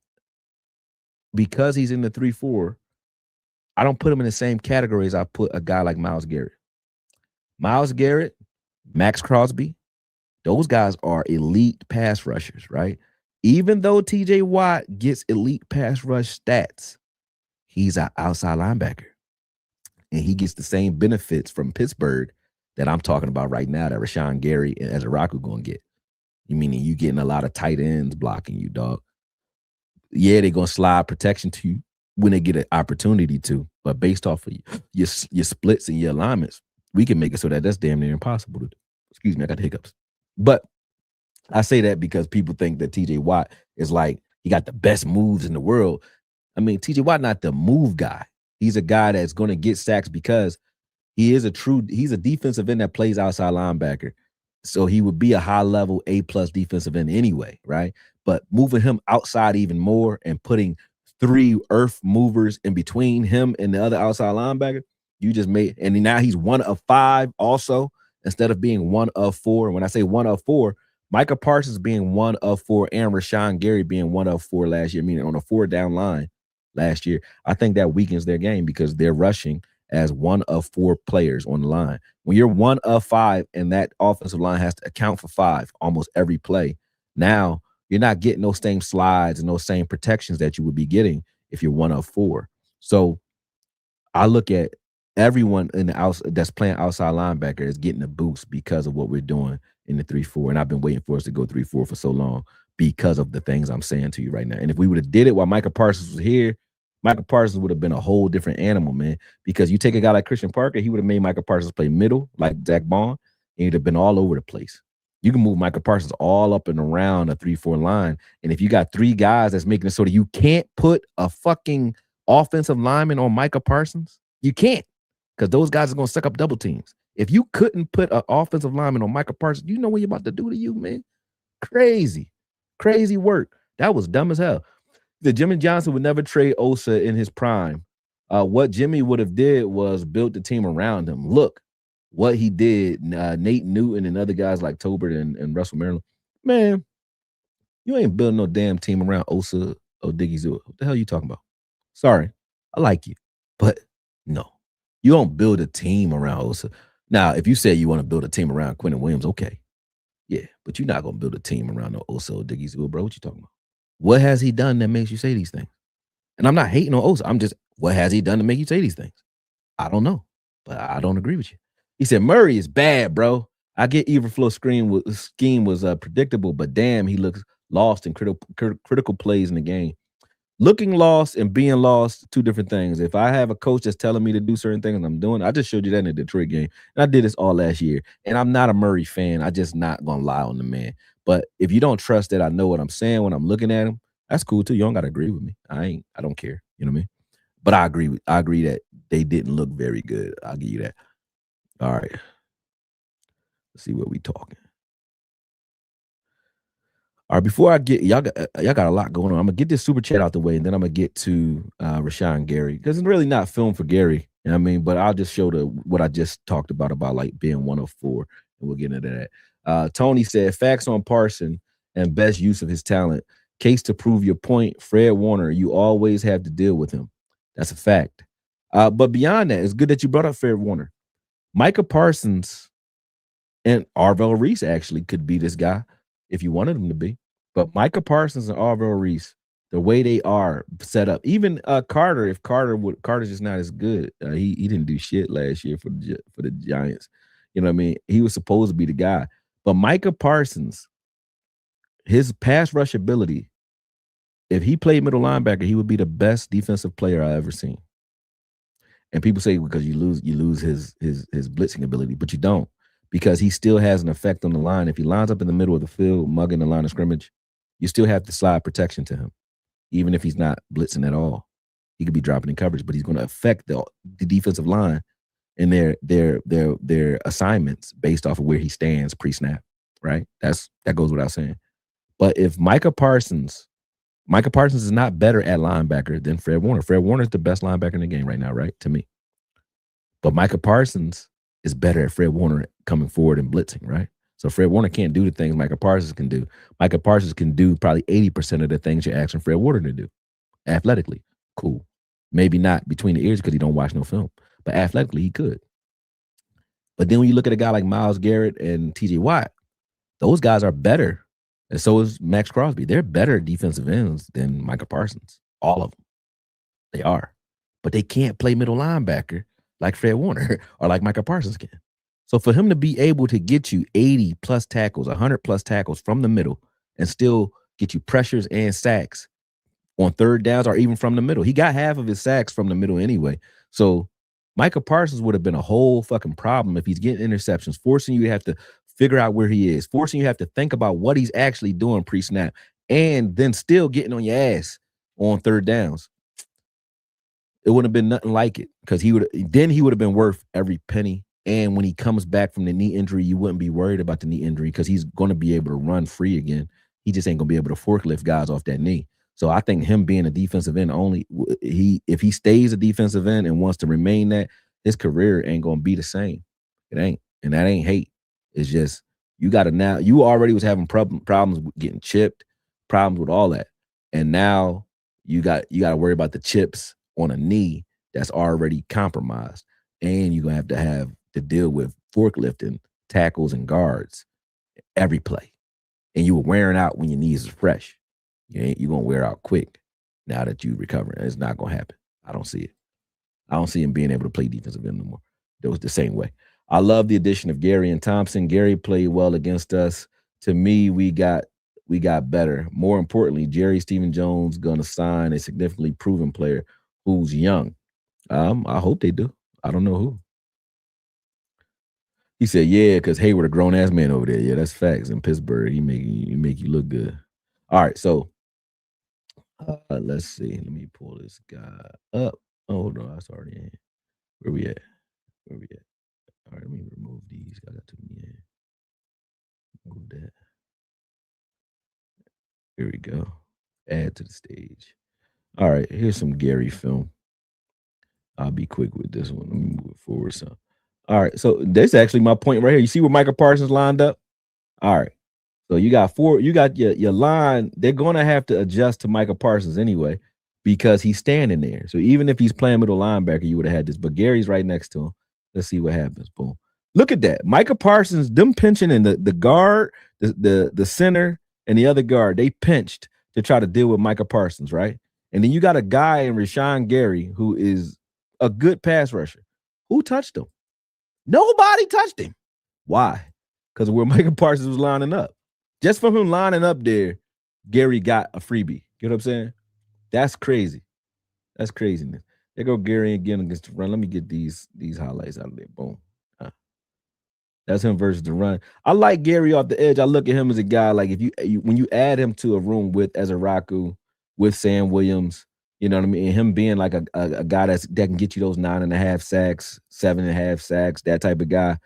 Speaker 1: because he's in the 3-4, I don't put him in the same category as I put a guy like Myles Garrett. Myles Garrett, Max Crosby, those guys are elite pass rushers, right? Even though TJ Watt gets elite pass rush stats, he's an outside linebacker. And he gets the same benefits from Pittsburgh that I'm talking about right now that Rashan Gary and Ezra going to get. You meaning you getting a lot of tight ends blocking you, dog. Yeah, they're going to slide protection to you when they get an opportunity to. But based off of your splits and your alignments, we can make it so that that's damn near impossible to do. Excuse me, I got the hiccups. But I say that because people think that TJ Watt is like, he got the best moves in the world. I mean, TJ Watt not the move guy. He's a guy that's going to get sacks because he's a defensive end that plays outside linebacker. So he would be a high-level A+ defensive end anyway, right? But moving him outside even more and putting 3 earth movers in between him and the other outside linebacker, you just made, and now he's 1 of 5 also, instead of being 1 of 4. And when I say 1 of 4, Micah Parsons being 1 of 4 and Rashan Gary being 1 of 4 last year, meaning on a 4-down line last year, I think that weakens their game because they're rushing as 1 of 4 players on the line. When you're 1 of 5 and that offensive line has to account for 5 almost every play, now you're not getting those same slides and those same protections that you would be getting if you're 1 of 4. So I look at everyone in the outside that's playing outside linebacker is getting a boost because of what we're doing in the 3-4. And I've been waiting for us to go 3-4 for so long because of the things I'm saying to you right now. And if we would have did it while Micah Parsons was here, Micah Parsons would have been a whole different animal, man. Because you take a guy like Christian Parker, he would have made Micah Parsons play middle like Zach Bond, and he'd have been all over the place. You can move Micah Parsons all up and around a 3-4 line. And if you got 3 guys that's making it so that you can't put a fucking offensive lineman on Micah Parsons, you can't, because those guys are going to suck up double teams. If you couldn't put an offensive lineman on Micah Parsons, you know what you're about to do to you, man. Crazy work. That was dumb as hell. The Jimmy Johnson would never trade Osa in his prime. What Jimmy would have did was built the team around him. Look what he did. Nate Newton and other guys like Tolbert and Russell Maryland. Man, you ain't building no damn team around Osa or Diggy Zoo. What the hell are you talking about? Sorry, I like you, but no. You don't build a team around Osa. Now, if you say you want to build a team around Quentin Williams, okay. Yeah, but you're not going to build a team around no Osa or Diggy Zoo, bro. What you talking about? What has he done that makes you say these things? And I'm not hating on Osa. I'm just, what has he done to make you say these things? I don't know, but I don't agree with you. He said, Murray is bad, bro. I get Everflow scheme was predictable, but damn, he looks lost in critical plays in the game. Looking lost and being lost, 2 different things. If I have a coach that's telling me to do certain things and I'm doing, I just showed you that in the Detroit game. And I did this all last year. And I'm not a Murray fan. I just not going to lie on the man. But if you don't trust that I know what I'm saying when I'm looking at him, that's cool too. You don't got to agree with me. I don't care. You know what I mean? But I agree that they didn't look very good. I'll give you that. All right. Let's see what we talking. All right, before I get y'all got a lot going on. I'm gonna get this super chat out the way, and then I'm gonna get to Rashan Gary, because it's really not film for Gary. You know what I mean? But I'll just show what I just talked about like being 1 of 4, and we'll get into that. Tony said, facts on Parson and best use of his talent. Case to prove your point, Fred Warner, you always have to deal with him. That's a fact. But beyond that, it's good that you brought up Fred Warner. Micah Parsons and Arvell Reese actually could be this guy if you wanted him to be. But Micah Parsons and Arvell Reese, the way they are set up, even Carter, if Carter's just not as good. He didn't do shit last year for the Giants. You know what I mean? He was supposed to be the guy. But Micah Parsons, his pass rush ability, if he played middle linebacker, he would be the best defensive player I ever seen. And people say because you lose his blitzing ability, but you don't, because he still has an effect on the line. If he lines up in the middle of the field, mugging the line of scrimmage, you still have to slide protection to him, even if he's not blitzing at all. He could be dropping in coverage, but he's going to affect the defensive line and their assignments based off of where he stands pre-snap, right? That goes without saying. But if Micah Parsons is not better at linebacker than Fred Warner. Fred Warner is the best linebacker in the game right now, right? To me. But Micah Parsons is better at Fred Warner coming forward and blitzing, right? So Fred Warner can't do the things Micah Parsons can do. Micah Parsons can do probably 80% of the things you're asking Fred Warner to do. Athletically, cool. Maybe not between the ears because he don't watch no film. But athletically, he could. But then when you look at a guy like Myles Garrett and TJ Watt, those guys are better. And so is Max Crosby. They're better defensive ends than Micah Parsons. All of them. They are. But they can't play middle linebacker like Fred Warner or like Micah Parsons can. So for him to be able to get you 80 plus tackles, 100 plus tackles from the middle and still get you pressures and sacks on third downs or even from the middle. He got half of his sacks from the middle anyway. So Micah Parsons would have been a whole fucking problem if he's getting interceptions, forcing you to have to figure out where he is, forcing you to have to think about what he's actually doing pre-snap, and then still getting on your ass on third downs. It wouldn't have been nothing like it because he would have been worth every penny. And when he comes back from the knee injury, you wouldn't be worried about the knee injury because he's going to be able to run free again. He just ain't going to be able to forklift guys off that knee. So I think him being a defensive end only, if he stays a defensive end and wants to remain that, his career ain't going to be the same. It ain't. And that ain't hate. It's just you got to now. You already was having problems with getting chipped, problems with all that. And now you got to worry about the chips on a knee that's already compromised. And you're going to have to deal with forklifting tackles and guards every play. And you were wearing out when your knees is fresh. You're going to wear out quick now that you recovering. It's not going to happen. I don't see it. I don't see him being able to play defensive end no more. It was the same way. I love the addition of Gary and Thompson. Gary played well against us. To me, we got better. More importantly, Jerry Stephen-Jones going to sign a significantly proven player who's young. I hope they do. I don't know who. He said, yeah, because Hayward a grown-ass man over there. Yeah, that's facts. In Pittsburgh, he make you look good. All right, so let's see. Let me pull this guy up. Oh, hold on. That's already in. Where we at? All right, let me remove these. I got too many in. Move that. Here we go. Add to the stage. All right, here's some Gary film. I'll be quick with this one. Let me move it forward some. All right, so that's actually my point right here. You see where Micah Parsons lined up? All right. So you got your line. They're going to have to adjust to Micah Parsons anyway because he's standing there. So even if he's playing middle linebacker, you would have had this. But Gary's right next to him. Let's see what happens. Boom. Look at that. Micah Parsons, them pinching in the guard, the center, and the other guard, they pinched to try to deal with Micah Parsons, right? And then you got a guy in Rashan Gary who is a good pass rusher. Who touched him? Nobody touched him. Why? Because where Micah Parsons was lining up. Just from him lining up there, Gary got a freebie. You know what I'm saying? That's crazy. That's craziness. There go Gary again against the run. Let me get these highlights out of there. Boom. That's him versus the run. I like Gary off the edge. I look at him as a guy like if you when you add him to a room with Ezeraku, with Sam Williams, you know what I mean? And him being like a guy that can get you those 9.5 sacks, 7.5 sacks, that type of guy.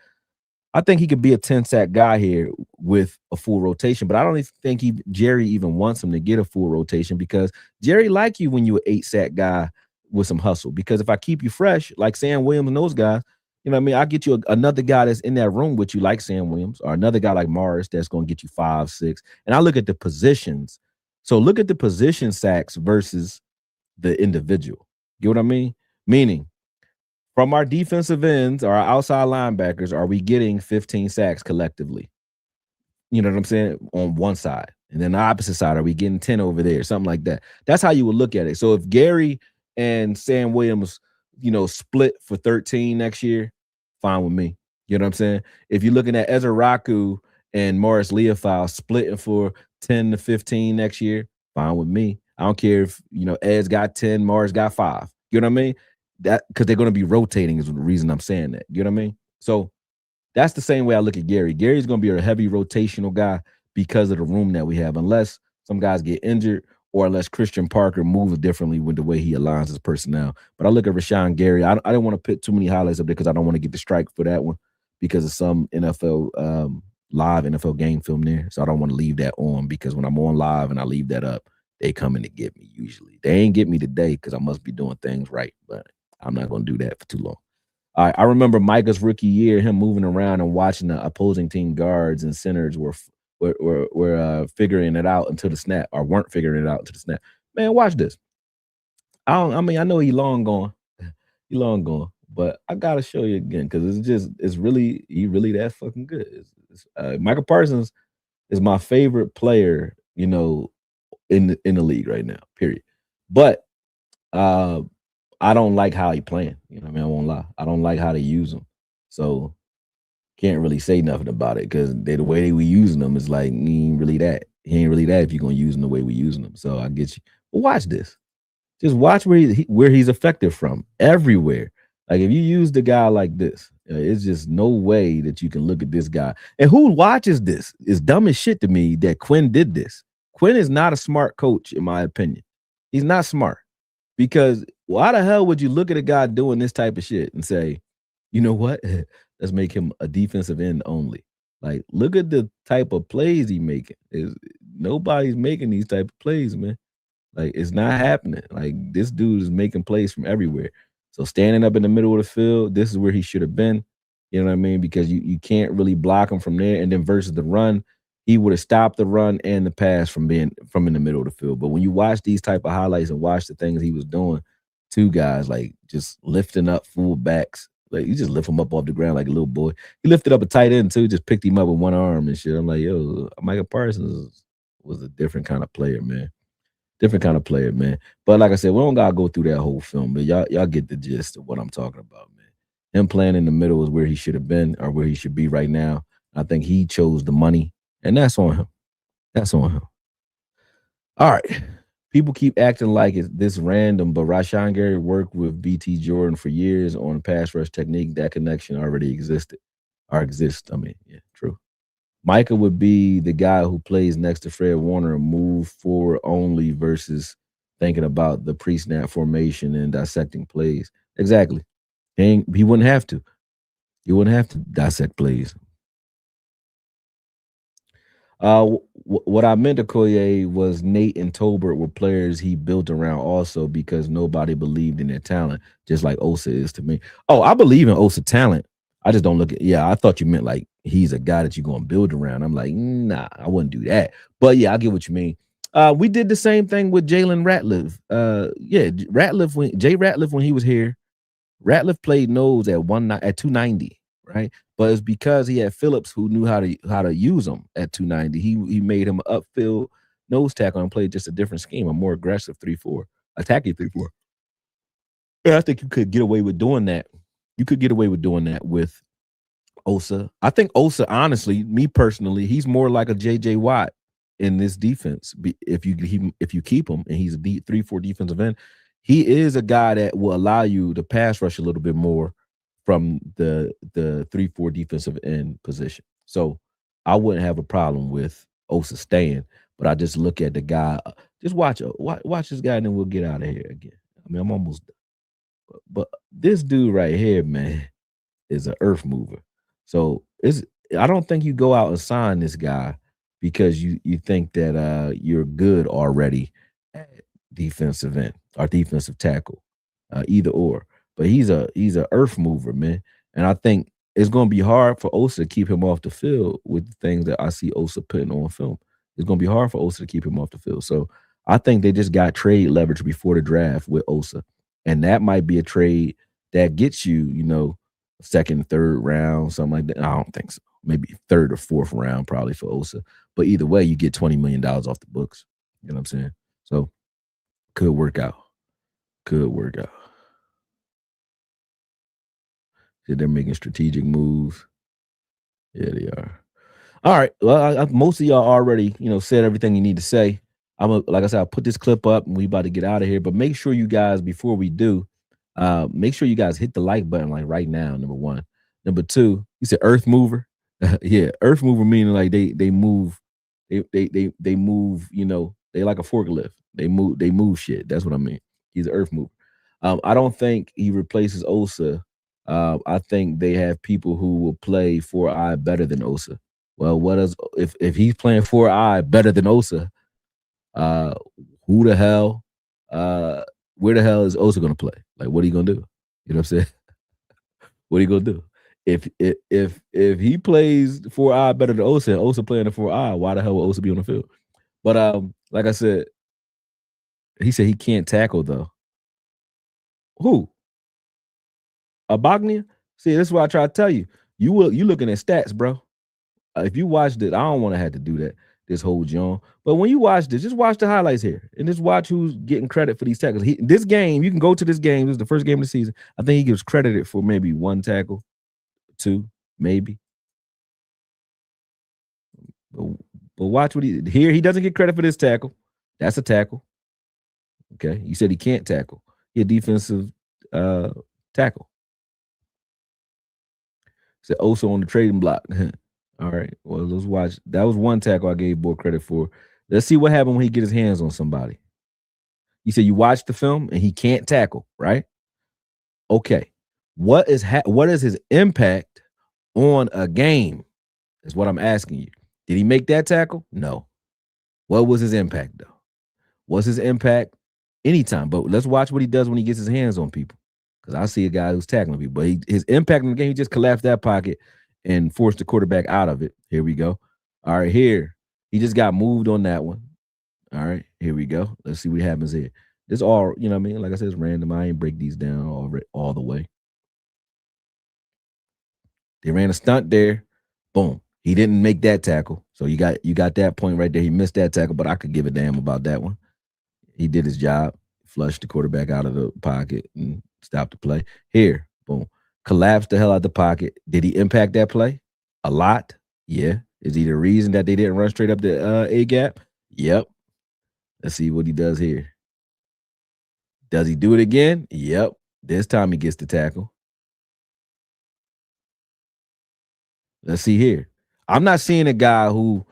Speaker 1: I think he could be a 10-sack guy here with a full rotation, but I don't even think Jerry even wants him to get a full rotation because Jerry like you when you're an 8-sack guy with some hustle. Because if I keep you fresh, like Sam Williams and those guys, you know what I mean? I'll get you another guy that's in that room with you like Sam Williams or another guy like Morris that's going to get you 5, 6. And I look at the positions. So look at the position sacks versus the individual. Get what I mean? Meaning, from our defensive ends or our outside linebackers, are we getting 15 sacks collectively? You know what I'm saying? On one side. And then the opposite side, are we getting 10 over there? Something like that. That's how you would look at it. So if Gary and Sam Williams, split for 13 next year, fine with me. You know what I'm saying? If you're looking at Ezeraku and Morris Leofile splitting for 10 to 15 next year, fine with me. I don't care if, Ed's got 10, Morris got 5. You know what I mean? That because they're going to be rotating is the reason I'm saying that. You know what I mean? So that's the same way I look at Gary. Gary's going to be a heavy rotational guy because of the room that we have, unless some guys get injured or unless Christian Parker moves differently with the way he aligns his personnel. But I look at Rashan Gary. I didn't want to put too many highlights up there because I don't want to get the strike for that one because of some NFL live NFL game film there. So I don't want to leave that on because when I'm on live and I leave that up, they come in to get me usually. They ain't get me today because I must be doing things right, but I'm not going to do that for too long. All right, I remember Micah's rookie year, him moving around and watching the opposing team guards and centers were figuring it out until the snap, or weren't figuring it out until the snap. Man, watch this. I mean, I know he long gone, but I gotta show you again because it's really that fucking good. Micah Parsons is my favorite player, in the league right now. Period. But I don't like how he playing. You know what I mean? I won't lie. I don't like how they use him. So can't really say nothing about it because the way they were using them is like he ain't really that. He ain't really that if you're gonna use him the way we're using them. So I get you. But watch this. Just watch where he's effective from. Everywhere. Like if you use the guy like this, it's just no way that you can look at this guy. And who watches this? It's dumb as shit to me that Quinn did this. Quinn is not a smart coach, in my opinion. He's not smart. Because why the hell would you look at a guy doing this type of shit and say, you know what? Let's make him a defensive end only. Like, look at the type of plays he making. Nobody's making these type of plays, man. Like, it's not happening. Like, this dude is making plays from everywhere. So standing up in the middle of the field, this is where he should have been. You know what I mean? Because you can't really block him from there. And then versus the run, he would have stopped the run and the pass from in the middle of the field. But when you watch these type of highlights and watch the things he was doing, two guys like just lifting up full backs, like you just lift him up off the ground like a little boy. He lifted up a tight end too, just picked him up with one arm and shit. I'm like, yo, Micah Parsons was a different kind of player, man. Different kind of player, man. But like I said, we don't gotta go through that whole film, but y'all get the gist of what I'm talking about, man. Him playing in the middle is where he should have been or where he should be right now. I think he chose the money. And that's on him. That's on him. All right. People keep acting like it's this random, but Rashan Gary worked with BT Jordan for years on pass rush technique. That connection already existed or exists. I mean, yeah, true. Micah would be the guy who plays next to Fred Warner and move forward only versus thinking about the pre-snap formation and dissecting plays. Exactly. He wouldn't have to. He wouldn't have to dissect plays. What I meant to Akoye was Nate and Tolbert were players he built around also because nobody believed in their talent, just like Osa is to me. Oh, I believe in Osa talent. I just don't look at. Yeah, I thought you meant like he's a guy that you're gonna build around. I'm like, nah, I wouldn't do that. But yeah, I get what you mean. We did the same thing with Jalen Ratliff. Ratliff when he was here, Ratliff played nose at 290, right? But it's because he had Phillips who knew how to use him at 290. He made him an upfield nose tackle and played just a different scheme, a more aggressive 3-4, attacking 3-4. Yeah, I think you could get away with doing that. You could get away with doing that with Osa. I think Osa, honestly, me personally, he's more like a JJ Watt in this defense. If you keep him and he's a 3-4 defensive end, he is a guy that will allow you to pass rush a little bit more from the 3-4 defensive end position. So I wouldn't have a problem with Osa staying, but I just look at the guy. Just watch this guy, and then we'll get out of here again. I mean, I'm almost done. But this dude right here, man, is an earth mover. So I don't think you go out and sign this guy because you think that you're good already at defensive end or defensive tackle, either or. But he's a earth mover, man. And I think it's going to be hard for Osa to keep him off the field with the things that I see Osa putting on film. It's going to be hard for Osa to keep him off the field. So I think they just got trade leverage before the draft with Osa. And that might be a trade that gets you, second, third round, something like that. I don't think so. Maybe third or fourth round probably for Osa. But either way, you get $20 million off the books. You know what I'm saying? So could work out. Could work out. They're making strategic moves. Yeah, they are. All right. Well, most of y'all already, said everything you need to say. Like I said, I'll put this clip up and we about to get out of here. But make sure you guys, before we do, make sure you guys hit the like button like right now. Number one. Number two, you said earth mover. Yeah, earth mover meaning like they move, they move. They like a forklift. They move shit. That's what I mean. He's an earth mover. I don't think he replaces Osa. I think they have people who will play 4-eye better than Osa. Well, what is if he's playing 4-eye better than Osa? Uh, who the hell? Where the hell is Osa gonna play? Like, what are you gonna do? You know what I'm saying? What are you gonna do? If he plays 4-eye better than Osa, and Osa playing the 4-eye, why the hell will Osa be on the field? But like I said, he said he can't tackle though. Who? Abania? See, this is what I try to tell you. You looking at stats, bro. If you watched it, I don't want to have to do that this whole John. But when you watch this, just watch the highlights here and just watch who's getting credit for these tackles. This game, you can go to this game. This is the first game of the season. I think he gives credited for maybe 1 tackle, 2, maybe. But watch what he doesn't get credit for this tackle. That's a tackle. Okay. You said he can't tackle. He a defensive tackle. Said also on the trading block. All right. Well, let's watch. That was 1 tackle I gave Boy credit for. Let's see what happened when he get his hands on somebody. You said you watched the film and he can't tackle, right? Okay. What is his impact on a game? Is what I'm asking you. Did he make that tackle? No. What was his impact though? What's his impact? Anytime. But let's watch what he does when he gets his hands on people. Because I see a guy who's tackling people. But his impact in the game, he just collapsed that pocket and forced the quarterback out of it. Here we go. All right, here. He just got moved on that one. All right, here we go. Let's see what happens here. This all, you know what I mean? Like I said, it's random. I ain't break these down all the way. They ran a stunt there. Boom. He didn't make that tackle. So you got that point right there. He missed that tackle, but I could give a damn about that one. He did his job, flushed the quarterback out of the pocket and stopped the play. Here, boom. Collapsed the hell out the pocket. Did he impact that play? A lot. Yeah. Is he the reason that they didn't run straight up the A gap? Yep. Let's see what he does here. Does he do it again? Yep. This time he gets the tackle. Let's see here. I'm not seeing a guy who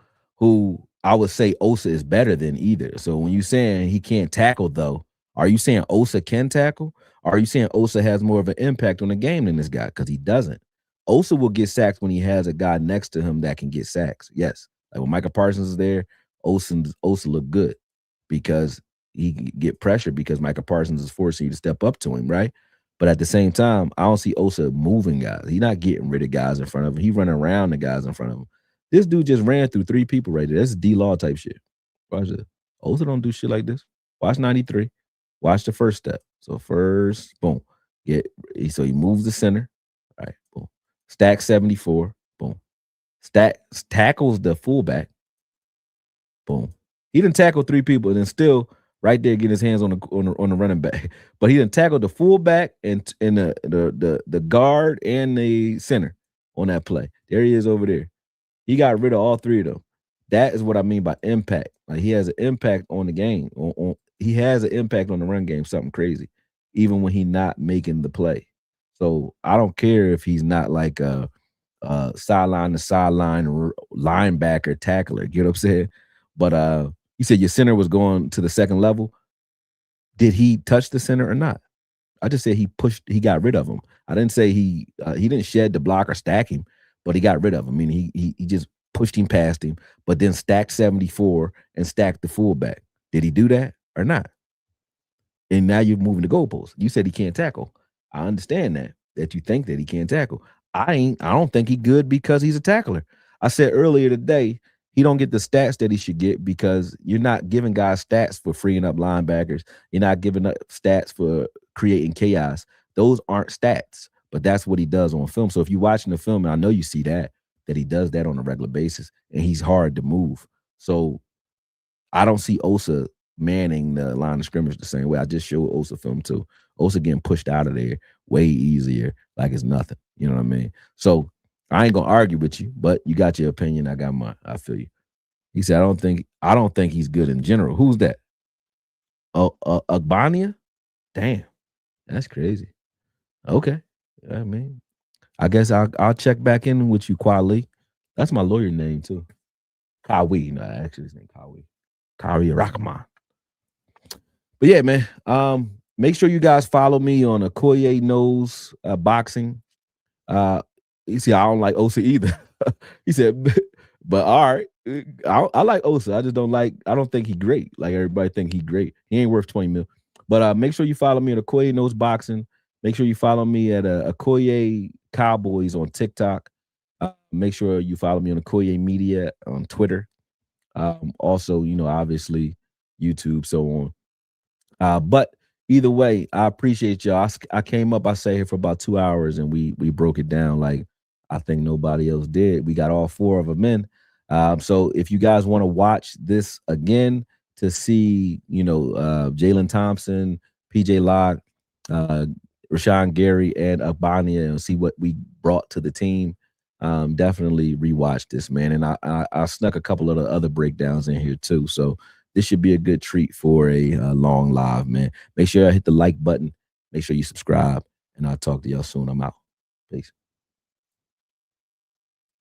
Speaker 1: I would say Osa is better than either. So when you're saying he can't tackle, though, are you saying Osa can tackle? Or are you saying Osa has more of an impact on the game than this guy? Because he doesn't. Osa will get sacked when he has a guy next to him that can get sacks. Yes. Like when Micah Parsons is there, Osa look good because he can get pressure because Micah Parsons is forcing you to step up to him, right? But at the same time, I don't see Osa moving guys. He's not getting rid of guys in front of him. He's running around the guys in front of him. This dude just ran through 3 people right there. That's D-Law type shit. Watch this. Osa don't do shit like this. Watch 93. Watch the first step. So first, boom. So he moves the center. All right, boom. Stack 74. Boom. Tackles the fullback. Boom. He didn't tackle 3 people and then still right there getting his hands on the running back. But he didn't tackle the fullback and the guard and the center on that play. There he is over there. He got rid of all 3 of them. That is what I mean by impact. Like he has an impact on the game. He has an impact on the run game, something crazy, even when he's not making the play. So I don't care if he's not like a sideline to sideline linebacker tackler. You know what I'm saying? But you said your center was going to the second level. Did he touch the center or not? I just said he got rid of him. I didn't say he didn't shed the block or stack him, but he got rid of him. I mean, he just pushed him past him, but then stacked 74 and stacked the fullback. Did he do that or not? And now you're moving the goalposts. You said he can't tackle. I understand that you think that he can't tackle. I don't think he's good because he's a tackler. I said earlier today, he don't get the stats that he should get because you're not giving guys stats for freeing up linebackers. You're not giving up stats for creating chaos. Those aren't stats, but that's what he does on film. So if you're watching the film, and I know you see that he does that on a regular basis, and he's hard to move. So I don't see Osa manning the line of scrimmage the same way. I just showed Osa film too. Osa getting pushed out of there way easier, like it's nothing. You know what I mean? So I ain't gonna argue with you, but you got your opinion. I got mine. I feel you. He said, I don't think he's good in general. Who's that? Abania? Damn, that's crazy. Okay. I mean, I guess I'll check back in with you, Kwali. That's my lawyer name too. Kawi. No, actually his name Kawi. Kari Rakaman. But yeah, man. Make sure you guys follow me on Akoye Knows Boxing. You see, I don't like Osa either. He said, but all right. I like Osa. I just don't like, I don't think he great. Like everybody think he great. He ain't worth 20 mil. But make sure you follow me at Akoye Knows Boxing. Make sure you follow me at Akoye Cowboys on TikTok. Make sure you follow me on Akoye Media on Twitter. Also, obviously YouTube, so on. But either way, I appreciate y'all. I came up, I say here for about 2 hours, and we broke it down like I think nobody else did. We got all 4 of them in. So if you guys want to watch this again to see, Jalen Thompson, PJ Locke, Rashan Gary, and Abania, and see what we brought to the team, definitely rewatch this, man. And I snuck a couple of the other breakdowns in here too. So this should be a good treat for a long live, man. Make sure I hit the like button. Make sure you subscribe, and I'll talk to y'all soon. I'm out. Peace.